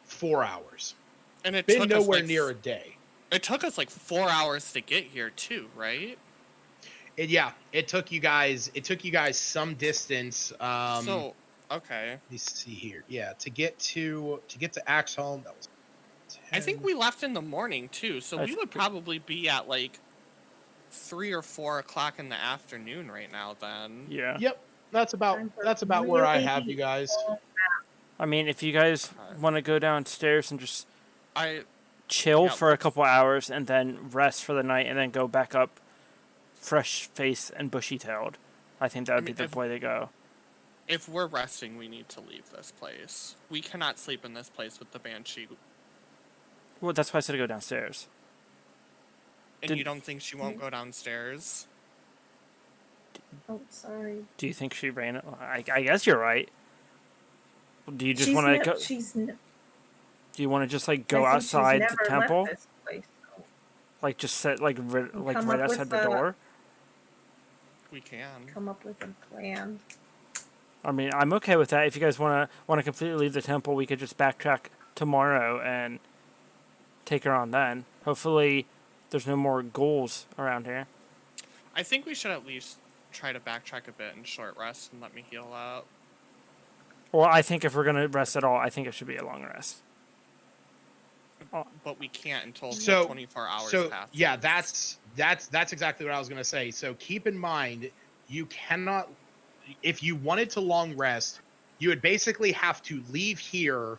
Speaker 1: 4 hours.
Speaker 2: And it
Speaker 1: Been
Speaker 2: took
Speaker 1: nowhere
Speaker 2: us like,
Speaker 1: near a day.
Speaker 2: It took us like 4 hours to get here too, right?
Speaker 1: It took you guys some distance.
Speaker 2: So, okay.
Speaker 1: Let me see here. Yeah, to get to Axholm, that was 10.
Speaker 2: I think we left in the morning too, so
Speaker 4: I
Speaker 2: we would probably be at like 3 or 4 o'clock in the afternoon right now. Then.
Speaker 4: Yeah.
Speaker 1: Yep, that's about where I have you guys.
Speaker 4: I mean, if you guys want to go downstairs and just chill
Speaker 2: Yeah,
Speaker 4: for a couple hours and then rest for the night and then go back up, fresh face and bushy tailed, I think that would be the way to go.
Speaker 2: If we're resting, we need to leave this place. We cannot sleep in this place with the Banshee.
Speaker 4: Well, that's why I said to go downstairs.
Speaker 2: And you don't think she won't go downstairs?
Speaker 3: Oh, sorry.
Speaker 4: Do you think she ran it? I guess you're right. Do you just want to go? Do you want to just like go outside the temple?
Speaker 3: Left this place, so.
Speaker 4: Like just sit like right
Speaker 3: up
Speaker 4: outside the
Speaker 3: with
Speaker 4: door?
Speaker 2: We can.
Speaker 3: Come up with a plan.
Speaker 4: I mean, I'm okay with that. If you guys want to completely leave the temple, we could just backtrack tomorrow and take her on then. Hopefully, there's no more ghouls around here.
Speaker 2: I think we should at least try to backtrack a bit and short rest and let me heal up.
Speaker 4: Well, I think if we're gonna rest at all, I think it should be a long rest.
Speaker 2: But we can't until
Speaker 1: So-
Speaker 2: 24 hours
Speaker 1: So
Speaker 2: pass.
Speaker 1: yeah, that's exactly what I was gonna say. So keep in mind, you cannot, if you wanted to long rest, you would basically have to leave here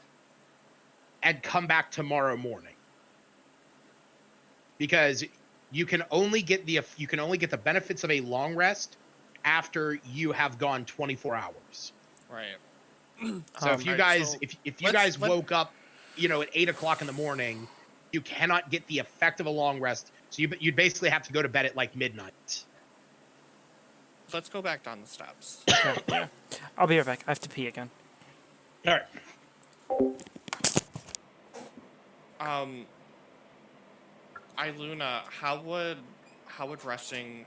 Speaker 1: and come back tomorrow morning, because you can only get the benefits of a long rest after you have gone 24 hours.
Speaker 2: Right.
Speaker 1: So if you
Speaker 2: Right,
Speaker 1: guys
Speaker 2: so
Speaker 1: if you guys woke up, at 8 o'clock in the morning, you cannot get the effect of a long rest. So you'd basically have to go to bed at like midnight.
Speaker 2: Let's go back down the steps.
Speaker 4: Yeah. I'll be right back. I have to pee again.
Speaker 1: All right.
Speaker 2: Iluna, how would resting,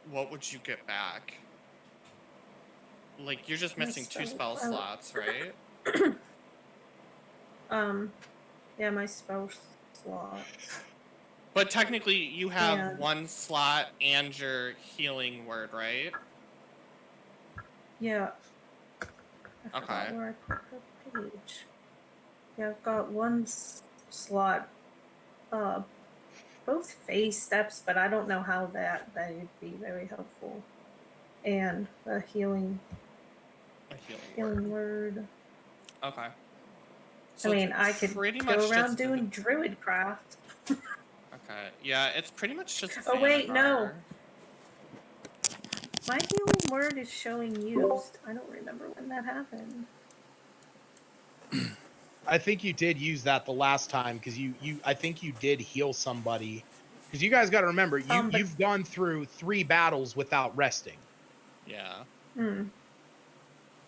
Speaker 2: what would you get back? Like, you're just missing 2 spell slots, right?
Speaker 3: Yeah, my spell slot.
Speaker 2: But technically, you have
Speaker 3: Yeah.
Speaker 2: 1 slot and your healing word, right?
Speaker 3: Yeah. I forgot
Speaker 2: Okay.
Speaker 3: where I put the page. Yeah, I've got 1 slot both phase steps, but I don't know how that would be very helpful. And a healing
Speaker 2: A healing word.
Speaker 3: word.
Speaker 2: Okay.
Speaker 3: I
Speaker 2: So
Speaker 3: mean,
Speaker 2: it's
Speaker 3: I could
Speaker 2: pretty
Speaker 3: go
Speaker 2: much
Speaker 3: around
Speaker 2: just
Speaker 3: doing druid craft.
Speaker 2: Okay. Yeah, it's pretty much just a
Speaker 3: Oh wait, no.
Speaker 2: Thanagar.
Speaker 3: My healing word is showing used. I don't remember when that happened.
Speaker 1: I think you did use that the last time because I think you did heal somebody. Because you guys got to remember,
Speaker 3: But
Speaker 1: you've gone through 3 battles without resting.
Speaker 2: Yeah.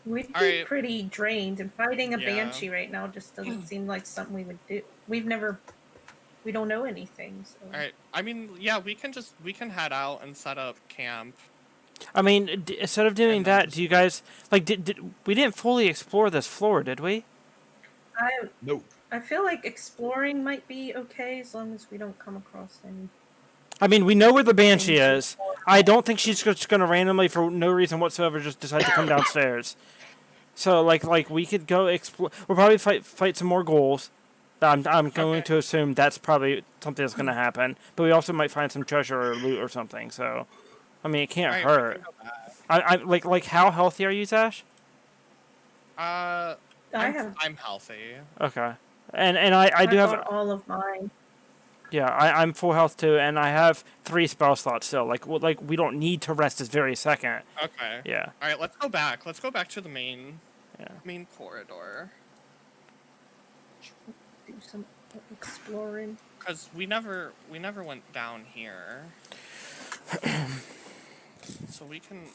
Speaker 3: We'd be
Speaker 2: Alright.
Speaker 3: pretty drained, and fighting a
Speaker 2: Yeah.
Speaker 3: banshee right now just doesn't seem like something we would do. We don't know anything. So.
Speaker 2: Alright. I mean, yeah, we can head out and set up camp.
Speaker 4: I mean, instead of doing
Speaker 2: And then
Speaker 4: that,
Speaker 2: just-
Speaker 4: do you guys like did we didn't fully explore this floor, did we?
Speaker 1: Nope.
Speaker 3: I feel like exploring might be okay as long as we don't come across any.
Speaker 4: I mean, we know where the banshee
Speaker 3: Danger.
Speaker 4: is. I don't think she's just gonna randomly, for no reason whatsoever, just decide to come downstairs. So like we could go explore. We'll probably fight some more ghouls. I'm going
Speaker 2: Okay.
Speaker 4: to assume that's probably something that's gonna happen. But we also might find some treasure or loot or something. So, I mean, it can't
Speaker 2: Alright, we
Speaker 4: hurt.
Speaker 2: can go back.
Speaker 4: I like how healthy are you, Zash?
Speaker 2: I'm healthy.
Speaker 4: Okay. And I do
Speaker 3: I
Speaker 4: have
Speaker 3: thought all of mine.
Speaker 4: yeah, I'm full health too, and I have 3 spell slots still. Like we don't need to rest this very second.
Speaker 2: Okay.
Speaker 4: Yeah.
Speaker 2: Alright, let's go back. Let's go back to the main
Speaker 4: Yeah.
Speaker 2: main corridor.
Speaker 3: Do some exploring.
Speaker 2: Cause we never went down here. So we can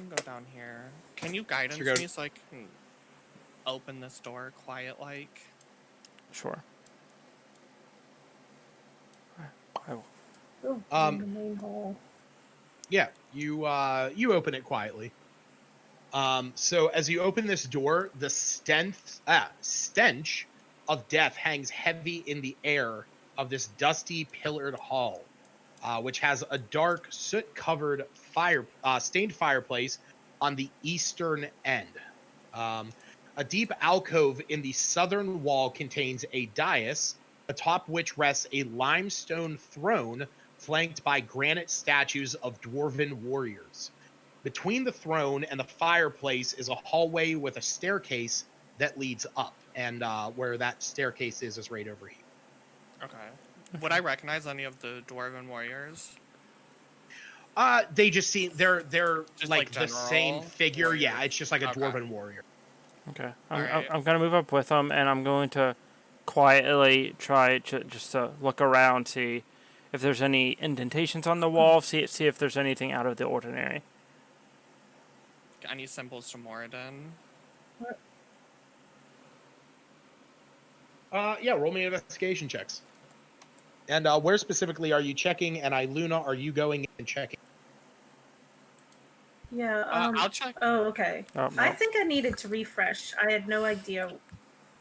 Speaker 2: go down here. Can you guidance
Speaker 1: Sure, go.
Speaker 2: me so I can open this door quiet like?
Speaker 4: Sure. I will.
Speaker 3: Oh, in the main hall.
Speaker 1: Yeah, you open it quietly. So as you open this door, the stench of death hangs heavy in the air of this dusty pillared hall, which has a dark soot-covered stained fireplace on the eastern end. A deep alcove in the southern wall contains a dais, atop which rests a limestone throne flanked by granite statues of dwarven warriors. Between the throne and the fireplace is a hallway with a staircase that leads up, and where that staircase is right over here.
Speaker 2: Okay. Would I recognize any of the dwarven warriors?
Speaker 1: They just seem they're
Speaker 2: Just
Speaker 1: like
Speaker 2: like
Speaker 1: the same
Speaker 2: general
Speaker 1: figure.
Speaker 2: warriors?
Speaker 1: Yeah, it's just like a
Speaker 2: Okay.
Speaker 1: dwarven warrior.
Speaker 4: Okay.
Speaker 2: Alright.
Speaker 4: I'm gonna move up with them, and I'm going to quietly try to just look around, see if there's any indentations on the wall, see if there's anything out of the ordinary.
Speaker 2: Any symbols to Moradin?
Speaker 1: Yeah, roll me investigation checks. And where specifically are you checking? And Luna, are you going and checking?
Speaker 3: Yeah.
Speaker 2: I'll check.
Speaker 3: Oh, okay.
Speaker 4: Oh,
Speaker 3: I
Speaker 4: no.
Speaker 3: think I needed to refresh. I had no idea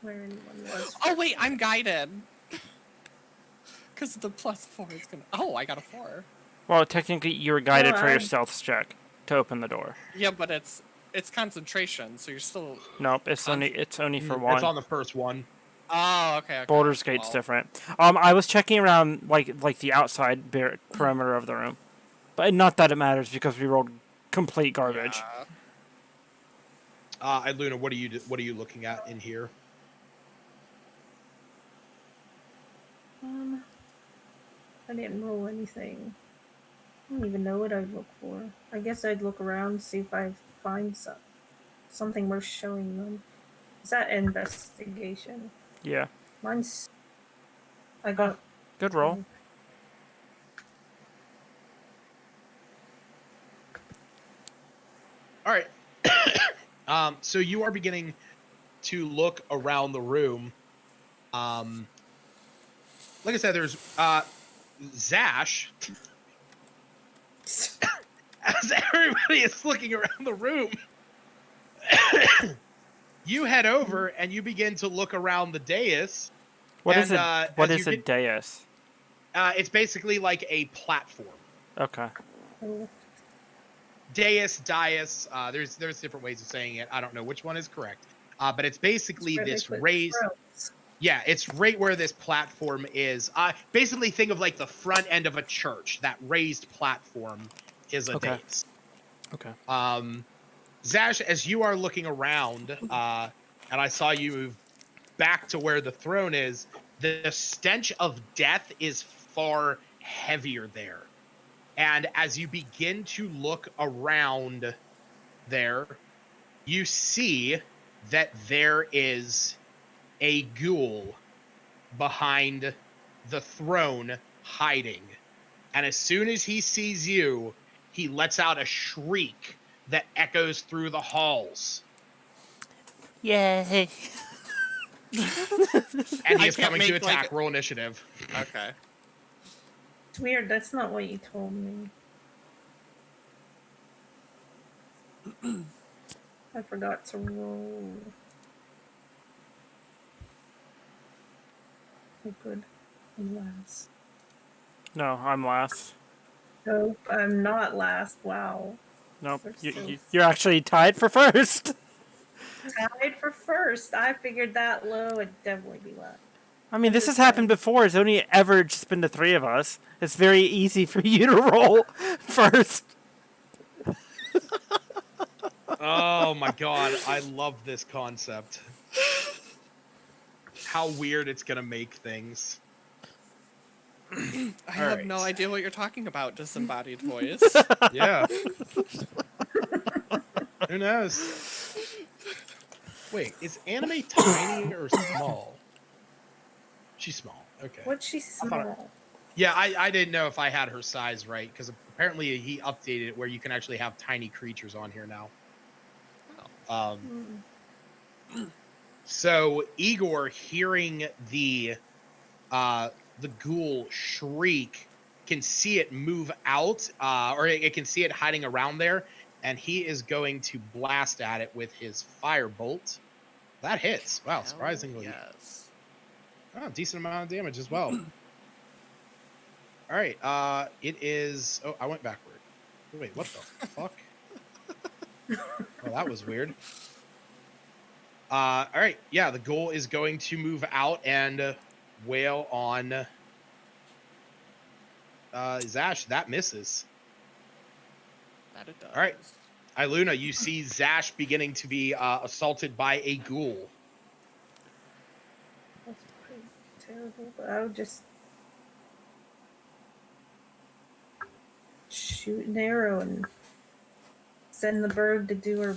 Speaker 3: where anyone was.
Speaker 2: Oh wait, I'm guided. Cause the +4 is gonna. Oh, I got a 4.
Speaker 4: Well, technically, you were guided
Speaker 3: No,
Speaker 4: for your
Speaker 3: I-
Speaker 4: stealth check to open the door.
Speaker 2: Yeah, but it's concentration, so you're still.
Speaker 4: Nope, it's only for one.
Speaker 1: It's on the first one.
Speaker 2: Oh, okay.
Speaker 4: Boulder's Gate's
Speaker 2: Well,
Speaker 4: different. I was checking around like the outside perimeter of the room, but not that it matters because we rolled complete garbage.
Speaker 2: Yeah.
Speaker 1: Luna, what are you looking at in here?
Speaker 3: I didn't roll anything. I don't even know what I'd look for. I guess I'd look around, see if I find something worth showing them. Is that investigation?
Speaker 4: Yeah,
Speaker 3: Mine's. I got.
Speaker 4: good roll.
Speaker 1: All right. So you are beginning to look around the room. Like I said, there's Zash. As everybody is looking around the room, you head over and you begin to look around the dais.
Speaker 4: What
Speaker 1: and,
Speaker 4: is it? What
Speaker 1: as
Speaker 4: is
Speaker 1: you
Speaker 4: a dais?
Speaker 1: It's basically like a platform.
Speaker 4: Okay.
Speaker 1: Dais. There's different ways of saying it. I don't know which one is correct. But it's basically
Speaker 3: where they
Speaker 1: this
Speaker 3: put
Speaker 1: raised.
Speaker 3: throats.
Speaker 1: Yeah, it's right where this platform is. Basically, think of like the front end of a church. That raised platform is a
Speaker 4: Okay.
Speaker 1: dais.
Speaker 4: Okay.
Speaker 1: Zash, as you are looking around, and I saw you move back to where the throne is, the stench of death is far heavier there. And as you begin to look around there, you see that there is a ghoul behind the throne hiding. And as soon as he sees you, he lets out a shriek that echoes through the halls.
Speaker 4: Yay!
Speaker 1: And he
Speaker 2: I
Speaker 1: is
Speaker 2: can't
Speaker 1: coming to
Speaker 2: make,
Speaker 1: attack.
Speaker 2: like-
Speaker 1: Roll initiative.
Speaker 2: Okay.
Speaker 3: It's weird. That's not what you told me. I forgot to roll. Oh, good. I'm last.
Speaker 4: No, I'm last.
Speaker 3: Nope, I'm not last. Wow.
Speaker 4: Nope.
Speaker 3: We're so
Speaker 4: You're actually tied for first.
Speaker 3: tied for first. I figured that low would definitely be last.
Speaker 4: I mean, this has happened before. It's only ever just been the three of us. It's very easy for you to roll first.
Speaker 1: Oh my god, I love this concept. How weird it's gonna make things.
Speaker 2: I
Speaker 1: All
Speaker 2: have
Speaker 1: right.
Speaker 2: no idea what you're talking about, disembodied voice.
Speaker 1: Yeah. Who knows? Wait, is anime tiny or small? She's small. Okay.
Speaker 3: What's she
Speaker 1: thought-
Speaker 3: small?
Speaker 1: Yeah, I didn't know if I had her size right, because apparently he updated it where you can actually have tiny creatures on here now. So Igor, hearing the ghoul shriek, can see it move out, or it can see it hiding around there, and he is going to blast at it with his firebolt. That hits. Wow,
Speaker 2: Hell
Speaker 1: surprisingly.
Speaker 2: yes.
Speaker 1: Oh, decent amount of damage as well. All right, it is. Oh, I went backward. Wait, what the fuck? Oh, that was weird. All right, yeah, the ghoul is going to move out and wail on Zash. That misses.
Speaker 2: That it does.
Speaker 1: All right. Iluna, you see Zash beginning to be assaulted by a ghoul.
Speaker 3: That's pretty terrible, but I would just shoot an arrow and send the bird to do her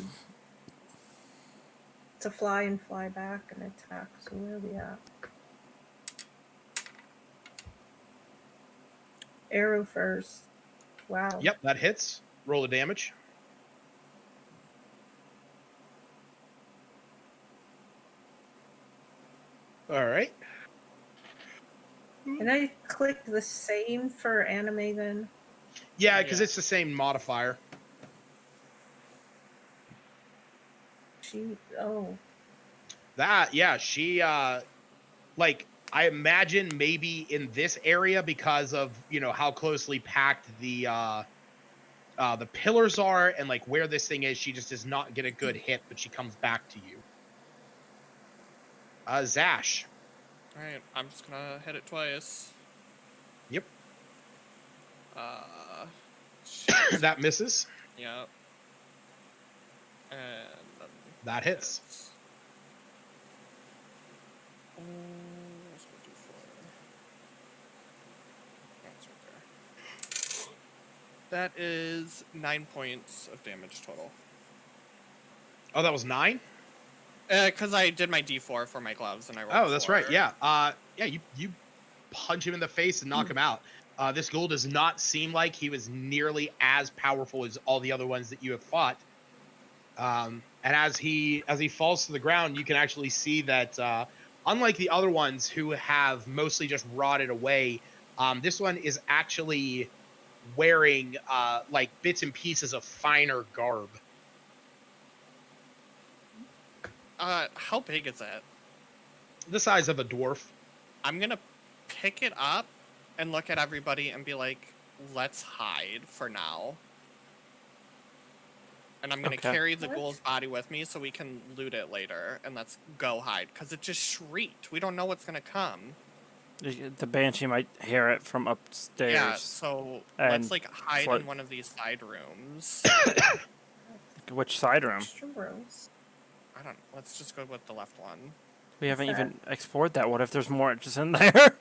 Speaker 3: to fly and fly back and attack. So where are we at? Arrow first. Wow.
Speaker 1: Yep, that hits. Roll the damage. All right.
Speaker 3: Can I click the same for anime then?
Speaker 1: Yeah, because
Speaker 2: Yeah.
Speaker 1: it's the same modifier.
Speaker 3: Oh.
Speaker 1: That, yeah, she, like, I imagine maybe in this area because of, you know, how closely packed the pillars are and, like, where this thing is, she just does not get a good hit, but she comes back to you. Zash.
Speaker 2: Alright, I'm just gonna hit it twice.
Speaker 1: Yep.
Speaker 2: Shit.
Speaker 1: That misses.
Speaker 2: Yep. And
Speaker 1: That hits.
Speaker 2: Let's go do 4. That's right there. That is 9 points of damage total.
Speaker 1: Oh, that was 9?
Speaker 2: Because I did my D4 for my gloves and I rolled
Speaker 1: Oh, that's
Speaker 2: 4.
Speaker 1: right. Yeah. Yeah, you punch him in the face and knock him out. This ghoul does not seem like he was nearly as powerful as all the other ones that you have fought. And as he falls to the ground, you can actually see that unlike the other ones who have mostly just rotted away, this one is actually wearing like bits and pieces of finer garb.
Speaker 2: How big is it?
Speaker 1: The size of a dwarf.
Speaker 2: I'm gonna pick it up and look at everybody and be like, let's hide for now. and I'm gonna
Speaker 4: Okay.
Speaker 2: carry the
Speaker 3: What?
Speaker 2: ghoul's body with me so we can loot it later, and let's go hide. Cause it just shrieked. We don't know what's gonna come.
Speaker 4: The banshee might hear it from upstairs.
Speaker 2: Yeah, so
Speaker 4: and
Speaker 2: let's like hide
Speaker 4: float.
Speaker 2: in one of these side rooms.
Speaker 4: Which side room?
Speaker 3: Extra rooms.
Speaker 2: I don't. Let's just go with the left one.
Speaker 4: We haven't
Speaker 3: What's
Speaker 4: even explored that. What if there's more just in there?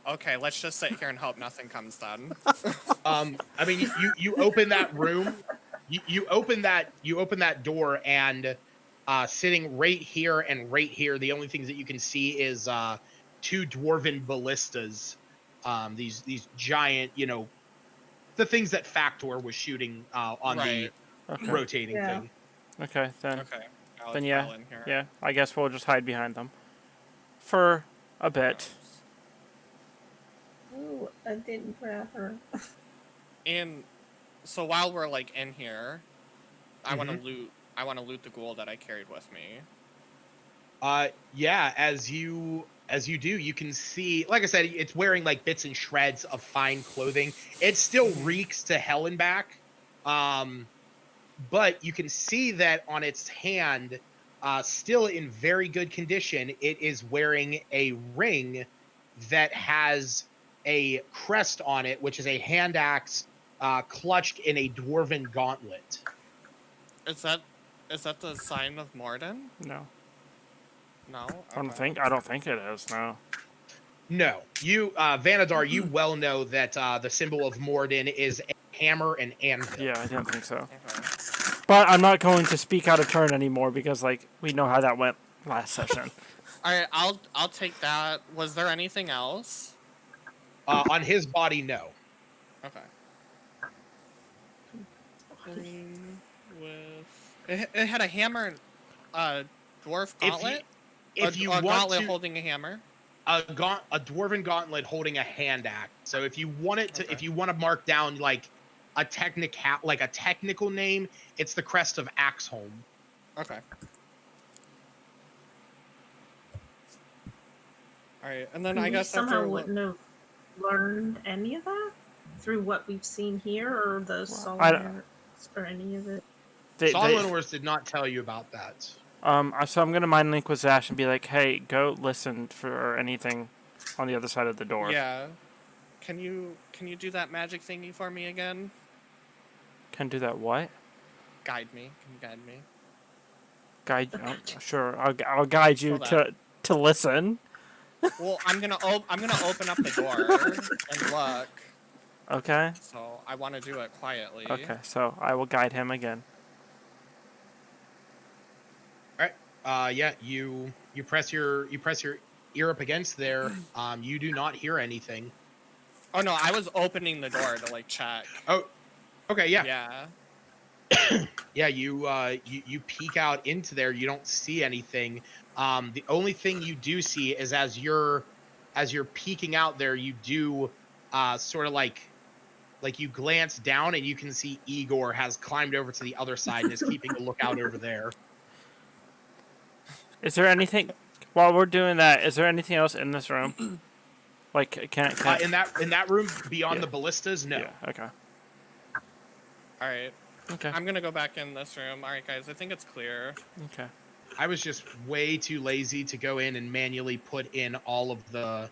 Speaker 2: Okay, let's just sit here and hope nothing comes then.
Speaker 1: I mean, you open that room, you open that door, and sitting right here and right here, the only things that you can see is two dwarven ballistas. These giant, the things that Factor was shooting on
Speaker 2: Right.
Speaker 1: the
Speaker 4: Okay.
Speaker 1: rotating
Speaker 3: Yeah.
Speaker 1: thing.
Speaker 4: Okay, then.
Speaker 2: Okay. Now
Speaker 4: Then
Speaker 2: let's
Speaker 4: yeah,
Speaker 2: pile in here.
Speaker 4: yeah. I guess we'll just hide behind them for a bit.
Speaker 3: Ooh, I didn't grab her.
Speaker 2: And so while we're like in here, I want
Speaker 1: Mm-hmm.
Speaker 2: to loot. I want to loot the ghoul that I carried with me.
Speaker 1: Yeah, as you do, you can see, like I said, it's wearing like bits and shreds of fine clothing. It still reeks to hell and back. But you can see that on its hand, still in very good condition, it is wearing a ring that has a crest on it, which is a hand axe clutched in a dwarven gauntlet.
Speaker 2: Is that the sign of Morden?
Speaker 4: No,
Speaker 2: No.
Speaker 4: I don't
Speaker 2: Okay.
Speaker 4: think. I don't think it is. No.
Speaker 1: No, you, Vanadar, you well know that the symbol of Morden is a hammer and anvil.
Speaker 4: Yeah, I didn't think so.
Speaker 2: Okay.
Speaker 4: But I'm not going to speak out of turn anymore because, like, we know how that went last session.
Speaker 2: All right. I'll take that. Was there anything else?
Speaker 1: On his body, no.
Speaker 2: Okay. Green with it had a hammer and dwarf gauntlet.
Speaker 1: If you
Speaker 2: a
Speaker 1: want
Speaker 2: gauntlet
Speaker 1: to,
Speaker 2: holding a hammer.
Speaker 1: a dwarven gauntlet holding a hand axe. So if you want it to,
Speaker 2: Okay.
Speaker 1: if you want to mark down like a technical name, it's the crest of Axholm.
Speaker 2: Okay. All right, and then I
Speaker 3: We
Speaker 2: guess
Speaker 3: somehow
Speaker 2: after
Speaker 3: wouldn't have learned any of that through what we've seen here, or the
Speaker 4: I
Speaker 3: Solomon, or any of it.
Speaker 1: Solomon Wars did not tell you about that.
Speaker 4: So I'm gonna mind link with Zash and be like, "Hey, go listen for anything on the other side of the door."
Speaker 2: yeah, can you do that magic thingy for me again?
Speaker 4: Can do that. What?
Speaker 2: Guide me. Can you guide me?
Speaker 4: Guide? Oh, sure. I'll guide you
Speaker 2: So
Speaker 4: to listen.
Speaker 2: Well, I'm gonna open up the door and look.
Speaker 4: Okay.
Speaker 2: So I want to do it quietly.
Speaker 4: Okay. So I will guide him again.
Speaker 1: All right. Yeah. You press your ear up against there. You do not hear anything.
Speaker 2: Oh no, I was opening the door to like check.
Speaker 1: Oh. Okay. Yeah.
Speaker 2: Yeah.
Speaker 1: Yeah, you peek out into there. You don't see anything. The only thing you do see is as you're peeking out there, you do sort of like you glance down and you can see Igor has climbed over to the other side and is keeping a lookout over there.
Speaker 4: Is there anything while we're doing that? Is there anything else in this room? Like, can
Speaker 1: In that room beyond
Speaker 4: Yeah.
Speaker 1: the ballistas? No.
Speaker 4: Yeah. Okay.
Speaker 2: All right.
Speaker 4: Okay.
Speaker 2: I'm gonna go back in this room. All right, guys. I think it's clear.
Speaker 4: Okay.
Speaker 1: I was just way too lazy to go in and manually put in all of the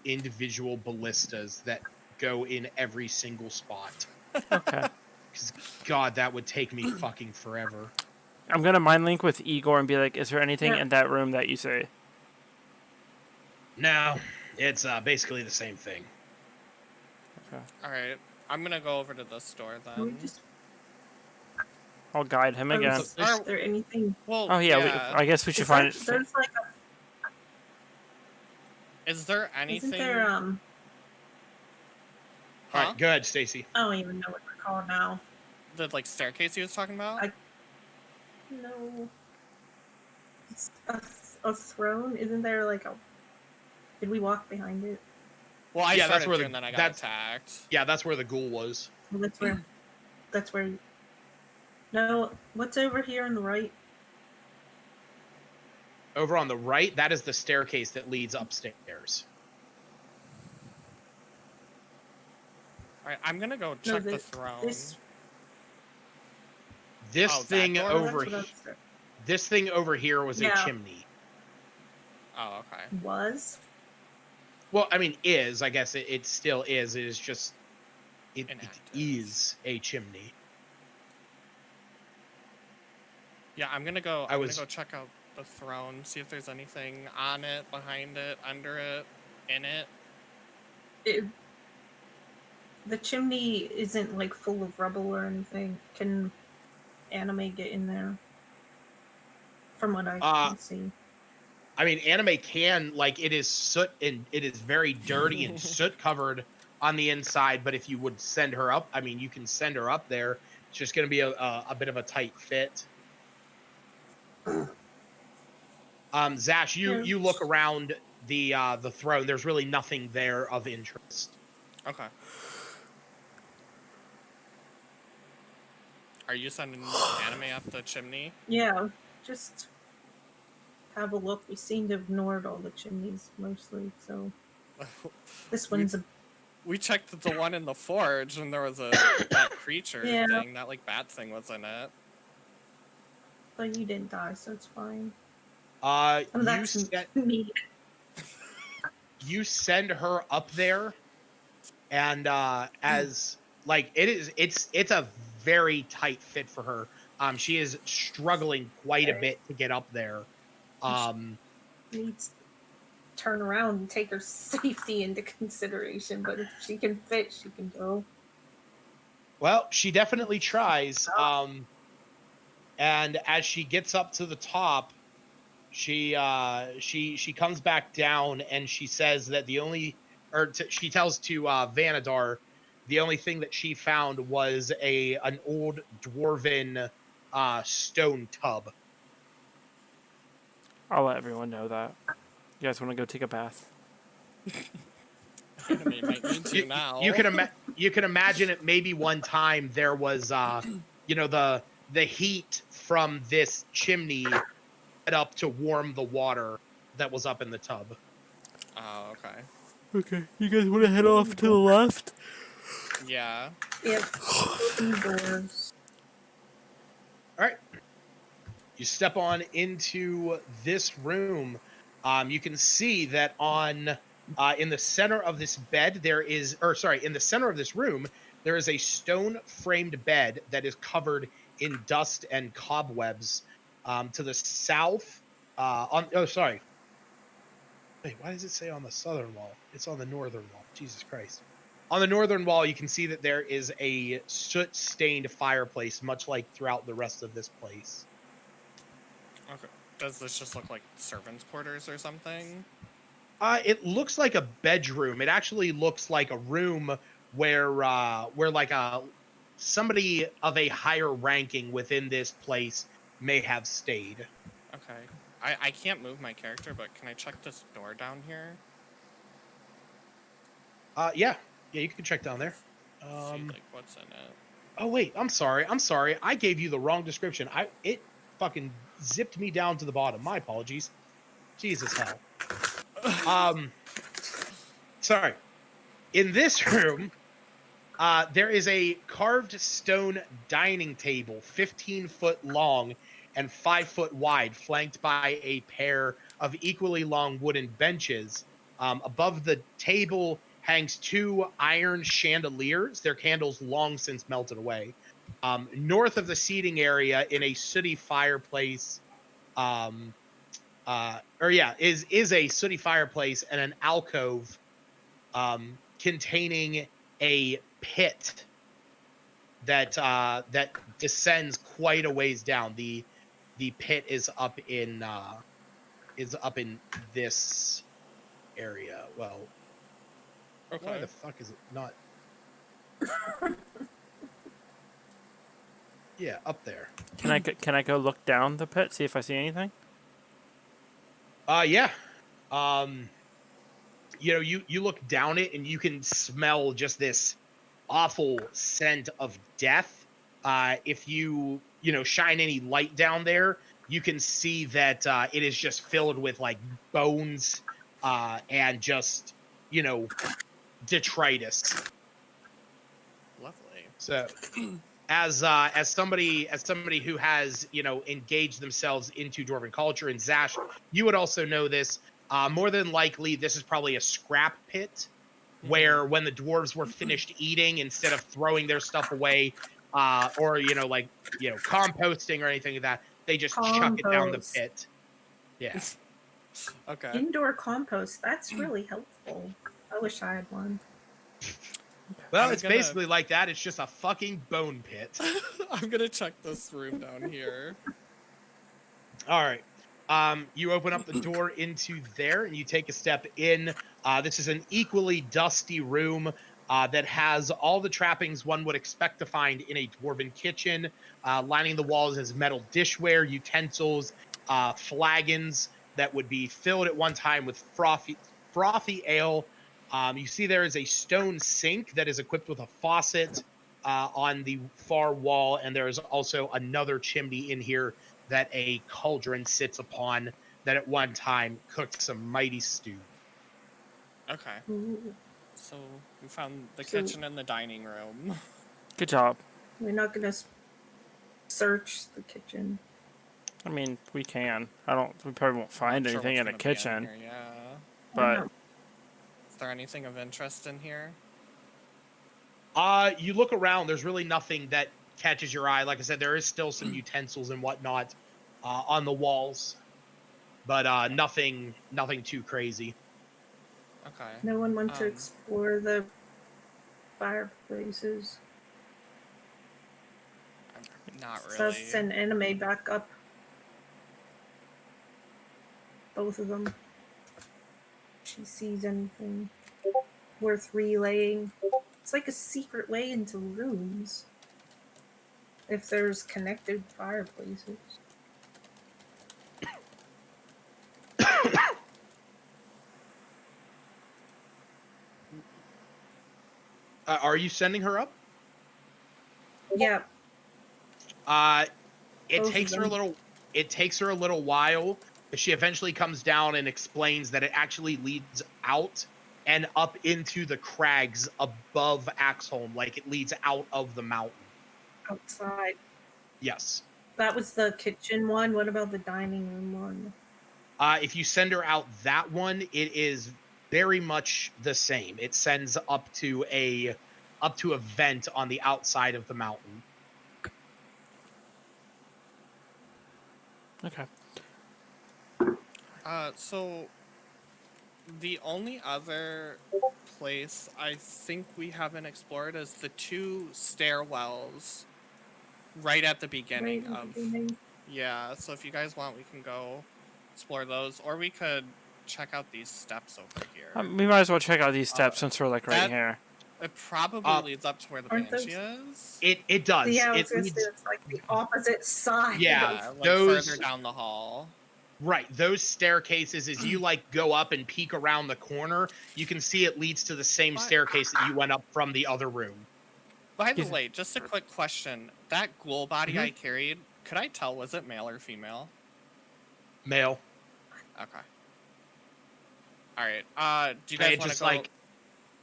Speaker 1: individual ballistas that go in every single spot.
Speaker 4: Okay.
Speaker 1: Because God, that would take me fucking forever.
Speaker 4: I'm gonna mind link with Igor and be like, "Is there anything
Speaker 3: Yeah.
Speaker 4: in that room that you say?"
Speaker 1: No, it's basically the same thing.
Speaker 4: Okay.
Speaker 2: All right. I'm gonna go over to this door
Speaker 3: Can we
Speaker 2: then.
Speaker 3: just,
Speaker 4: I'll guide him again.
Speaker 3: is there anything?
Speaker 2: Well,
Speaker 4: Oh yeah. I guess we should
Speaker 3: Is
Speaker 4: find
Speaker 3: there,
Speaker 4: it.
Speaker 3: there's like
Speaker 2: Is there
Speaker 3: a,
Speaker 2: anything?
Speaker 3: isn't there
Speaker 1: All
Speaker 2: Huh?
Speaker 1: right, go ahead, Stacy.
Speaker 3: I don't even know what they're called now.
Speaker 2: The like staircase you was talking about?
Speaker 3: No. It's a throne. Isn't there like a? Did we walk behind it?
Speaker 2: Well, I
Speaker 1: Yeah, that's
Speaker 2: started
Speaker 1: where
Speaker 2: to,
Speaker 1: the-
Speaker 2: and then I got
Speaker 1: that's-
Speaker 2: attacked.
Speaker 1: Yeah, that's where the ghoul was.
Speaker 3: Well, that's where. That's where. No, what's over here on the right?
Speaker 1: Over on the right, that is the staircase that leads upstairs.
Speaker 2: All right, I'm gonna go
Speaker 3: No,
Speaker 2: check the throne.
Speaker 3: This.
Speaker 1: This
Speaker 2: Oh, that
Speaker 1: thing
Speaker 2: door?
Speaker 1: over
Speaker 3: That's what I said.
Speaker 1: this thing over here was a
Speaker 3: Yeah.
Speaker 1: chimney.
Speaker 2: Oh, okay.
Speaker 3: Was?
Speaker 1: Well, I mean, I guess it still is. It is just it
Speaker 2: Inactive.
Speaker 1: is a chimney.
Speaker 2: Yeah, I'm gonna go.
Speaker 1: I
Speaker 2: I'm
Speaker 1: was-
Speaker 2: gonna go check out the throne, see if there's anything on it, behind it, under it, in it.
Speaker 3: The chimney isn't like full of rubble or anything. Can anime get in there? From what I can see.
Speaker 1: I mean, anime can, like, it is soot and it is very dirty and soot covered on the inside. But if you would send her up, I mean, you can send her up there. It's just going to be a bit of a tight fit. Zash, you look around the throne. There's really nothing there of interest.
Speaker 2: Okay. Are you sending anime up the chimney?
Speaker 3: Yeah, just have a look. We seem to have ignored all the chimneys mostly, so this one's a
Speaker 2: We checked the one in the forge, and there was a that creature
Speaker 3: Yeah.
Speaker 2: thing. That like bat thing was in it.
Speaker 3: but you didn't die, so it's fine.
Speaker 1: You
Speaker 3: That's me.
Speaker 1: you send her up there, and as like it's a very tight fit for her. She is struggling quite a bit to get up there.
Speaker 3: Needs to turn around and take her safety into consideration, but if she can fit, she can go.
Speaker 1: Well, she definitely tries. And as she gets up to the top, she comes back down and she says that she tells to Vanadar the only thing that she found was an old dwarven stone tub.
Speaker 4: I'll let everyone know that. You guys want to go take a bath?
Speaker 2: Anime might need to now.
Speaker 1: You can imagine it. Maybe one time there was the heat from this chimney set up to warm the water that was up in the tub.
Speaker 2: Oh, okay.
Speaker 4: Okay, you guys want to head off to the left?
Speaker 2: Yeah.
Speaker 3: Yep. Open the doors.
Speaker 1: All right. You step on into this room. You can see that in the center of this bed in the center of this room, there is a stone-framed bed that is covered in dust and cobwebs. To the south, Wait, why does it say on the southern wall? It's on the northern wall. Jesus Christ. On the northern wall, you can see that there is a soot-stained fireplace, much like throughout the rest of this place.
Speaker 2: Okay. Does this just look like servants' quarters or something?
Speaker 1: It looks like a bedroom. It actually looks like a room where like somebody of a higher ranking within this place may have stayed.
Speaker 2: Okay. I can't move my character, but can I check this door down here?
Speaker 1: Yeah, you can check down there.
Speaker 2: See like what's in it.
Speaker 1: Oh wait, I'm sorry. I gave you the wrong description. It fucking zipped me down to the bottom. My apologies. Jesus hell. Sorry. In this room, there is a carved stone dining table, 15 foot long and 5 foot wide, flanked by a pair of equally long wooden benches. Above the table hangs 2 iron chandeliers, their candles long since melted away. North of the seating area, in a sooty fireplace, is a sooty fireplace and an alcove containing a pit that descends quite a ways down. The pit is up in this area. Well,
Speaker 2: Okay.
Speaker 1: why the fuck is it not? Yeah, up there.
Speaker 4: Can I go look down the pit, see if I see anything?
Speaker 1: Yeah. You look down it and you can smell just this awful scent of death. If you shine any light down there, you can see that it is just filled with like bones and just detritus.
Speaker 2: Lovely.
Speaker 1: So as somebody who has engaged themselves into dwarven culture, and Zash, you would also know this. More than likely, this is probably a scrap pit where when the dwarves were finished eating, instead of throwing their stuff away, or composting or anything like that, they just chuck it down the
Speaker 3: Compost.
Speaker 1: pit. Yeah.
Speaker 2: Okay.
Speaker 3: Indoor compost. That's really helpful. I wish I had one.
Speaker 1: Well,
Speaker 2: I'm
Speaker 1: it's
Speaker 2: gonna-
Speaker 1: basically like that. It's just a fucking bone pit.
Speaker 2: I'm gonna check this room down here.
Speaker 1: All right. You open up the door into there, and you take a step in. This is an equally dusty room that has all the trappings one would expect to find in a dwarven kitchen. Lining the walls is metal dishware, utensils, flagons that would be filled at one time with frothy ale. You see there is a stone sink that is equipped with a faucet on the far wall, and there is also another chimney in here that a cauldron sits upon that at one time cooked some mighty stew.
Speaker 2: Okay.
Speaker 3: Ooh.
Speaker 2: So we found the
Speaker 3: So-
Speaker 2: kitchen and the dining room.
Speaker 4: Good job.
Speaker 3: We're not gonna search the kitchen.
Speaker 4: I mean, we can. We probably won't find
Speaker 2: Not sure
Speaker 4: anything
Speaker 2: what's
Speaker 4: in a
Speaker 2: gonna be in
Speaker 4: kitchen,
Speaker 2: here, yeah.
Speaker 4: but
Speaker 2: Is there anything of interest in here?
Speaker 1: You look around, there's really nothing that catches your eye. Like I said, there is still some utensils and whatnot on the walls, but nothing too crazy.
Speaker 2: Okay.
Speaker 3: No one wants to
Speaker 2: Um,
Speaker 3: explore the fireplaces.
Speaker 2: Not
Speaker 3: So
Speaker 2: really.
Speaker 3: send anime back up. Both of them. She sees anything worth relaying. It's like a secret way into rooms. If there's connected fireplaces.
Speaker 1: Are you sending her up?
Speaker 3: Yeah.
Speaker 1: It
Speaker 3: Both
Speaker 1: takes
Speaker 3: of
Speaker 1: her a
Speaker 3: them.
Speaker 1: little. It takes her a little while. But she eventually comes down and explains that it actually leads out and up into the crags above Axholm, like it leads out of the mountain.
Speaker 3: Outside.
Speaker 1: Yes.
Speaker 3: That was the kitchen one. What about the dining room one?
Speaker 1: If you send her out that one, it is very much the same. It sends up to a vent on the outside of the mountain.
Speaker 4: okay.
Speaker 2: So the only other place I think we haven't explored is the two stairwells right at the beginning
Speaker 3: Right at
Speaker 2: of
Speaker 3: the beginning.
Speaker 2: Yeah, so if you guys want we can go explore those, or we could check out these steps over here.
Speaker 4: We might as well check out these steps since we're like right
Speaker 2: that-
Speaker 4: here.
Speaker 2: It probably leads up to where the
Speaker 3: Aren't
Speaker 2: banshee
Speaker 3: those-
Speaker 2: is.
Speaker 1: It does.
Speaker 3: Yeah, I was
Speaker 1: It
Speaker 3: gonna
Speaker 1: leads
Speaker 3: say it's like the opposite side.
Speaker 1: Yeah.
Speaker 2: Like
Speaker 1: those-
Speaker 2: further down the hall.
Speaker 1: right. Those staircases, as you like go up and peek around the corner, you can see it leads to the same
Speaker 2: What?
Speaker 1: staircase that you went up from the other room.
Speaker 2: By the
Speaker 4: Yes.
Speaker 2: way, just a quick question. That ghoul body
Speaker 1: Mhm.
Speaker 2: I carried, could I tell was it male or female?
Speaker 1: Male.
Speaker 2: Okay. Alright. Do you guys
Speaker 1: It
Speaker 2: want to
Speaker 1: just
Speaker 2: go?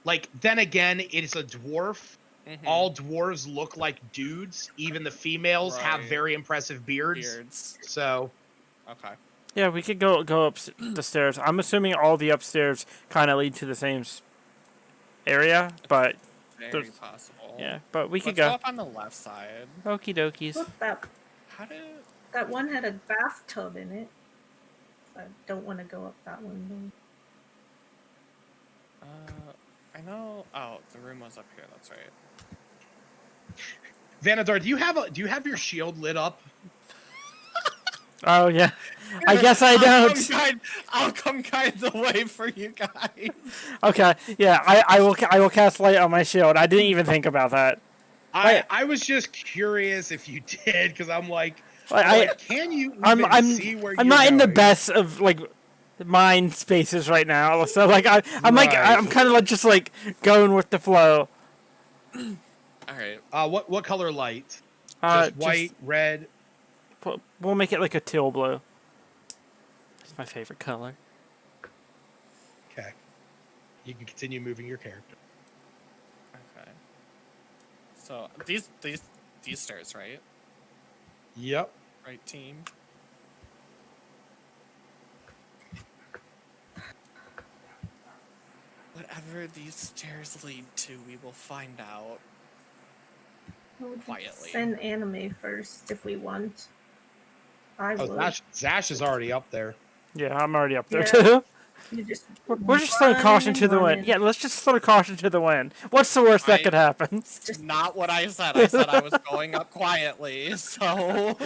Speaker 1: like then again, it's a dwarf.
Speaker 2: Mhm.
Speaker 1: All dwarves look like dudes. Even the females have
Speaker 2: Right.
Speaker 1: very impressive beards.
Speaker 2: beards.
Speaker 1: So
Speaker 2: Okay.
Speaker 4: Yeah, we could go up the stairs. I'm assuming all the upstairs kind of lead to the same area, but
Speaker 2: Very
Speaker 4: There's-
Speaker 2: possible.
Speaker 4: yeah, but we could
Speaker 2: Let's go
Speaker 4: go.
Speaker 2: up on the left side.
Speaker 4: Okie dokies.
Speaker 3: Look,
Speaker 2: How did...
Speaker 3: that one had a bathtub in it. I don't want to go up that one
Speaker 2: I know... Oh, the room was up here. That's right.
Speaker 1: Vanadar, do you have your shield lit up?
Speaker 4: Oh yeah, I guess I don't.
Speaker 2: I'll come guide the way for you guys.
Speaker 4: Okay, yeah, I will cast light on my shield. I didn't even think about that.
Speaker 1: I was just curious if you did, because I'm like, can you even
Speaker 4: I'm
Speaker 1: see where
Speaker 4: I'm
Speaker 1: you're
Speaker 4: not in the
Speaker 1: going?
Speaker 4: best of like mind spaces right now, so like I'm
Speaker 1: Right.
Speaker 4: I'm kind of like just like going with the flow.
Speaker 2: Alright.
Speaker 1: What color light?
Speaker 4: Uh,
Speaker 1: Just white, red.
Speaker 4: We'll make it like a teal blue. It's my favorite color.
Speaker 1: Okay. You can continue moving your character.
Speaker 2: Okay. So these these stairs, right?
Speaker 1: Yep.
Speaker 2: Right, team. Whatever these stairs lead to, we will find out. Quietly.
Speaker 3: Send anime first if we want. I
Speaker 1: Oh,
Speaker 3: would.
Speaker 1: Zash is already up there.
Speaker 4: Yeah, I'm already up there
Speaker 3: Yeah.
Speaker 4: too.
Speaker 3: You just
Speaker 4: We're just throwing caution to the wind.
Speaker 3: running.
Speaker 4: Yeah, let's just throw caution to the wind. What's the worst that could happen?
Speaker 2: It's not what I said. I said I was going up quietly, so...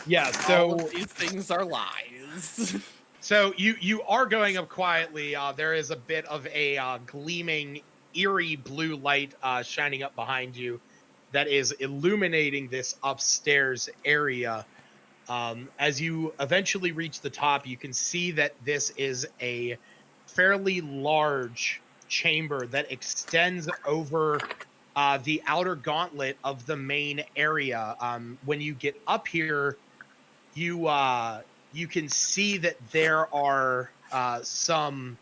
Speaker 1: Yeah,
Speaker 2: All
Speaker 1: so
Speaker 2: of these things are lies.
Speaker 1: so you are going up quietly. There is a bit of a gleaming, eerie blue light shining up behind you that is illuminating this upstairs area. As you eventually reach the top, you can see that this is a fairly large chamber that extends over the outer gauntlet of the main area. When you get up here, you can see that there are some,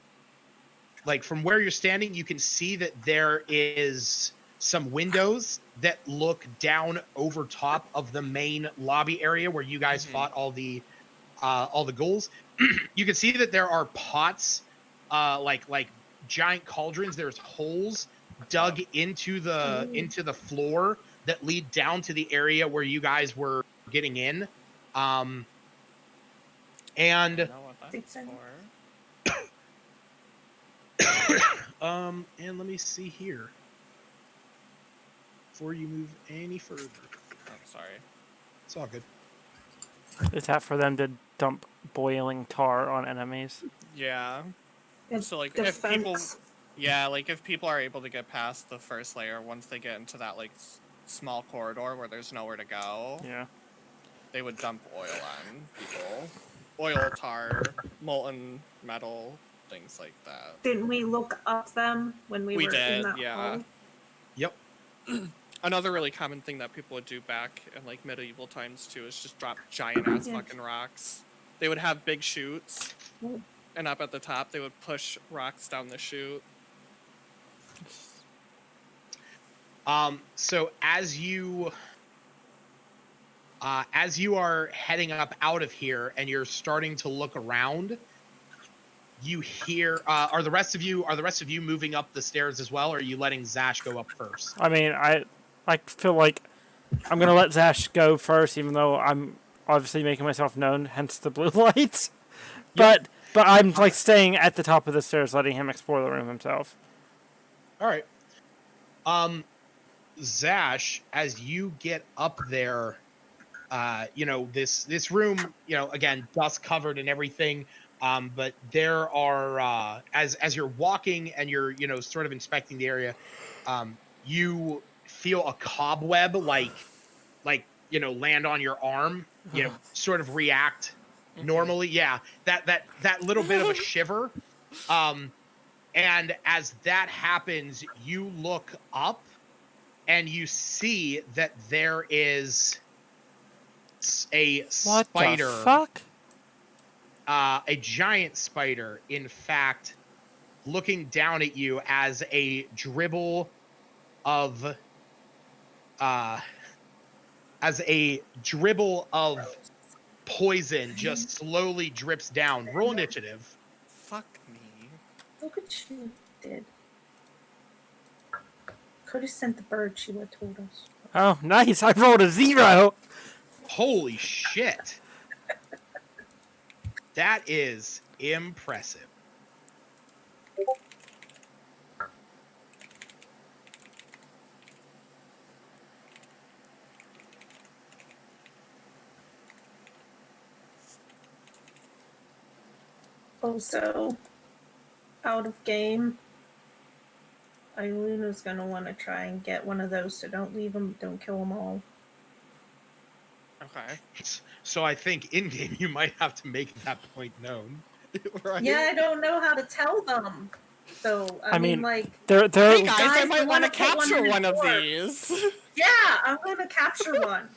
Speaker 1: like, from where you're standing, you can see that there is some windows that look down over top of the main lobby area where you guys fought all the ghouls. You can see that there are pots, like giant cauldrons. There's holes dug into the floor that lead down to the area where you guys were getting in. And
Speaker 2: I know what that's for.
Speaker 1: and let me see here before you move any further.
Speaker 2: Oh, sorry.
Speaker 1: It's all good.
Speaker 4: Is that for them to dump boiling tar on enemies?
Speaker 2: Yeah.
Speaker 3: It's
Speaker 2: So, like, if people...
Speaker 3: defense.
Speaker 2: Yeah, like, if people are able to get past the first layer, once they get into that, like, small corridor where there's nowhere to go,
Speaker 4: Yeah.
Speaker 2: they would dump oil on people. Oil, tar, molten metal, things like that.
Speaker 3: Didn't we look up them when we
Speaker 2: We
Speaker 3: were
Speaker 2: did,
Speaker 3: in that
Speaker 2: yeah.
Speaker 3: hall?
Speaker 1: Yep.
Speaker 2: Another really common thing that people would do back in, like, medieval times, too, is just drop giant-ass
Speaker 3: Yeah.
Speaker 2: fucking rocks. They would have big chutes,
Speaker 3: Ooh.
Speaker 2: and up at the top, they would push rocks down the chute.
Speaker 1: So as you are heading up out of here and you're starting to look around, you hear are the rest of you moving up the stairs as well, or are you letting Zash go up first?
Speaker 4: I mean, I feel like I'm gonna let Zash go first, even though I'm obviously making myself known, hence the blue lights. But I'm like staying at the top of the stairs, letting him explore the room himself.
Speaker 1: All right. Zash, as you get up there, this room, again, dust covered and everything. But there are as you're walking and you're sort of inspecting the area, you feel a cobweb like land on your arm, sort of react normally. Yeah, that little bit of a shiver. And as that happens, you look up and you see that there is a
Speaker 4: What
Speaker 1: spider.
Speaker 4: the fuck?
Speaker 1: A giant spider, in fact, looking down at you as a dribble of poison just slowly drips down. Roll initiative.
Speaker 2: Fuck me.
Speaker 3: Look what you did. Could have sent the bird. She would have told us.
Speaker 4: Oh, nice! I rolled a 0.
Speaker 1: Holy shit. That is impressive.
Speaker 3: Also, out of game, Ailuna's gonna want to try and get one of those, so don't leave them, don't kill them all.
Speaker 2: Okay.
Speaker 1: So I think in game you might have to make that point known.
Speaker 2: Right?
Speaker 3: Yeah, I don't know how to tell them. So, I mean, like...
Speaker 4: they're
Speaker 2: Hey guys, I
Speaker 3: Guys,
Speaker 2: might
Speaker 3: I
Speaker 2: want to
Speaker 3: wanna put one
Speaker 2: capture
Speaker 3: in
Speaker 2: one of
Speaker 3: the
Speaker 2: these.
Speaker 3: Yeah, I'm gonna capture one.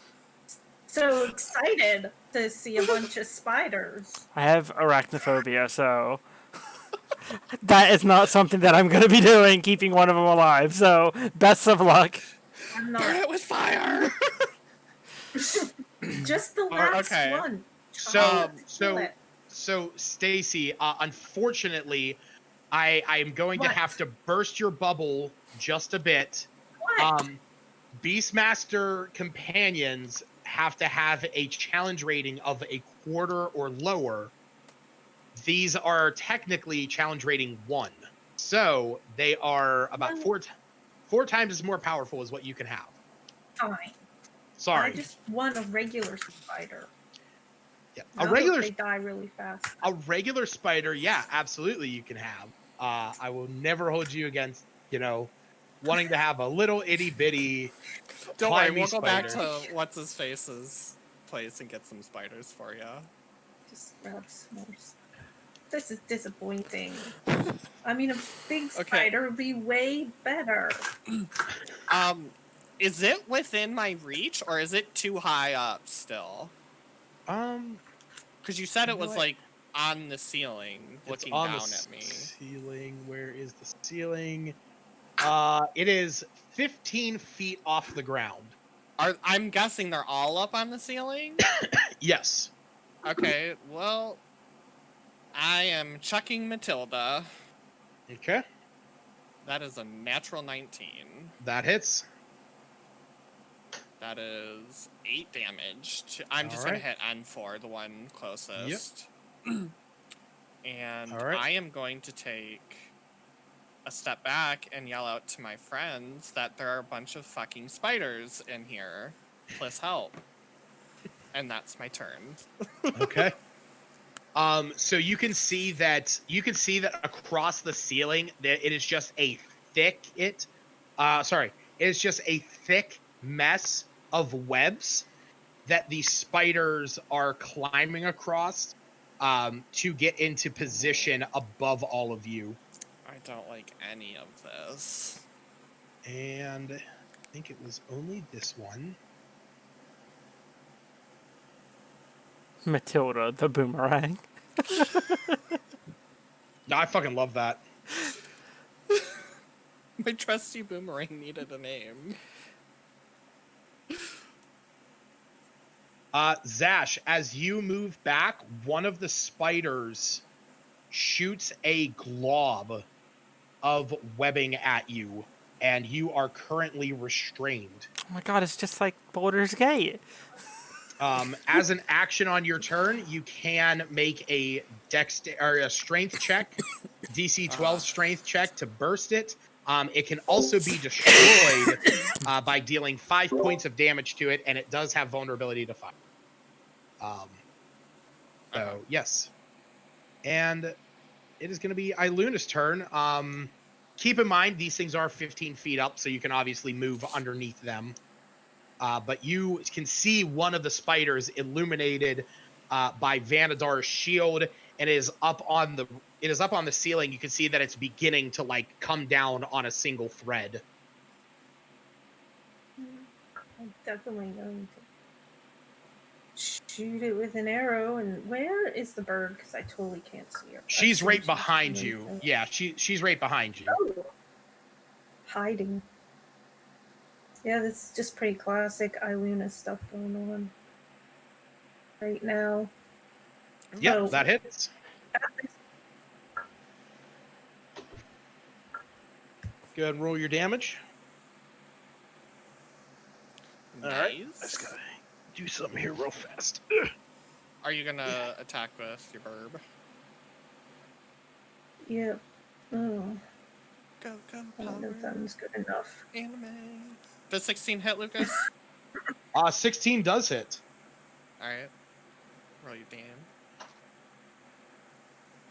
Speaker 3: So excited to see a bunch of spiders.
Speaker 4: I have arachnophobia, so That is not something that I'm going to be doing, keeping one of them alive. So, best of luck.
Speaker 3: I'm
Speaker 2: Burn
Speaker 3: not.
Speaker 2: it with fire.
Speaker 3: Just the
Speaker 2: Or-
Speaker 3: last
Speaker 2: okay.
Speaker 3: one.
Speaker 1: So,
Speaker 3: Try not to kill
Speaker 1: so,
Speaker 3: it.
Speaker 1: so, Stacy, unfortunately, I am going to
Speaker 3: What?
Speaker 1: have to burst your bubble just a bit.
Speaker 3: What?
Speaker 1: Beastmaster companions have to have a challenge rating of a quarter or lower. These are technically challenge rating 1. So they are about four times as more powerful as what you can have.
Speaker 3: Fine.
Speaker 1: Sorry.
Speaker 3: I just want a regular spider.
Speaker 1: Yeah.
Speaker 3: I hope they die really fast.
Speaker 1: A regular spider, yeah, absolutely you can have. I will never hold you against, wanting to have a little itty bitty
Speaker 2: Don't worry,
Speaker 1: climby
Speaker 2: we'll go back
Speaker 1: spider.
Speaker 2: to what's his face's place and get some spiders for you.
Speaker 3: Just grab s'mores. This is disappointing. I mean, a big
Speaker 2: Okay.
Speaker 3: spider would be way better.
Speaker 2: Is it within my reach or is it too high up still? Because you said it was
Speaker 1: What?
Speaker 2: like on the ceiling,
Speaker 1: It's
Speaker 2: looking
Speaker 1: on
Speaker 2: down
Speaker 1: the
Speaker 2: at me.
Speaker 1: ceiling. Where is the ceiling? It is 15 feet off the ground.
Speaker 2: I'm guessing they're all up on the ceiling?
Speaker 1: Yes.
Speaker 2: Okay, well, I am chucking Matilda.
Speaker 1: Okay.
Speaker 2: That is a natural 19.
Speaker 1: That hits.
Speaker 2: That is 8 damage. I'm just
Speaker 1: Alright.
Speaker 2: going to hit N4, the one closest. And
Speaker 1: Alright.
Speaker 2: I am going to take a step back and yell out to my friends that there are a bunch of fucking spiders in here. Please help. And that's my turn.
Speaker 1: Okay. So you can see that across the ceiling that it is just a thick mess of webs that the spiders are climbing across to get into position above all of you.
Speaker 2: I don't like any of this.
Speaker 1: And I think it was only this one.
Speaker 4: Matilda, the boomerang.
Speaker 1: No, I fucking love that.
Speaker 2: My trusty boomerang needed a name.
Speaker 1: Zash, as you move back, one of the spiders shoots a glob of webbing at you, and you are currently restrained.
Speaker 4: Oh my god, it's just like Baldur's Gate.
Speaker 1: As an action on your turn, you can make a strength check, DC 12 strength check to burst it. It can also be destroyed by dealing 5 points of damage to it, and it does have vulnerability to fire. Yes. And it is going to be Iluna's turn. Keep in mind, these things are 15 feet up, so you can obviously move underneath them. But you can see one of the spiders illuminated by Vanadar's shield, and it is up on the ceiling. You can see that it's beginning to come down on a single thread.
Speaker 3: I'm definitely going to shoot it with an arrow. And where is the bird? Because I totally can't see her.
Speaker 1: She's right behind you. Yeah, she's right behind you.
Speaker 3: Oh. Hiding. Yeah, this is just pretty classic Iluna stuff going on right now.
Speaker 1: Yep,
Speaker 3: So,
Speaker 1: that hits. Go ahead and roll your damage.
Speaker 2: Nice.
Speaker 1: All right, I just gotta do something here real fast.
Speaker 2: Are you gonna attack with your burb?
Speaker 3: Yeah. Oh,
Speaker 2: Go,
Speaker 3: I don't know if that was good enough.
Speaker 2: anime. Does 16 hit, Lucas?
Speaker 1: 16 does hit.
Speaker 2: Alright. Roll your damn.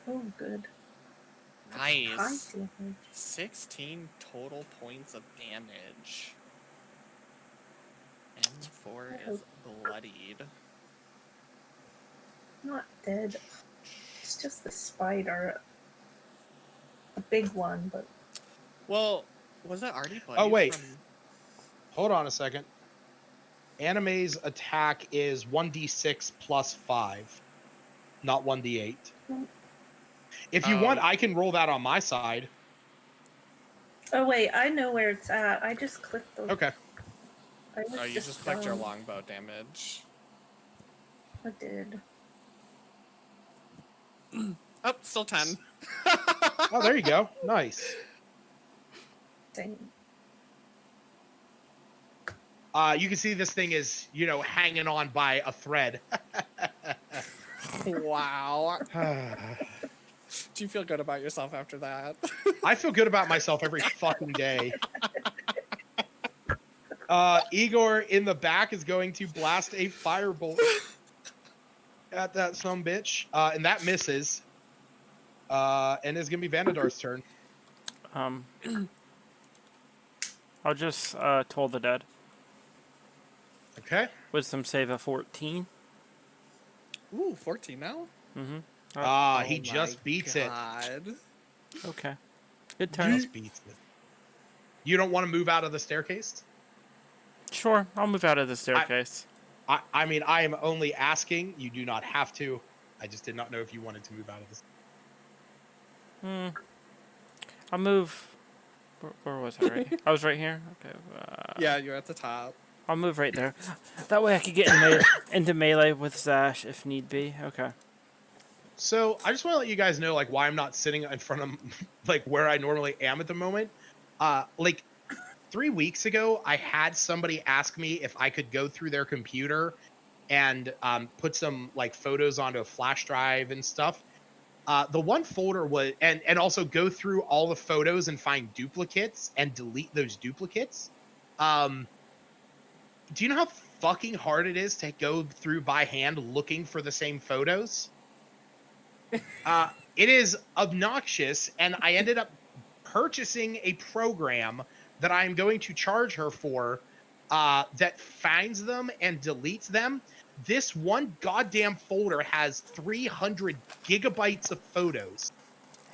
Speaker 3: Oh, good.
Speaker 2: Nice.
Speaker 3: High damage.
Speaker 2: 16 total points of damage. N4 is bloodied.
Speaker 3: Not dead. It's just the spider. A big one, but...
Speaker 2: Well, was it already bloodied?
Speaker 1: Oh, wait.
Speaker 2: From...
Speaker 1: Hold on a second. Anime's attack is 1d6 plus 5, not 1d8. If you want, I can roll that on my side.
Speaker 3: Oh wait, I know where it's at. I just clicked the.
Speaker 1: Okay.
Speaker 2: Oh, you just clicked your longbow damage.
Speaker 3: I did.
Speaker 2: Oh, still 10.
Speaker 1: Oh, there you go. Nice.
Speaker 3: Dang.
Speaker 1: You can see this thing is, hanging on by a thread.
Speaker 2: Wow. Do you feel good about yourself after that?
Speaker 1: I feel good about myself every fucking day. Igor in the back is going to blast a firebolt at that sumbitch, and that misses. And it's gonna be Vanadar's turn.
Speaker 4: I'll just Toll the Dead.
Speaker 1: Okay.
Speaker 4: Wisdom save of 14.
Speaker 2: Ooh, 14 now?
Speaker 4: Mm-hmm.
Speaker 1: He just beats it.
Speaker 4: Okay. Good turn.
Speaker 1: Just beats it. You don't want to move out of the staircase?
Speaker 4: Sure, I'll move out of the staircase.
Speaker 1: I mean, I am only asking. You do not have to. I just did not know if you wanted to move out of this.
Speaker 4: I'll move. Where was I? Right? I was right here. Okay.
Speaker 2: Yeah, you're at the top.
Speaker 4: I'll move right there. That way I could get into melee with Zash if need be. Okay.
Speaker 1: So I just want to let you guys know, like, why I'm not sitting in front of, like, where I normally am at the moment. Like, 3 weeks ago, I had somebody ask me if I could go through their computer and put some, like, photos onto a flash drive and stuff. The one folder was, and also go through all the photos and find duplicates and delete those duplicates. Do you know how fucking hard it is to go through by hand looking for the same photos? It is obnoxious, and I ended up purchasing a program that I'm going to charge her for that finds them and deletes them. This one goddamn folder has 300 gigabytes of photos.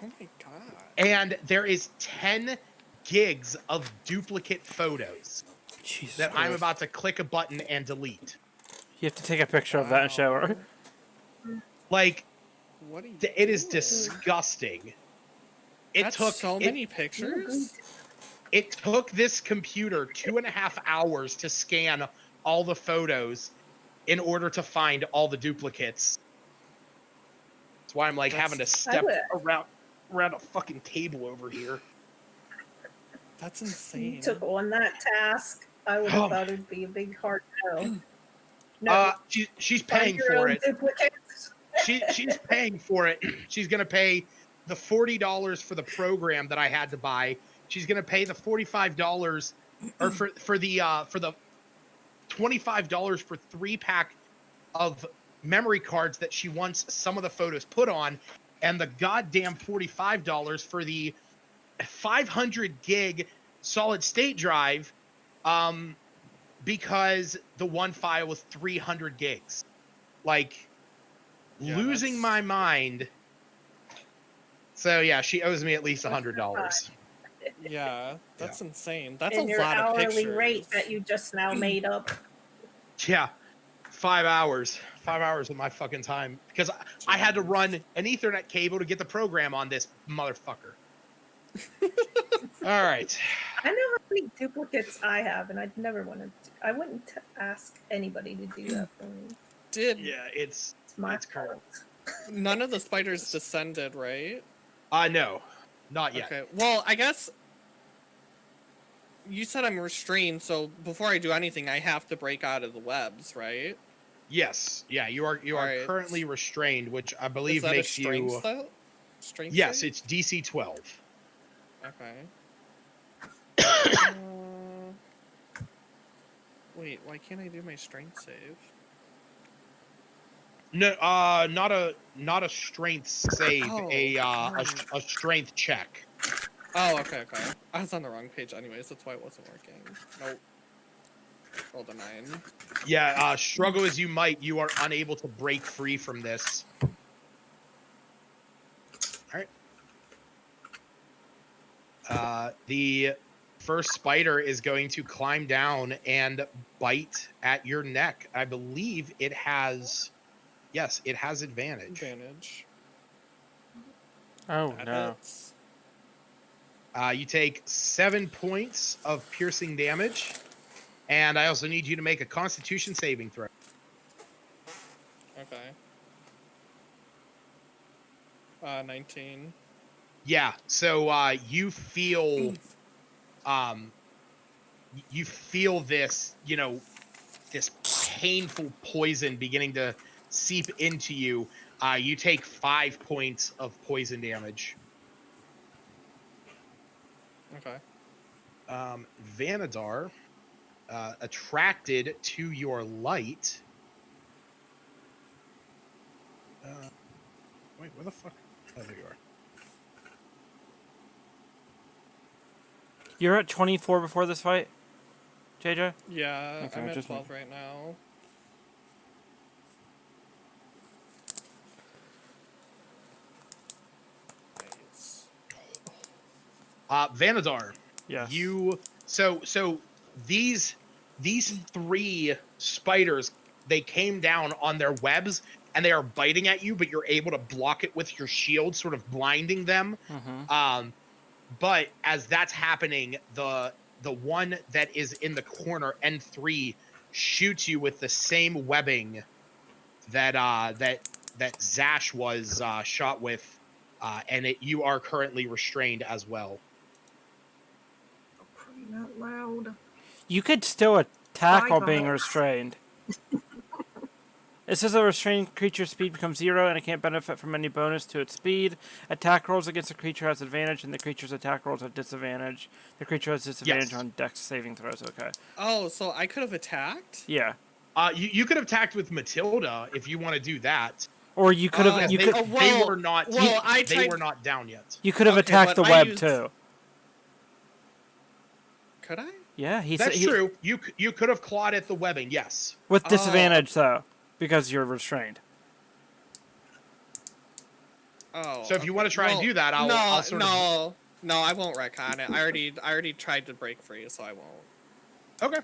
Speaker 2: Oh my god.
Speaker 1: And there is 10 gigs of duplicate photos
Speaker 4: Jesus
Speaker 1: that
Speaker 4: Christ.
Speaker 1: I'm about to click a button and delete.
Speaker 4: You have to take a picture of that and show her.
Speaker 1: Like,
Speaker 2: What are you
Speaker 1: it is
Speaker 2: doing?
Speaker 1: disgusting. It
Speaker 2: That's
Speaker 1: took
Speaker 2: so many pictures.
Speaker 1: It took this computer 2.5 hours to scan all the photos in order to find all the duplicates. That's why I'm like having to step around a fucking table over here.
Speaker 2: That's
Speaker 3: You
Speaker 2: insane.
Speaker 3: took on that task. I would have thought it'd be a big hard no. No.
Speaker 1: She's
Speaker 3: Find
Speaker 1: paying
Speaker 3: your
Speaker 1: for
Speaker 3: own
Speaker 1: it.
Speaker 3: duplicates.
Speaker 1: She's paying for it. She's gonna pay the $40 for the program that I had to buy. She's gonna pay the $45 or for the $25 for 3-pack of memory cards that she wants some of the photos put on, and the goddamn $45 for the 500 gig solid state drive, because the one file was 300 gigs. Like,
Speaker 2: Yeah,
Speaker 1: losing my mind. So yeah, she owes me at least $100.
Speaker 2: Yeah, that's insane. That's
Speaker 3: And
Speaker 2: a
Speaker 3: your
Speaker 2: lot of
Speaker 3: hourly
Speaker 2: pictures.
Speaker 3: rate that you just now made up.
Speaker 1: Yeah, 5 hours. 5 hours of my fucking time because I had to run an Ethernet cable to get the program on this motherfucker. All right.
Speaker 3: I know how many duplicates I have, and I'd never want to. I wouldn't ask anybody to do that for me.
Speaker 1: Yeah, it's
Speaker 3: my
Speaker 1: current.
Speaker 2: None of the spiders descended, right?
Speaker 1: No, not yet.
Speaker 2: Okay. Well, I guess you said I'm restrained, so before I do anything, I have to break out of the webs, right?
Speaker 1: Yes. Yeah, you are
Speaker 2: Right.
Speaker 1: currently restrained, which I believe
Speaker 2: Is that
Speaker 1: makes
Speaker 2: a strength
Speaker 1: you.
Speaker 2: Strength
Speaker 1: Yes,
Speaker 2: save?
Speaker 1: it's DC 12.
Speaker 2: Okay. Wait, why can't I do my strength save?
Speaker 1: No, not a strength save, a strength check.
Speaker 2: Oh, okay. I was on the wrong page anyways, that's why it wasn't working. Nope. Rolled a 9.
Speaker 1: Yeah, struggle as you might, you are unable to break free from this. All right. The first spider is going to climb down and bite at your neck. I believe it has. Yes, it has advantage.
Speaker 4: Oh
Speaker 2: That
Speaker 4: no.
Speaker 2: hits.
Speaker 1: You take 7 points of piercing damage, and I also need you to make a Constitution saving throw.
Speaker 2: Okay. 19.
Speaker 1: Yeah. So you feel this, this painful poison beginning to seep into you. You take 5 points of poison damage.
Speaker 2: Okay.
Speaker 1: Vanadar, attracted to your light. Wait, where the fuck? Oh, there you are.
Speaker 4: You're at 24 before this fight, JJ?
Speaker 2: Yeah,
Speaker 4: Okay,
Speaker 2: I'm at
Speaker 4: just
Speaker 2: 12 right now. Nice.
Speaker 1: Vanadar,
Speaker 4: Yes.
Speaker 1: so these three spiders, they came down on their webs and they are biting at you, but you're able to block it with your shield, sort of blinding them.
Speaker 4: Mm-hmm.
Speaker 1: But as that's happening, the one that is in the corner, N3, shoots you with the same webbing that Zash was shot with, and you are currently restrained as well.
Speaker 3: Crying out loud.
Speaker 4: You could still attack while
Speaker 3: Bye,
Speaker 4: being
Speaker 3: bye.
Speaker 4: restrained. It says a restrained creature's speed becomes 0 and it can't benefit from any bonus to its speed. Attack rolls against the creature has advantage and the creature's attack rolls have disadvantage. The creature has disadvantage
Speaker 1: Yes.
Speaker 4: on dex saving throws. Okay.
Speaker 2: Oh, so I could have attacked?
Speaker 4: Yeah.
Speaker 1: You could have attacked with Matilda if you want to do that.
Speaker 4: Or you could have
Speaker 1: Because they were not
Speaker 2: I
Speaker 1: they
Speaker 2: tried.
Speaker 1: were not down yet.
Speaker 4: you could have
Speaker 2: Okay,
Speaker 4: attacked
Speaker 2: but
Speaker 4: the
Speaker 2: I
Speaker 4: web
Speaker 2: used-
Speaker 4: too.
Speaker 2: Could I?
Speaker 4: Yeah,
Speaker 1: That's true. You could have clawed at the webbing, yes.
Speaker 4: With
Speaker 2: Oh.
Speaker 4: disadvantage though, because you're restrained.
Speaker 2: Oh.
Speaker 1: So if you want to try and do that, I'll sort of.
Speaker 2: No, I won't retcon it. I already tried to break free, so I won't.
Speaker 1: Okay.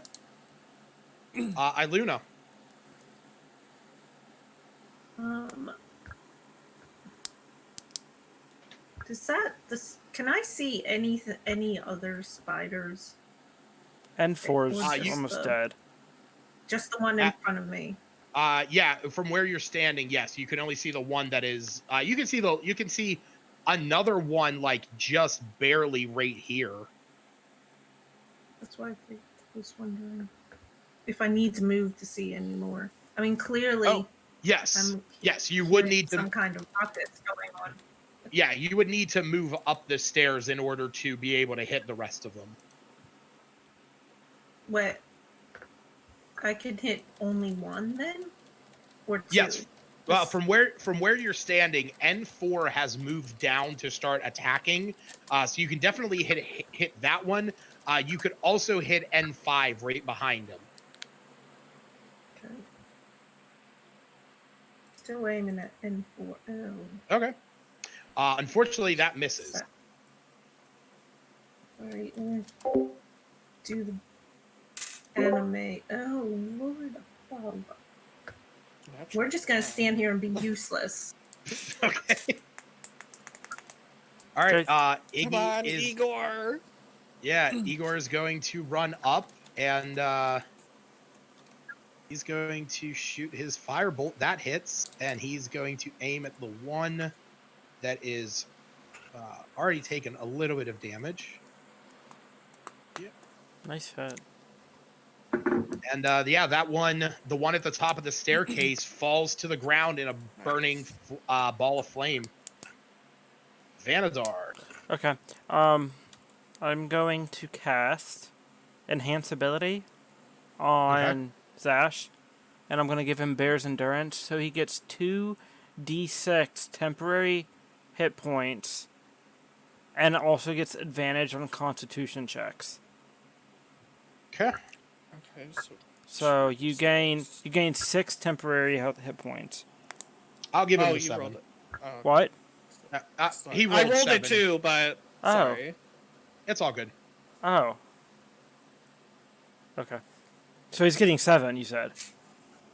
Speaker 1: Iluna.
Speaker 3: Can I see any other spiders?
Speaker 4: N4 is
Speaker 3: Or just
Speaker 4: almost
Speaker 3: the-
Speaker 4: dead.
Speaker 3: Just the one in front of me.
Speaker 1: Yeah, from where you're standing, yes, you can only see the one that is. You can see another one like just barely right here.
Speaker 3: That's why I was wondering if I need to move to see any more. I mean, clearly,
Speaker 1: Oh, yes,
Speaker 3: I'm
Speaker 1: yes, you would
Speaker 3: hearing
Speaker 1: need to.
Speaker 3: some kind of rockets going on.
Speaker 1: Yeah, you would need to move up the stairs in order to be able to hit the rest of them.
Speaker 3: What? I could hit only one then, or two?
Speaker 1: Yes. Well, from where you're standing, N4 has moved down to start attacking, so you can definitely hit that one. You could also hit N5 right behind him.
Speaker 3: Okay. Still aiming at N4. Oh.
Speaker 1: Okay. Unfortunately, that misses.
Speaker 3: Alright, do the anime. Oh, Lord above. We're just gonna stand here and be useless.
Speaker 1: Okay. All right. Iggy
Speaker 2: Come on,
Speaker 1: is.
Speaker 2: Igor.
Speaker 1: Yeah, Igor is going to run up and he's going to shoot his firebolt. That hits, and he's going to aim at the one that is already taken a little bit of damage.
Speaker 4: Nice hit.
Speaker 1: And yeah, that one, the one at the top of the staircase, falls to the ground in a burning ball of flame. Vanadar.
Speaker 4: Okay. I'm going to cast Enhance Ability on Zash, and I'm going to give him Bear's Endurance, so he gets 2d6 temporary hit points, and also gets advantage on Constitution checks.
Speaker 1: Okay.
Speaker 2: Okay,
Speaker 4: So you gain 6 temporary hit points.
Speaker 1: I'll give him
Speaker 2: oh,
Speaker 1: the
Speaker 2: you
Speaker 1: 7.
Speaker 2: rolled it. Oh,
Speaker 4: What?
Speaker 1: He
Speaker 2: I
Speaker 1: rolled
Speaker 2: rolled
Speaker 1: 7.
Speaker 2: it too, but
Speaker 4: Oh.
Speaker 2: sorry.
Speaker 1: It's all good.
Speaker 4: Oh. Okay. So he's getting 7, you said.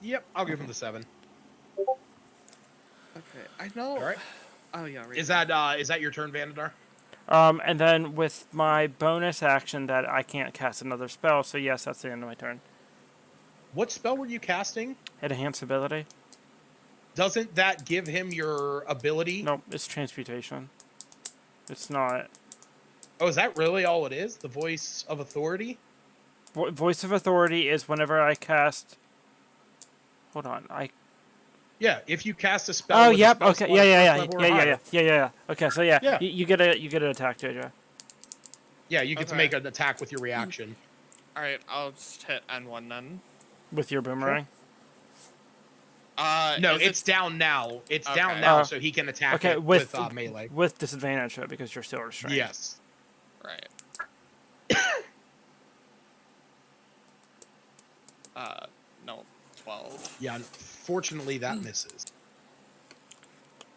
Speaker 1: Yep, I'll give him the 7.
Speaker 2: Okay, I know.
Speaker 1: All right.
Speaker 2: Oh yeah. Right
Speaker 1: Is
Speaker 2: there.
Speaker 1: that your turn, Vanadar?
Speaker 4: And then with my bonus action that I can't cast another spell, so yes, that's the end of my turn.
Speaker 1: What spell were you casting?
Speaker 4: Enhance ability?
Speaker 1: Doesn't that give him your ability?
Speaker 4: Nope, it's transmutation. It's not.
Speaker 1: Oh, is that really all it is? The voice of authority?
Speaker 4: Voice of authority is whenever I cast. Hold on,
Speaker 1: Yeah, if you cast a spell
Speaker 4: Oh,
Speaker 1: with a
Speaker 4: yep.
Speaker 1: spell
Speaker 4: Okay.
Speaker 1: slot
Speaker 4: Yeah,
Speaker 1: at
Speaker 4: yeah,
Speaker 1: first
Speaker 4: yeah,
Speaker 1: level or
Speaker 4: yeah, yeah,
Speaker 1: higher.
Speaker 4: yeah, yeah, yeah. Okay, so yeah,
Speaker 1: Yeah.
Speaker 4: you get an attack, JJ,
Speaker 1: Yeah, you get to
Speaker 2: Okay.
Speaker 1: make an attack with your reaction.
Speaker 2: All right, I'll just hit N1 then.
Speaker 4: with your boomerang.
Speaker 1: No,
Speaker 2: is
Speaker 1: it's
Speaker 2: it...
Speaker 1: down now. It's down
Speaker 2: Okay.
Speaker 1: now, so he can attack
Speaker 4: Okay,
Speaker 1: it
Speaker 4: with
Speaker 1: melee.
Speaker 4: with disadvantage though, because you're still restrained.
Speaker 1: Yes.
Speaker 2: Right. No, 12.
Speaker 1: Yeah, unfortunately that misses.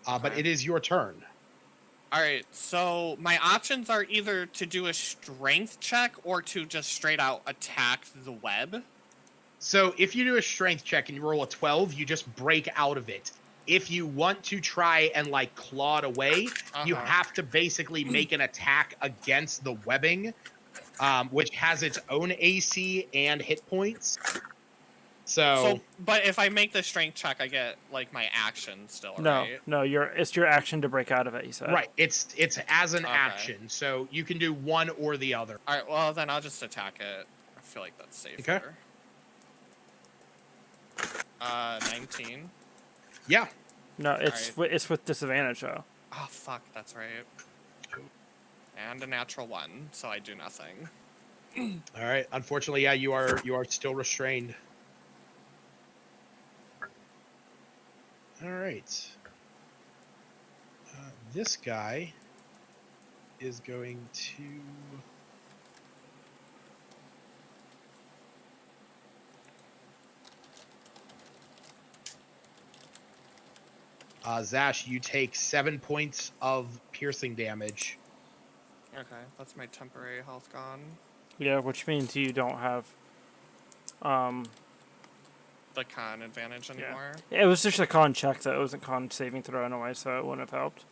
Speaker 1: But
Speaker 2: Okay.
Speaker 1: it is your turn.
Speaker 2: All right, so my options are either to do a strength check or to just straight out attack the web.
Speaker 1: So if you do a strength check and you roll a 12, you just break out of it. If you want to try and like claw it away, you have to basically make an attack against the webbing, which has its own AC and hit points. So,
Speaker 2: But if I make the strength check, I get like my action still,
Speaker 4: No,
Speaker 2: right?
Speaker 4: no, it's your action to break out of it. You said.
Speaker 1: right, it's as an
Speaker 2: Okay.
Speaker 1: action, so you can do one or the other.
Speaker 2: All right, well then I'll just attack it. I feel like that's safer.
Speaker 1: Okay.
Speaker 2: 19.
Speaker 1: Yeah.
Speaker 4: No, it's with disadvantage though.
Speaker 2: Oh fuck, that's right. And a natural 1, so I do nothing.
Speaker 1: All right. Unfortunately, yeah, you are still restrained. All right. This guy is going to. Zash, you take 7 points of piercing damage.
Speaker 2: Okay, that's my temporary health gone.
Speaker 4: Yeah, which means you don't have.
Speaker 2: The con advantage anymore.
Speaker 4: It was just a con check though. It wasn't con saving throw anyway, so it wouldn't have helped.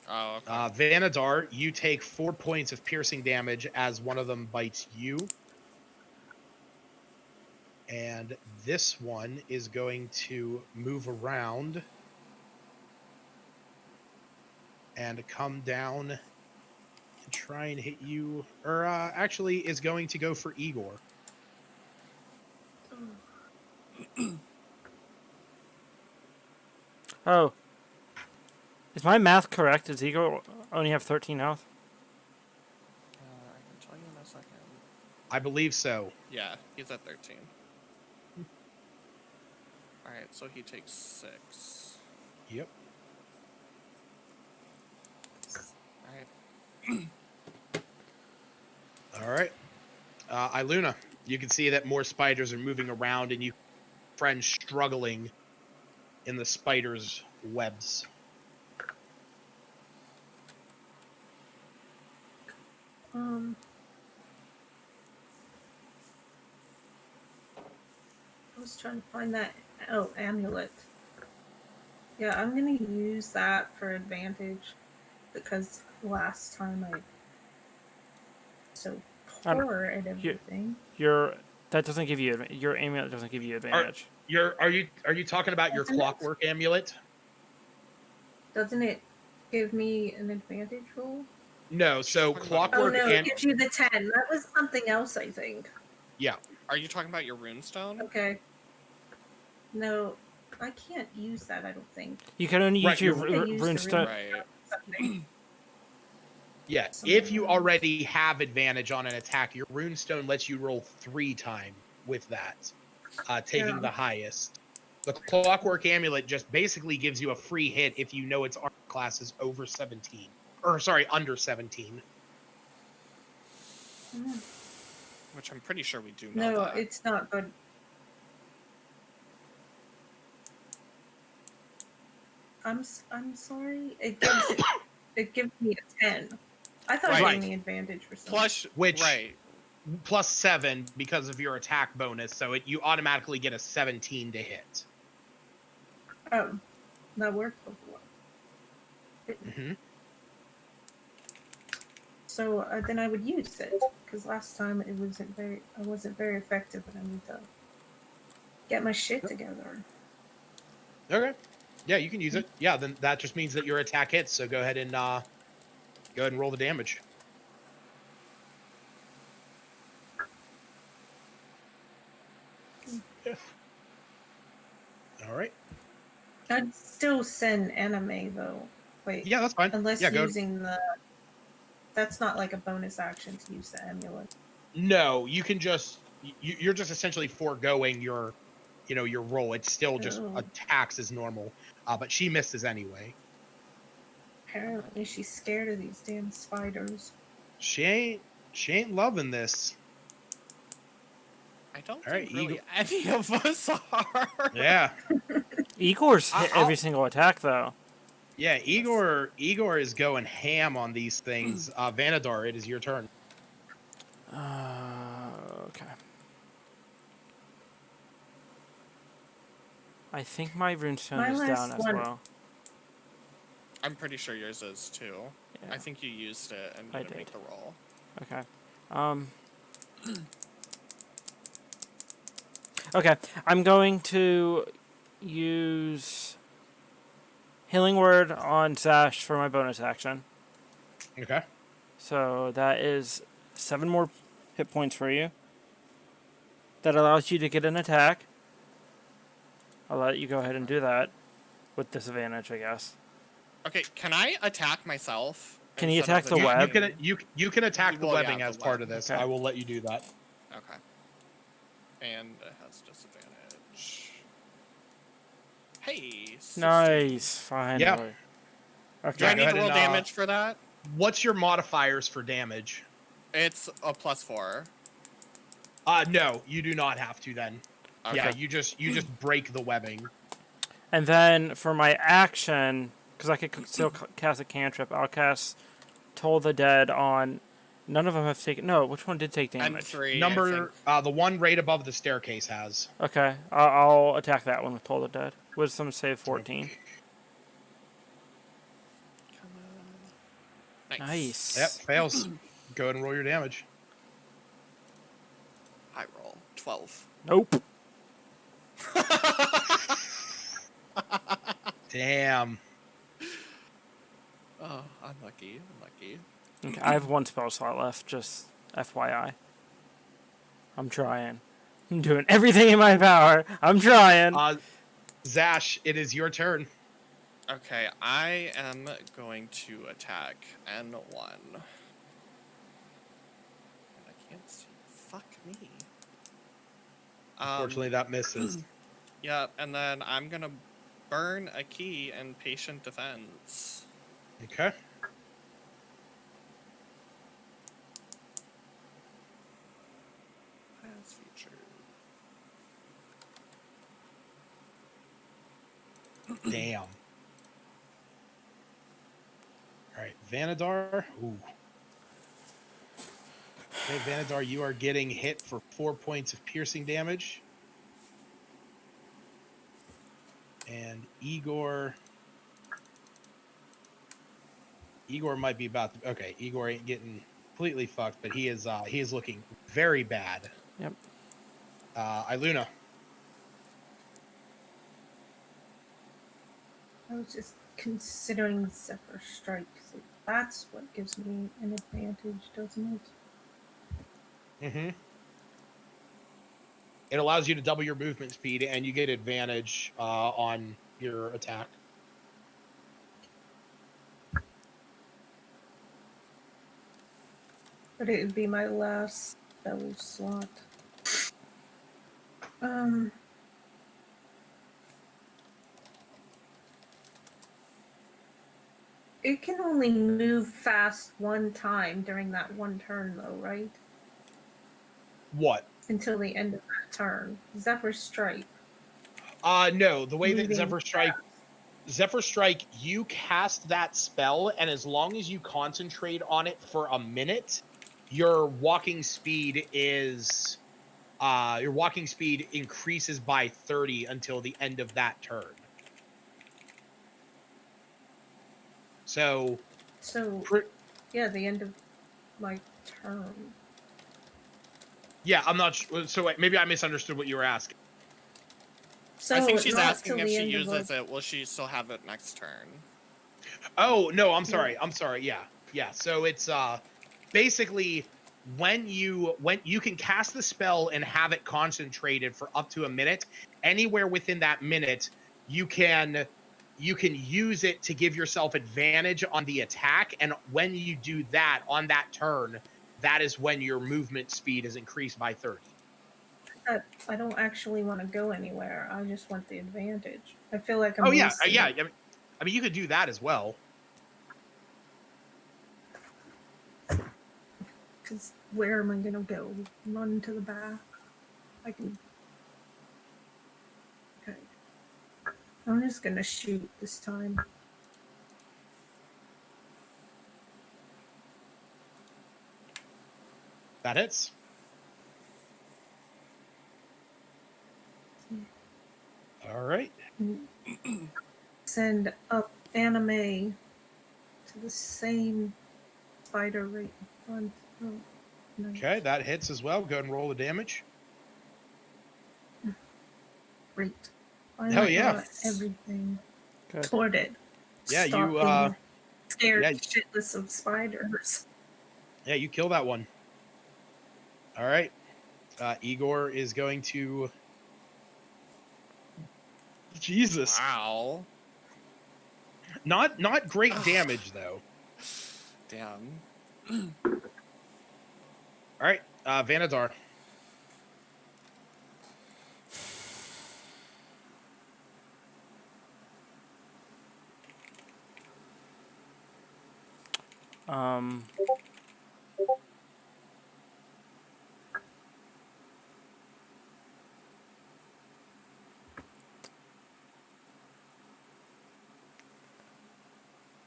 Speaker 2: Oh, okay.
Speaker 1: Vanadar, you take 4 points of piercing damage as one of them bites you. And this one is going to move around and come down and try and hit you. Or actually is going to go for Igor.
Speaker 4: Oh. Is my math correct? Does Eagle only have 13 health?
Speaker 2: I can tell you in a second.
Speaker 1: I believe so.
Speaker 2: Yeah, he's at 13. Alright, so he takes 6.
Speaker 1: Yep.
Speaker 2: Alright.
Speaker 1: All right. Iluna, you can see that more spiders are moving around and you friends struggling in the spiders' webs.
Speaker 3: I was trying to find that. Oh, amulet. Yeah, I'm gonna use that for advantage because last time I so poor at everything.
Speaker 4: That doesn't give you your amulet doesn't give you advantage.
Speaker 1: Are you talking about your clockwork amulet?
Speaker 3: Doesn't it give me an advantage roll?
Speaker 1: No, so clockwork.
Speaker 3: Oh no, it gives you the 10. That was something else, I think.
Speaker 1: Yeah.
Speaker 2: Are you talking about your runestone?
Speaker 3: Okay. No, I can't use that. I don't think.
Speaker 4: You can only use your
Speaker 3: use the
Speaker 4: runestone.
Speaker 2: Right.
Speaker 1: Yeah, if you already have advantage on an attack, your runestone lets you roll 3 times with that, taking the highest. The clockwork amulet just basically gives you a free hit if you know its armor class is over 17. Or, sorry, under 17.
Speaker 2: Which I'm pretty sure we do know
Speaker 3: No,
Speaker 2: that.
Speaker 3: it's not good. I'm sorry. It gives me a 10. I thought it gave me advantage for something.
Speaker 1: Plus 7 because of your attack bonus, so you automatically get a 17 to hit.
Speaker 3: Oh, that worked before.
Speaker 1: Mm-hmm.
Speaker 3: So then I would use it because last time I wasn't very effective, and I need to get my shit together.
Speaker 1: Okay. Yeah, you can use it. Yeah, then that just means that your attack hits. So go ahead and roll the damage. Yeah. All right.
Speaker 3: I'd still send anime though. Wait,
Speaker 1: Yeah, that's fine.
Speaker 3: unless
Speaker 1: Yeah, go.
Speaker 3: using the. That's not like a bonus action to use the amulet.
Speaker 1: No, you can just you're just essentially foregoing your, your roll. It's still just
Speaker 3: Oh,
Speaker 1: attacks as normal, but she misses anyway.
Speaker 3: apparently she's scared of these damn spiders.
Speaker 1: She ain't loving this.
Speaker 2: I don't
Speaker 1: All right,
Speaker 2: think really
Speaker 1: Eagle.
Speaker 2: any of us are.
Speaker 1: Yeah,
Speaker 4: Igor's hit
Speaker 1: I'll-
Speaker 4: every single attack though.
Speaker 1: yeah. Igor is going ham on these things. Vanadar, it is your turn.
Speaker 4: Okay. I think my runestone
Speaker 3: My
Speaker 4: is down
Speaker 3: last
Speaker 4: as
Speaker 3: one-
Speaker 4: well.
Speaker 2: I'm pretty sure yours is too.
Speaker 4: Yeah.
Speaker 2: I think you used it and
Speaker 4: I
Speaker 2: didn't make
Speaker 4: did.
Speaker 2: the roll.
Speaker 4: Okay. Okay. I'm going to use Healing Word on Sash for my bonus action.
Speaker 1: Okay.
Speaker 4: So that is 7 more hit points for you. That allows you to get an attack. I'll let you go ahead and do that with disadvantage, I guess.
Speaker 2: Okay, can I attack myself?
Speaker 4: Can you
Speaker 2: instead of
Speaker 4: attack the
Speaker 1: You,
Speaker 4: web?
Speaker 1: you can attack the
Speaker 2: Well, yeah,
Speaker 1: webbing
Speaker 2: the
Speaker 1: as part
Speaker 2: web.
Speaker 1: of this.
Speaker 4: Okay.
Speaker 1: I will let you do that.
Speaker 2: Okay. And it has disadvantage. Hey. 16.
Speaker 4: Nice. Finally.
Speaker 1: Yeah.
Speaker 4: Okay.
Speaker 2: Do I
Speaker 1: go
Speaker 2: need
Speaker 1: ahead
Speaker 2: to roll
Speaker 1: and,
Speaker 2: damage for that?
Speaker 1: What's your modifiers for damage?
Speaker 2: It's a +4.
Speaker 1: No, you do not have to then.
Speaker 2: Okay.
Speaker 1: Yeah, you just break the webbing.
Speaker 4: And then for my action, because I could still cast a cantrip, I'll cast Toll the Dead on. None of them have taken. No, which one did take
Speaker 2: And
Speaker 4: damage?
Speaker 2: 3.
Speaker 1: Number the one right above the staircase has.
Speaker 4: Okay, I'll attack that one with Toll the Dead. Wisdom save 14.
Speaker 2: Nice.
Speaker 1: Yep, fails. Go ahead and roll your damage.
Speaker 2: High roll. 12.
Speaker 4: Nope.
Speaker 1: Damn.
Speaker 2: Oh, unlucky.
Speaker 4: Okay, I have 1 spell slot left, just FYI. I'm trying. I'm doing everything in my power. I'm trying.
Speaker 1: Zash, it is your turn.
Speaker 2: Okay, I am going to attack N1. And I can't see. Fuck me.
Speaker 1: Unfortunately, that misses.
Speaker 2: Yeah, and then I'm gonna burn a key in patient defense.
Speaker 1: Okay.
Speaker 2: As featured.
Speaker 1: Damn. All right, Vanadar. Ooh. Okay, Vanadar, you are getting hit for 4 points of piercing damage. And Igor might be about to, okay, Igor ain't getting completely fucked, but he is looking very bad.
Speaker 4: Yep.
Speaker 1: Iluna.
Speaker 3: I was just considering Zephyr Strike. So that's what gives me an advantage, doesn't it?
Speaker 1: Mm-hmm. It allows you to double your movement speed, and you get advantage on your attack.
Speaker 3: But it would be my last spell slot. It can only move fast one time during that one turn, though, right?
Speaker 1: What?
Speaker 3: Until the end of that turn. Zephyr Strike.
Speaker 1: No. The way that
Speaker 3: moving
Speaker 1: Zephyr Strike, you cast that spell, and as long as you concentrate on it for a minute, your walking speed increases by 30 until the end of that turn. So,
Speaker 3: So, yeah, the end of my term.
Speaker 1: yeah, I'm not sure. So wait, maybe I misunderstood what you were asking.
Speaker 3: So
Speaker 2: I think she's
Speaker 3: not
Speaker 2: asking
Speaker 3: till
Speaker 2: if
Speaker 3: the
Speaker 2: she
Speaker 3: end of
Speaker 2: uses it, will she still have it next turn?
Speaker 1: Oh, no, I'm sorry. Yeah. Yeah. So it's basically when you can cast the spell and have it concentrated for up to a minute, anywhere within that minute, you can use it to give yourself advantage on the attack, and when you do that on that turn, that is when your movement speed is increased by 30.
Speaker 3: I don't actually want to go anywhere. I just want the advantage. I feel like I'm
Speaker 1: Oh yeah,
Speaker 3: wasting
Speaker 1: yeah.
Speaker 3: it.
Speaker 1: I mean, you could do that as well.
Speaker 3: Because where am I going to go? Run to the back? I can. Okay. I'm just going to shoot this time.
Speaker 1: That hits. All right.
Speaker 3: Send up anime to the same spider right in front. Oh, nice.
Speaker 1: Okay, that hits as well. Go ahead and roll the damage.
Speaker 3: Great.
Speaker 1: Hell
Speaker 3: Finally
Speaker 1: yeah.
Speaker 3: got everything
Speaker 4: Good.
Speaker 3: sorted.
Speaker 1: Yeah,
Speaker 3: Stop
Speaker 1: you
Speaker 3: being scared
Speaker 1: yeah.
Speaker 3: shitless of spiders.
Speaker 1: Yeah, you kill that one. All right. Igor is going to. Jesus.
Speaker 2: Wow.
Speaker 1: Not great damage though.
Speaker 2: Damn.
Speaker 1: All right, Vanadar.
Speaker 4: Um.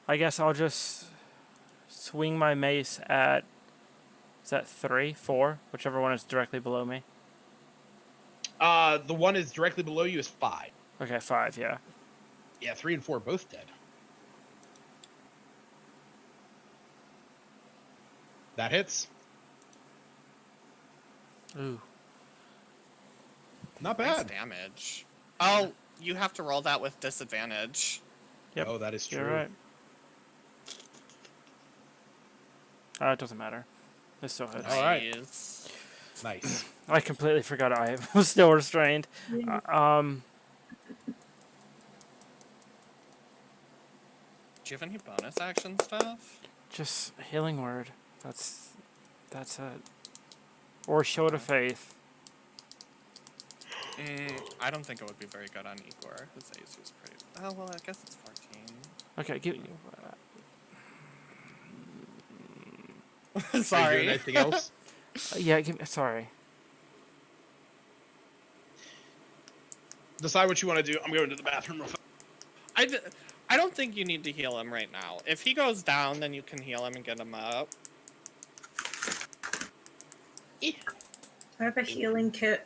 Speaker 4: I guess I'll just swing my mace at. Is that 3, 4? Whichever one is directly below me.
Speaker 1: The one is directly below you is 5.
Speaker 4: Okay, 5. Yeah.
Speaker 1: Yeah, 3 and 4 both dead. That hits.
Speaker 4: Ooh.
Speaker 1: Not
Speaker 2: Nice
Speaker 1: bad.
Speaker 2: damage. Oh, you have to roll that with disadvantage.
Speaker 4: Yep.
Speaker 1: Oh, that is true.
Speaker 4: You're right. It doesn't matter. It still hits.
Speaker 1: All right.
Speaker 2: Nice.
Speaker 1: Nice.
Speaker 4: I completely forgot I was still restrained.
Speaker 3: Yeah.
Speaker 2: Do you have any bonus action stuff?
Speaker 4: Just healing word. That's it. Or shield of faith.
Speaker 2: I don't think it would be very good on Igor. His AC is pretty. Oh well, I guess it's 14.
Speaker 4: Okay, give.
Speaker 1: Are you
Speaker 2: Sorry.
Speaker 1: doing anything else?
Speaker 4: Yeah, give me. Sorry.
Speaker 1: Decide what you want to do. I'm going to the bathroom real fast.
Speaker 2: I don't think you need to heal him right now. If he goes down, then you can heal him and get him up.
Speaker 3: I have a healing kit.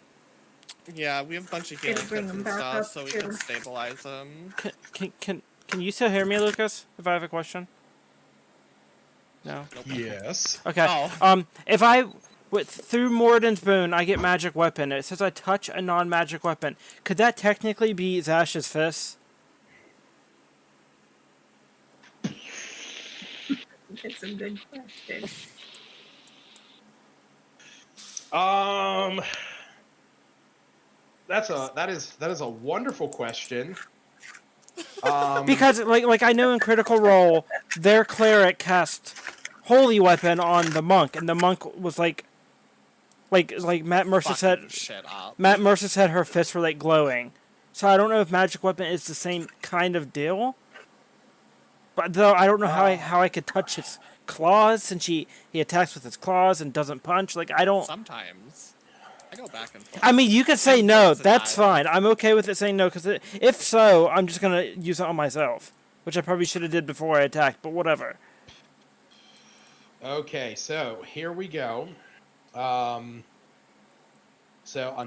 Speaker 2: Yeah, we have a bunch of
Speaker 3: It'll
Speaker 2: healing
Speaker 3: bring
Speaker 2: kits
Speaker 3: him
Speaker 2: and
Speaker 3: back
Speaker 2: stuff,
Speaker 3: up,
Speaker 2: so we
Speaker 3: too.
Speaker 2: can stabilize him.
Speaker 4: Can you still hear me, Lucas? If I have a question. No.
Speaker 1: Yes.
Speaker 4: Okay.
Speaker 2: Oh.
Speaker 4: If I through Moradin's boon, I get magic weapon. It says I touch a non-magic weapon. Could that technically be Zash's fist?
Speaker 3: It's a good question.
Speaker 1: That is a wonderful question.
Speaker 4: Because like I know in Critical Role, their cleric cast holy weapon on the monk, and the monk was like Matt Mercer said.
Speaker 2: Fucking shit up.
Speaker 4: Matt Mercer said her fists were like glowing, so I don't know if magic weapon is the same kind of deal. But though I don't know how I could touch his claws since he attacks with his claws and doesn't punch. Like I don't.
Speaker 2: Sometimes. I go back and forth.
Speaker 4: I mean, you could say
Speaker 2: I'm
Speaker 4: no.
Speaker 2: versatile.
Speaker 4: That's fine. I'm okay with it saying no because if so, I'm just gonna use it on myself, which I probably should have did before I attacked. But whatever.
Speaker 1: Okay, so here we go. So on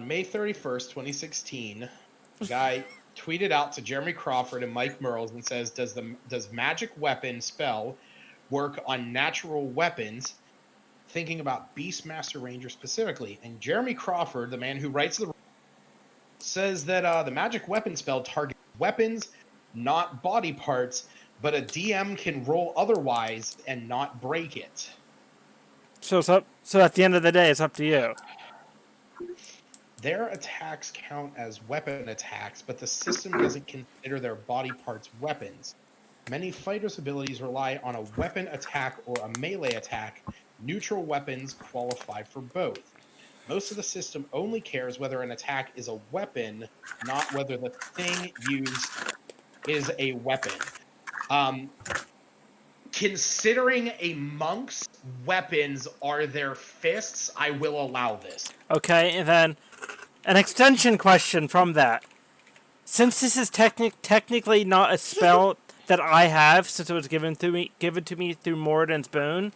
Speaker 1: May 31st, 2016, a guy tweeted out to Jeremy Crawford and Mike Merles and says, does magic weapon spell work on natural weapons? Thinking about Beastmaster Ranger specifically. And Jeremy Crawford, the man who writes the says that the magic weapon spell targets weapons, not body parts, but a DM can roll otherwise and not break it.
Speaker 4: So it's up. So at the end of the day, it's up to you.
Speaker 1: Their attacks count as weapon attacks, but the system doesn't consider their body parts weapons. Many fighters' abilities rely on a weapon attack or a melee attack. Neutral weapons qualify for both. Most of the system only cares whether an attack is a weapon, not whether the thing used is a weapon. Considering a monk's weapons are their fists, I will allow this.
Speaker 4: Okay, and then an extension question from that. Since this is technically not a spell that I have, since it was given to me through Moradin's Boon,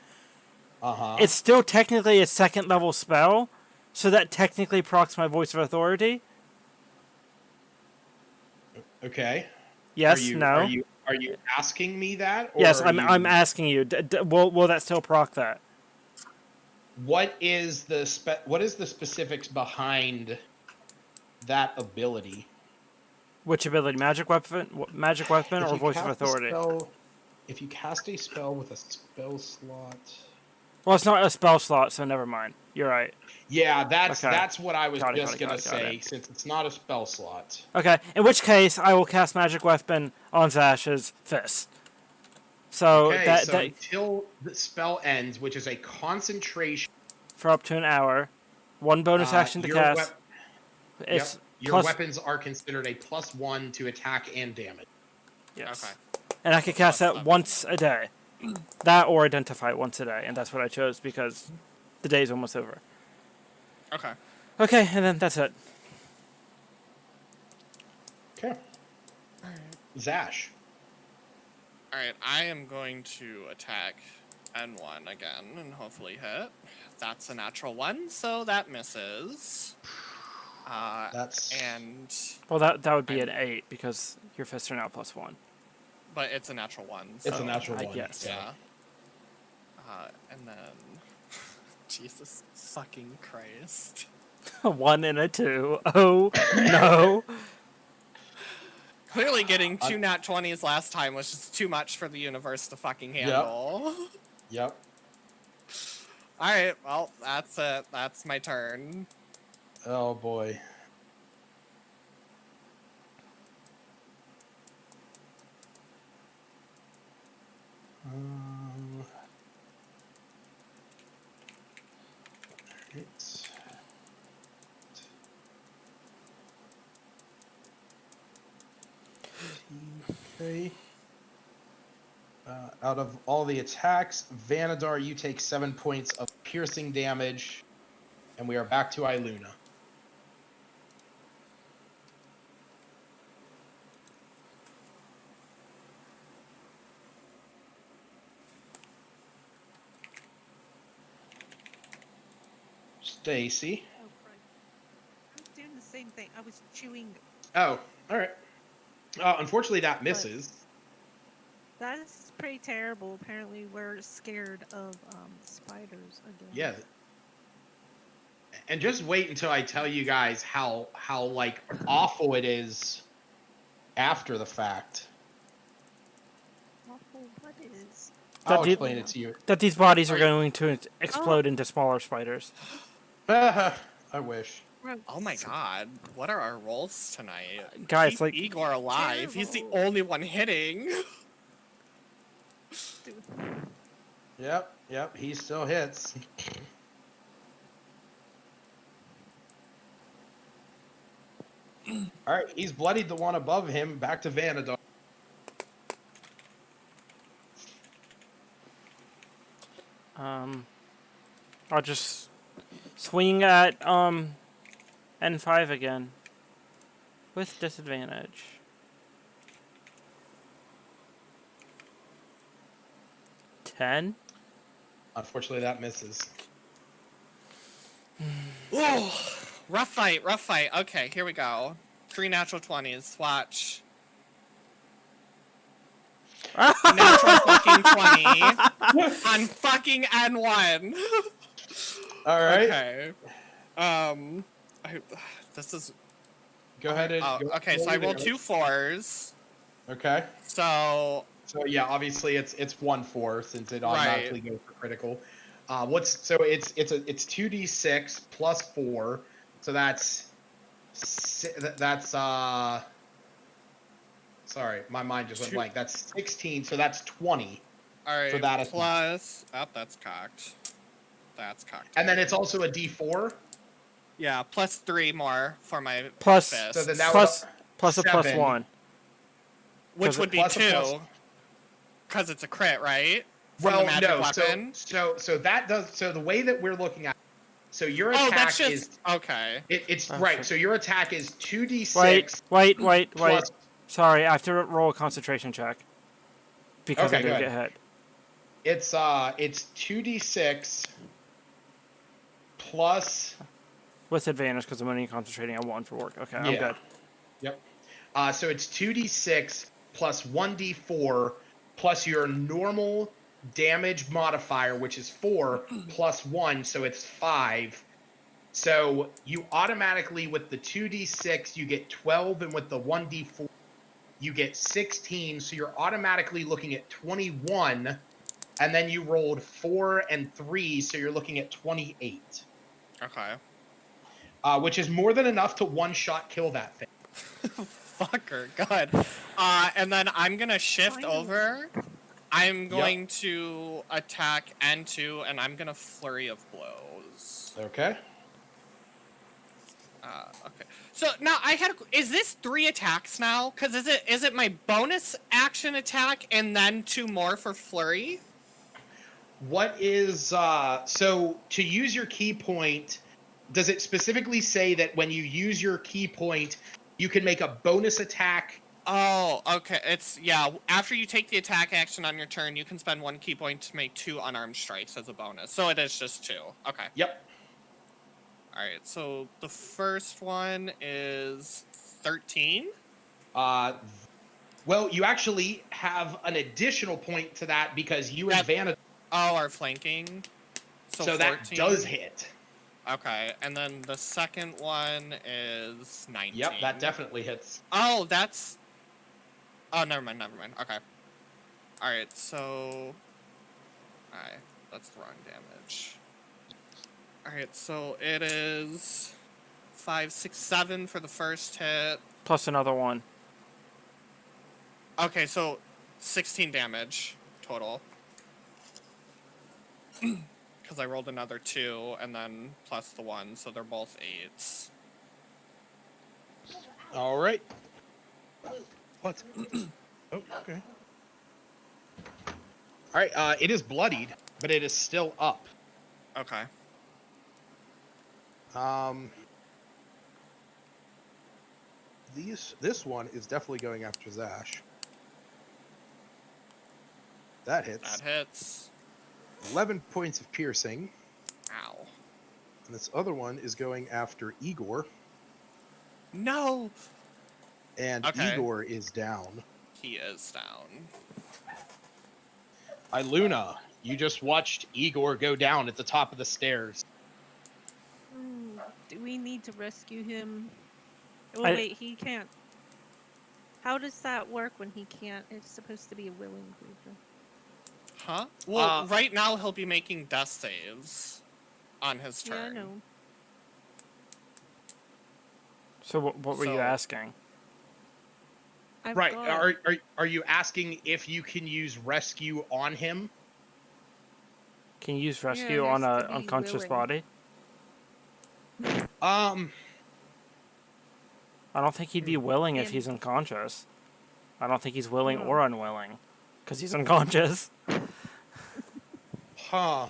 Speaker 4: it's still technically a second level spell, so that technically procs my Voice of Authority.
Speaker 1: Okay.
Speaker 4: Yes, no.
Speaker 1: Are you asking me that? Or
Speaker 4: yes, I'm asking you. Will that still proc that?
Speaker 1: What is the specifics behind that ability?
Speaker 4: Which ability? Magic weapon, or Voice of Authority?
Speaker 1: If you cast a spell with a spell slot.
Speaker 4: Well, it's not a spell slot, so never mind. You're right.
Speaker 1: Yeah, that's what I was
Speaker 4: Got
Speaker 1: gonna
Speaker 4: it.
Speaker 1: say, since it's not a spell slot.
Speaker 4: Okay, in which case I will cast Magic Weapon on Zash's fist. So
Speaker 1: until the spell ends, which is a concentration
Speaker 4: for up to an hour, one bonus action to cast.
Speaker 1: Your weapons are considered a +1 to attack and damage.
Speaker 4: Yes.
Speaker 2: Okay.
Speaker 4: And I can cast that once a day. That or identify it once a day, and that's what I chose because the day's almost over.
Speaker 2: Okay.
Speaker 4: Okay, and then that's it.
Speaker 1: Okay.
Speaker 2: Alright.
Speaker 1: Zash.
Speaker 2: Alright, I am going to attack N1 again and hopefully hit. That's a natural 1, so that misses.
Speaker 4: Well, that would be an 8 because your fists are now +1.
Speaker 2: But it's a natural 1. So
Speaker 1: it's a natural 1.
Speaker 4: Yes.
Speaker 2: Yeah. And then Jesus fucking Christ.
Speaker 4: A 1 and a 2. Oh no.
Speaker 2: Clearly getting 2 nat 20s last time was just too much for the universe to fucking handle.
Speaker 1: Yep.
Speaker 2: Alright, well, that's it. That's my turn.
Speaker 1: Oh boy. Okay. Out of all the attacks, Vanadar, you take 7 points of piercing damage, and we are back to Iluna. Stacy.
Speaker 5: Oh, right. I was doing the same thing. I was chewing.
Speaker 1: Oh, all right. Unfortunately, that misses.
Speaker 5: That is pretty terrible. Apparently, we're scared of spiders again.
Speaker 1: Yeah. And just wait until I tell you guys how like awful it is after the fact.
Speaker 5: Awful. What is?
Speaker 1: I'll explain it to you.
Speaker 4: That these bodies are going to explode into smaller spiders.
Speaker 1: I wish.
Speaker 2: Oh my god, what are our rolls tonight?
Speaker 4: Guys,
Speaker 2: Keep
Speaker 4: like
Speaker 2: Igor alive. He's the only one hitting.
Speaker 1: Yep, he still hits. Alright, he's bloodied the one above him. Back to Vanadar.
Speaker 4: I'll just swing at N5 again with disadvantage. $10.
Speaker 1: Unfortunately, that misses.
Speaker 2: Ooh, rough fight. Okay, here we go. 3 natural 20s. Watch. Natural fucking 20 on fucking N1.
Speaker 1: All right.
Speaker 2: Okay. This is.
Speaker 1: Go ahead and.
Speaker 2: Oh,
Speaker 1: go
Speaker 2: okay, so I
Speaker 1: roll
Speaker 2: rolled
Speaker 1: damage.
Speaker 2: 2 4s.
Speaker 1: Okay.
Speaker 2: So
Speaker 1: So yeah, obviously it's 1/4 since it
Speaker 2: Right.
Speaker 1: automatically goes for critical. It's 2d6 plus 4, so that's sorry, my mind just went
Speaker 2: Two-
Speaker 1: blank. That's 16, so that's 20
Speaker 2: all right.
Speaker 1: for that.
Speaker 2: Plus, that's cocked. That's cocked.
Speaker 1: And then it's also a d4.
Speaker 2: Yeah, plus 3 more for my
Speaker 4: Plus-
Speaker 2: fist.
Speaker 1: So then that
Speaker 4: plus a plus
Speaker 1: 7.
Speaker 4: 1.
Speaker 2: Which would be
Speaker 1: plus a
Speaker 2: 2.
Speaker 1: plus-
Speaker 2: Because it's a crit, right? From
Speaker 1: Well,
Speaker 2: the magic
Speaker 1: no.
Speaker 2: weapon.
Speaker 1: So that does. So the way that we're looking at. So your
Speaker 2: Oh,
Speaker 1: attack
Speaker 2: that's just
Speaker 1: is
Speaker 2: okay.
Speaker 1: it's
Speaker 4: Oh,
Speaker 1: right.
Speaker 4: shit.
Speaker 1: So your attack is 2d6.
Speaker 4: Wait.
Speaker 1: plus-
Speaker 4: Sorry, I have to roll a concentration check. Because
Speaker 1: Okay,
Speaker 4: I did
Speaker 1: go
Speaker 4: get hit.
Speaker 1: It's 2d6 plus.
Speaker 4: With advantage because I'm only concentrating on 1 for work. Okay, I'm
Speaker 1: Yeah.
Speaker 4: good.
Speaker 1: Yep. So it's 2d6 plus 1d4 plus your normal damage modifier, which is 4 plus 1, so it's 5. So you automatically, with the 2d6, you get 12, and with the 1d4, you get 16. So you're automatically looking at 21, and then you rolled 4 and 3, so you're looking at 28.
Speaker 2: Okay.
Speaker 1: Which is more than enough to one-shot kill that thing.
Speaker 2: Fucker, good. And then I'm gonna shift
Speaker 5: Finally.
Speaker 2: over. I'm going to attack N2, and I'm gonna flurry of blows.
Speaker 1: Okay.
Speaker 2: Okay. So now is this 3 attacks now? Cause is it my bonus action attack and then 2 more for flurry?
Speaker 1: What is so to use your key point? Does it specifically say that when you use your key point, you can make a bonus attack?
Speaker 2: Oh, okay. After you take the attack action on your turn, you can spend 1 key point to make 2 unarmed strikes as a bonus. So it is just 2. Okay.
Speaker 1: Yep.
Speaker 2: Alright, so the first one is 13.
Speaker 1: Well, you actually have an additional point to that because you
Speaker 2: That-
Speaker 1: advantage.
Speaker 2: Oh, our flanking.
Speaker 1: So
Speaker 2: 14.
Speaker 1: that does hit.
Speaker 2: Okay, and then the second one is 19.
Speaker 1: Yep, that definitely hits.
Speaker 2: Oh, that's... Oh, never mind. Okay. Alright, so... Alright, that's the wrong damage. Alright, so it is... 5, 6, 7 for the first hit.
Speaker 4: Plus another 1.
Speaker 2: Okay, so 16 damage total. Because I rolled another 2, and then plus the 1, so they're both 8s.
Speaker 1: All right. What? Oh, okay. All right. It is bloodied, but it is still up.
Speaker 2: Okay.
Speaker 1: This one is definitely going after Zash. That hits.
Speaker 2: That hits.
Speaker 1: 11 points of piercing.
Speaker 2: Ow.
Speaker 1: And this other one is going after Igor.
Speaker 2: No!
Speaker 1: And
Speaker 2: Okay.
Speaker 1: Igor is down.
Speaker 2: He is down.
Speaker 1: Iluna, you just watched Igor go down at the top of the stairs.
Speaker 5: Do we need to rescue him? Oh,
Speaker 4: I-
Speaker 5: wait, he can't. How does that work when he can't? It's supposed to be a willing creature.
Speaker 2: Huh? Well, right now he'll be making death saves on his turn.
Speaker 5: Yeah, I know.
Speaker 4: So what were you
Speaker 2: So-
Speaker 4: asking?
Speaker 5: I've
Speaker 1: Right.
Speaker 5: got-
Speaker 1: Are you asking if you can use rescue on him?
Speaker 4: Can you use
Speaker 5: Yeah,
Speaker 4: rescue
Speaker 5: it
Speaker 4: on
Speaker 5: has
Speaker 4: a
Speaker 5: to be
Speaker 4: unconscious
Speaker 5: willing.
Speaker 4: body? I don't think he'd be willing if
Speaker 5: And-
Speaker 4: he's unconscious. I don't think he's willing
Speaker 5: No.
Speaker 4: or unwilling. Because he's unconscious.
Speaker 1: Huh.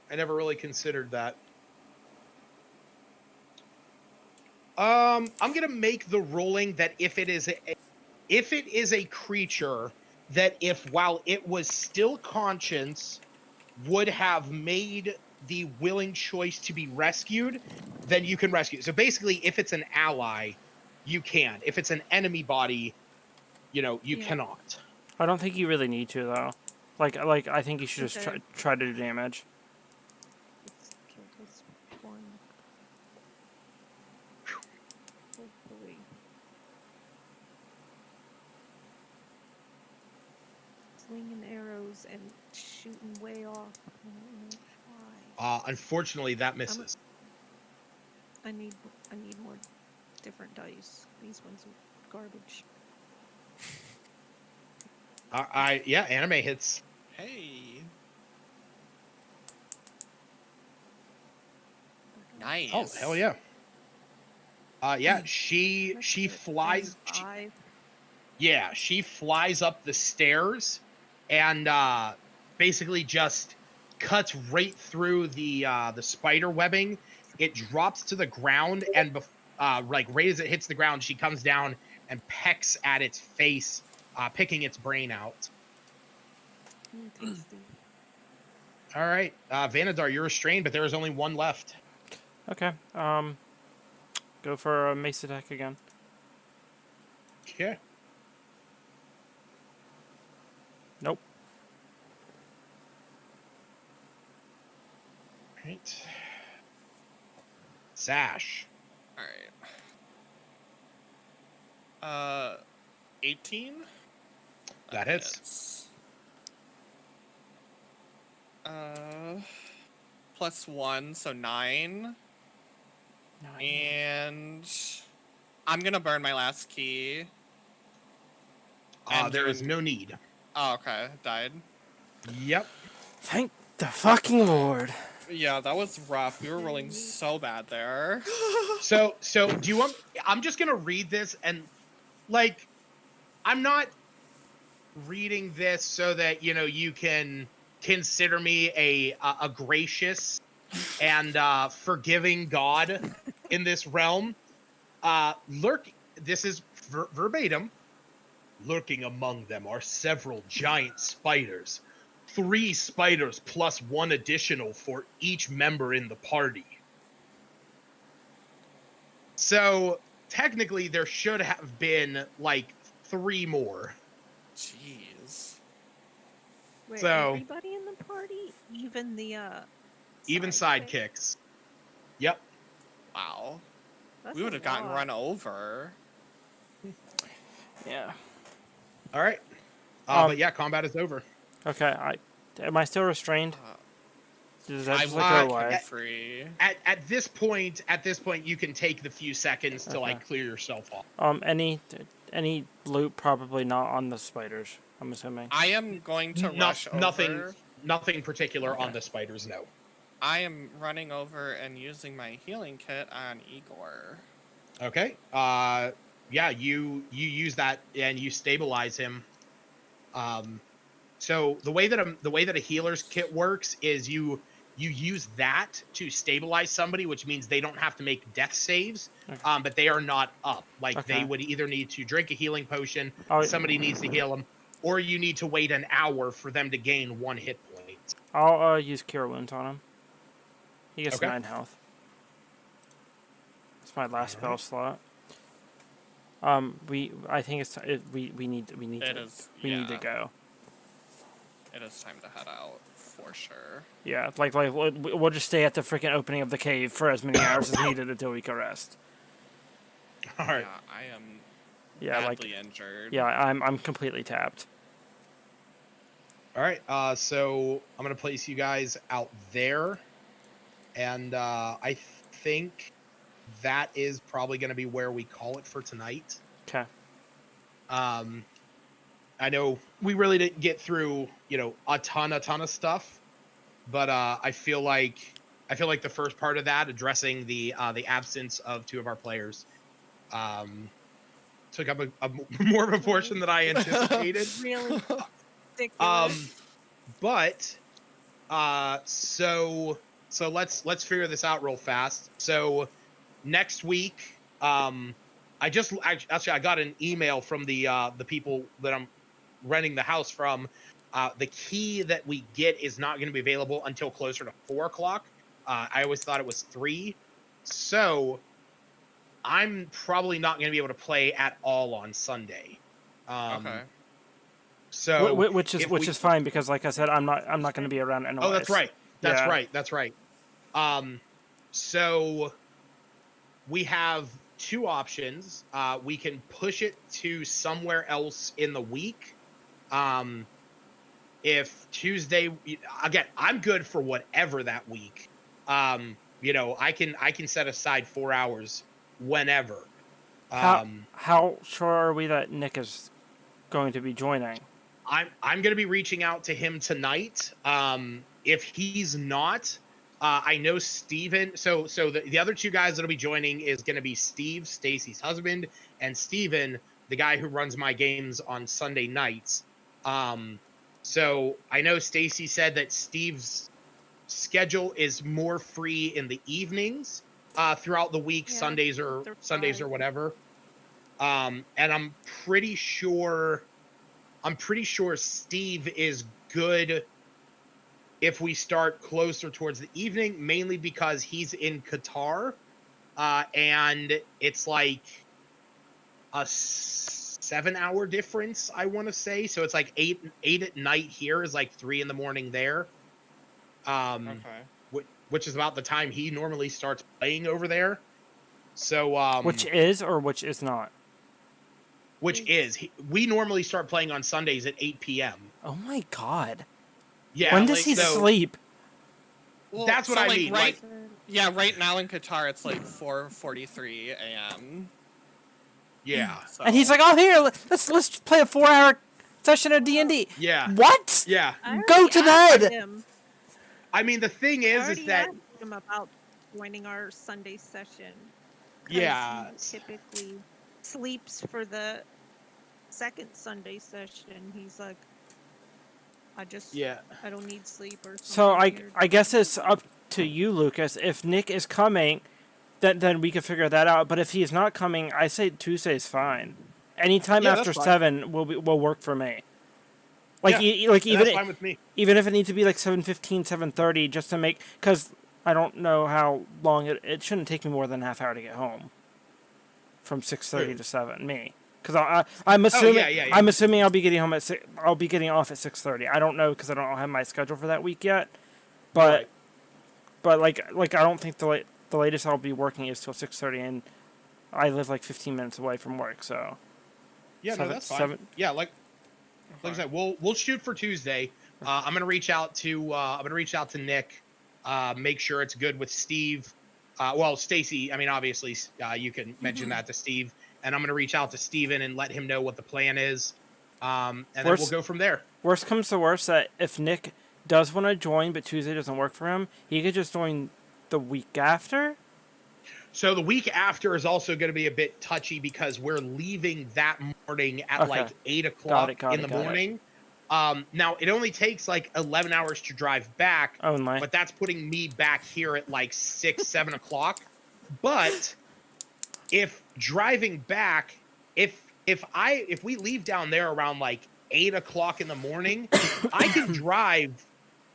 Speaker 1: I never really considered that. I'm gonna make the ruling that if it is a creature that if while it was still conscious would have made the willing choice to be rescued, then you can rescue. So basically, if it's an ally, you can. If it's an enemy body, you know, you
Speaker 5: Yeah.
Speaker 1: cannot.
Speaker 4: I don't think you really need to though. Like I think you should just
Speaker 5: Okay.
Speaker 4: try to do damage.
Speaker 5: Let's kill this one. Hopefully. Slinging arrows and shooting way off. I don't know why.
Speaker 1: Unfortunately, that misses.
Speaker 5: I need more different dice. These ones are garbage.
Speaker 1: Yeah, anime hits.
Speaker 2: Hey.
Speaker 5: Okay.
Speaker 2: Nice.
Speaker 1: Oh, hell yeah. Yeah, she
Speaker 5: That's a
Speaker 1: flies.
Speaker 5: five.
Speaker 1: Yeah, she flies up the stairs and basically just cuts right through the spider webbing. It drops to the ground, and like right as it hits the ground, she comes down and pecks at its face, picking its brain out.
Speaker 5: Tasty.
Speaker 1: All right, Vanadar, you're restrained, but there is only one left.
Speaker 4: Okay. Go for a mace attack again.
Speaker 1: Okay.
Speaker 4: Nope.
Speaker 1: Right. Sash.
Speaker 2: All right. 18.
Speaker 1: That hits.
Speaker 2: +1, so 9.
Speaker 4: Nine.
Speaker 2: And I'm gonna burn my last key.
Speaker 1: There is no need.
Speaker 2: Oh, okay. Died.
Speaker 1: Yep.
Speaker 4: Thank the fucking Lord.
Speaker 2: Yeah, that was rough. We were rolling so bad there.
Speaker 1: So do you want? I'm just gonna read this, and like, I'm not reading this so that you can consider me a gracious and forgiving God in this realm. This is verbatim. Lurking among them are several giant spiders. 3 spiders plus 1 additional for each member in the party. So technically there should have been like 3 more.
Speaker 2: Jeez.
Speaker 5: Wait,
Speaker 1: So-
Speaker 5: everybody in the party, even the
Speaker 1: Even
Speaker 5: sidekick?
Speaker 1: sidekicks. Yep.
Speaker 2: Wow.
Speaker 5: That's
Speaker 2: We
Speaker 5: a
Speaker 2: would have gotten
Speaker 5: lot.
Speaker 2: run over.
Speaker 4: Yeah.
Speaker 1: All right.
Speaker 4: Um,
Speaker 1: But yeah, combat is over.
Speaker 4: Okay. Am I still restrained? Does that
Speaker 2: I
Speaker 4: just
Speaker 2: will
Speaker 4: like go
Speaker 2: not
Speaker 4: away?
Speaker 2: be free.
Speaker 1: At this point, you can take the few seconds to like
Speaker 4: Okay.
Speaker 1: clear yourself off.
Speaker 4: Any loot probably not on the spiders. I'm assuming.
Speaker 2: I am going to rush over.
Speaker 1: Nothing particular on
Speaker 4: Okay.
Speaker 1: the spiders. No.
Speaker 2: I am running over and using my healing kit on Igor.
Speaker 1: Okay. Yeah, you use that and you stabilize him. So the way that a healer's kit works is you use that to stabilize somebody, which means they don't have to make death saves,
Speaker 4: Okay.
Speaker 1: but they are not up. Like
Speaker 4: Okay.
Speaker 1: they would either need to drink a healing potion,
Speaker 4: Oh,
Speaker 1: somebody needs to heal them, or you need to wait an hour for them to gain 1 hit point.
Speaker 4: I'll use Cure Wounds on him. He gets
Speaker 1: Okay.
Speaker 4: 9 health. It's my last spell slot. I think we need
Speaker 2: It
Speaker 4: to
Speaker 2: is.
Speaker 4: we need to
Speaker 2: Yeah.
Speaker 4: go.
Speaker 2: It is time to head out for sure.
Speaker 4: Yeah, like we'll just stay at the freaking opening of the cave for as many hours as needed until we can rest.
Speaker 1: All right.
Speaker 2: Yeah, I am
Speaker 4: Yeah,
Speaker 2: badly injured.
Speaker 4: yeah, I'm completely tapped.
Speaker 1: All right. So I'm gonna place you guys out there, and I think that is probably gonna be where we call it for tonight.
Speaker 4: Okay.
Speaker 1: I know we really didn't get through, a ton of stuff, but I feel like the first part of that, addressing the absence of 2 of our players, took up a more of a portion than I anticipated.
Speaker 5: Really ridiculous.
Speaker 1: But so let's figure this out real fast. So next week, I got an email from the people that I'm renting the house from. The key that we get is not going to be available until closer to 4 o'clock. I always thought it was 3. So I'm probably not going to be able to play at all on Sunday.
Speaker 2: Okay.
Speaker 1: So
Speaker 4: which is fine because, like I said, I'm not going to be around anyways.
Speaker 1: Oh, that's right. That's
Speaker 4: Yeah.
Speaker 1: right. That's right. So we have two options. We can push it to somewhere else in the week. If Tuesday, again, I'm good for whatever that week. You know, I can set aside 4 hours whenever.
Speaker 4: How sure are we that Nick is going to be joining?
Speaker 1: I'm going to be reaching out to him tonight. If he's not, I know Steven. So the other two guys that'll be joining is going to be Steve, Stacy's husband, and Steven, the guy who runs my games on Sunday nights. So I know Stacy said that Steve's schedule is more free in the evenings throughout the week,
Speaker 5: Yeah,
Speaker 1: Sundays or
Speaker 5: after 5.
Speaker 1: whatever. And I'm pretty sure Steve is good if we start closer towards the evening, mainly because he's in Qatar, and it's like a 7-hour difference, I want to say. So it's like 8 at night here is like 3 in the morning there.
Speaker 2: Okay.
Speaker 1: Which is about the time he normally starts playing over there. So
Speaker 4: Which is or which is not?
Speaker 1: We normally start playing on Sundays at 8 p.m.
Speaker 4: Oh my god.
Speaker 1: Yeah.
Speaker 4: When does he sleep?
Speaker 2: Well,
Speaker 1: That's what I mean.
Speaker 2: Right, yeah, right now in Qatar it's like 4:43 a.m.
Speaker 1: Yeah.
Speaker 2: So.
Speaker 4: And he's like, "Oh, here, let's play a 4-hour session of D&D."
Speaker 1: Yeah.
Speaker 4: What?
Speaker 1: Yeah.
Speaker 4: Go to bed.
Speaker 1: I mean, the thing is that
Speaker 5: asked him about joining our Sunday session. 'Cause
Speaker 1: Yeah.
Speaker 5: he typically sleeps for the second Sunday session. He's like, I don't need sleep or something.
Speaker 4: So
Speaker 5: weird.
Speaker 4: I guess it's up to you, Lucas. If Nick is coming, then we can figure that out. But if he's not coming, I say Tuesday's fine. Anytime
Speaker 1: Yeah,
Speaker 4: after
Speaker 1: that's fine.
Speaker 4: 7 will work for me. Like
Speaker 1: Yeah,
Speaker 4: like
Speaker 1: that's fine with me.
Speaker 4: even if it needs to be like 7:15, 7:30, just to make, because I don't know how long it shouldn't take me more than a half hour to get home. From 6:30 to 7, me. Because I'm assuming
Speaker 1: yeah.
Speaker 4: I'm assuming I'll be getting home at I'll be getting off at 6:30. I don't know because I don't have my schedule for that week yet. But
Speaker 1: Right.
Speaker 4: but like I don't think the latest I'll be working is till 6:30, and I live like 15 minutes away from work, so.
Speaker 1: Yeah, no, that's fine.
Speaker 4: 7.
Speaker 1: Yeah, like I said, we'll shoot for Tuesday. I'm gonna reach out to Nick, make sure it's good with Steve. Well, Stacy. I mean, obviously, you can mention that to Steve, and I'm gonna reach out to Steven and let him know what the plan is, and then we'll go from there.
Speaker 4: Worst comes to worst, that if Nick does want to join but Tuesday doesn't work for him, he could just join the week after.
Speaker 1: So the week after is also going to be a bit touchy because we're leaving that morning at like 8 o'clock in the morning. Now it only takes like 11 hours to drive back, but that's putting me back here at like 6, 7 o'clock. But if driving back, if we leave down there around like 8 o'clock in the morning, I can drive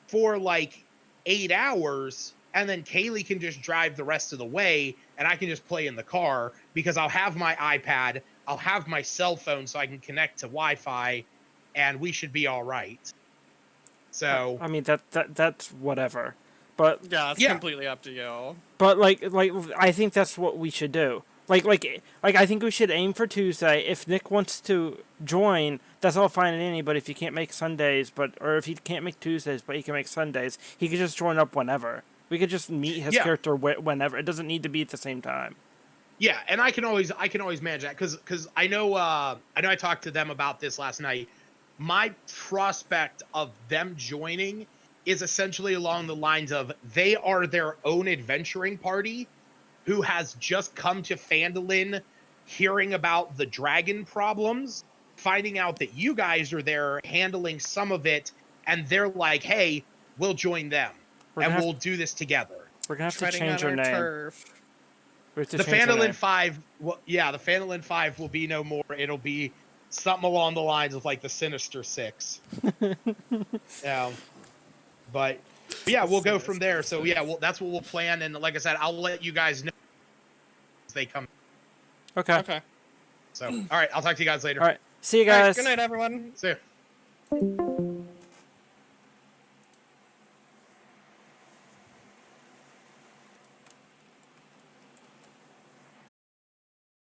Speaker 1: for like 8 hours, and then Kaylee can just drive the rest of the way, and I can just play in the car because I'll have my iPad, I'll have my cell phone so I can connect to Wi-Fi, and we should be all right. So
Speaker 4: I mean that's whatever, but
Speaker 2: yeah, it's completely up to you.
Speaker 4: But like I think that's what we should do. Like I think we should aim for Tuesday. If Nick wants to join, that's all fine and dandy. But if he can't make Sundays, or if he can't make Tuesdays, but he can make Sundays, he could just join up whenever. We could just meet his character whenever. It doesn't need to be at the same time.
Speaker 1: Yeah, and I can always manage that because I know I talked to them about this last night. My prospect of them joining is essentially along the lines of they are their own adventuring party who has just come to Phandalin, hearing about the dragon problems, finding out that you guys are there handling some of it, and they're like, hey, we'll join them, and we'll do this together.
Speaker 4: We're going to have to change our name.
Speaker 2: Turf.
Speaker 1: The Phandalin 5, the Phandalin 5 will be no more. It'll be something along the lines of like the Sinister Six. But yeah, we'll go from there. So yeah, that's what we'll plan. And like I said, I'll let you guys know as they come.
Speaker 4: Okay.
Speaker 2: Okay.
Speaker 1: So, all right, I'll talk to you guys later.
Speaker 4: All right. See you
Speaker 2: All right,
Speaker 4: guys.
Speaker 2: good night, everyone.
Speaker 1: See ya.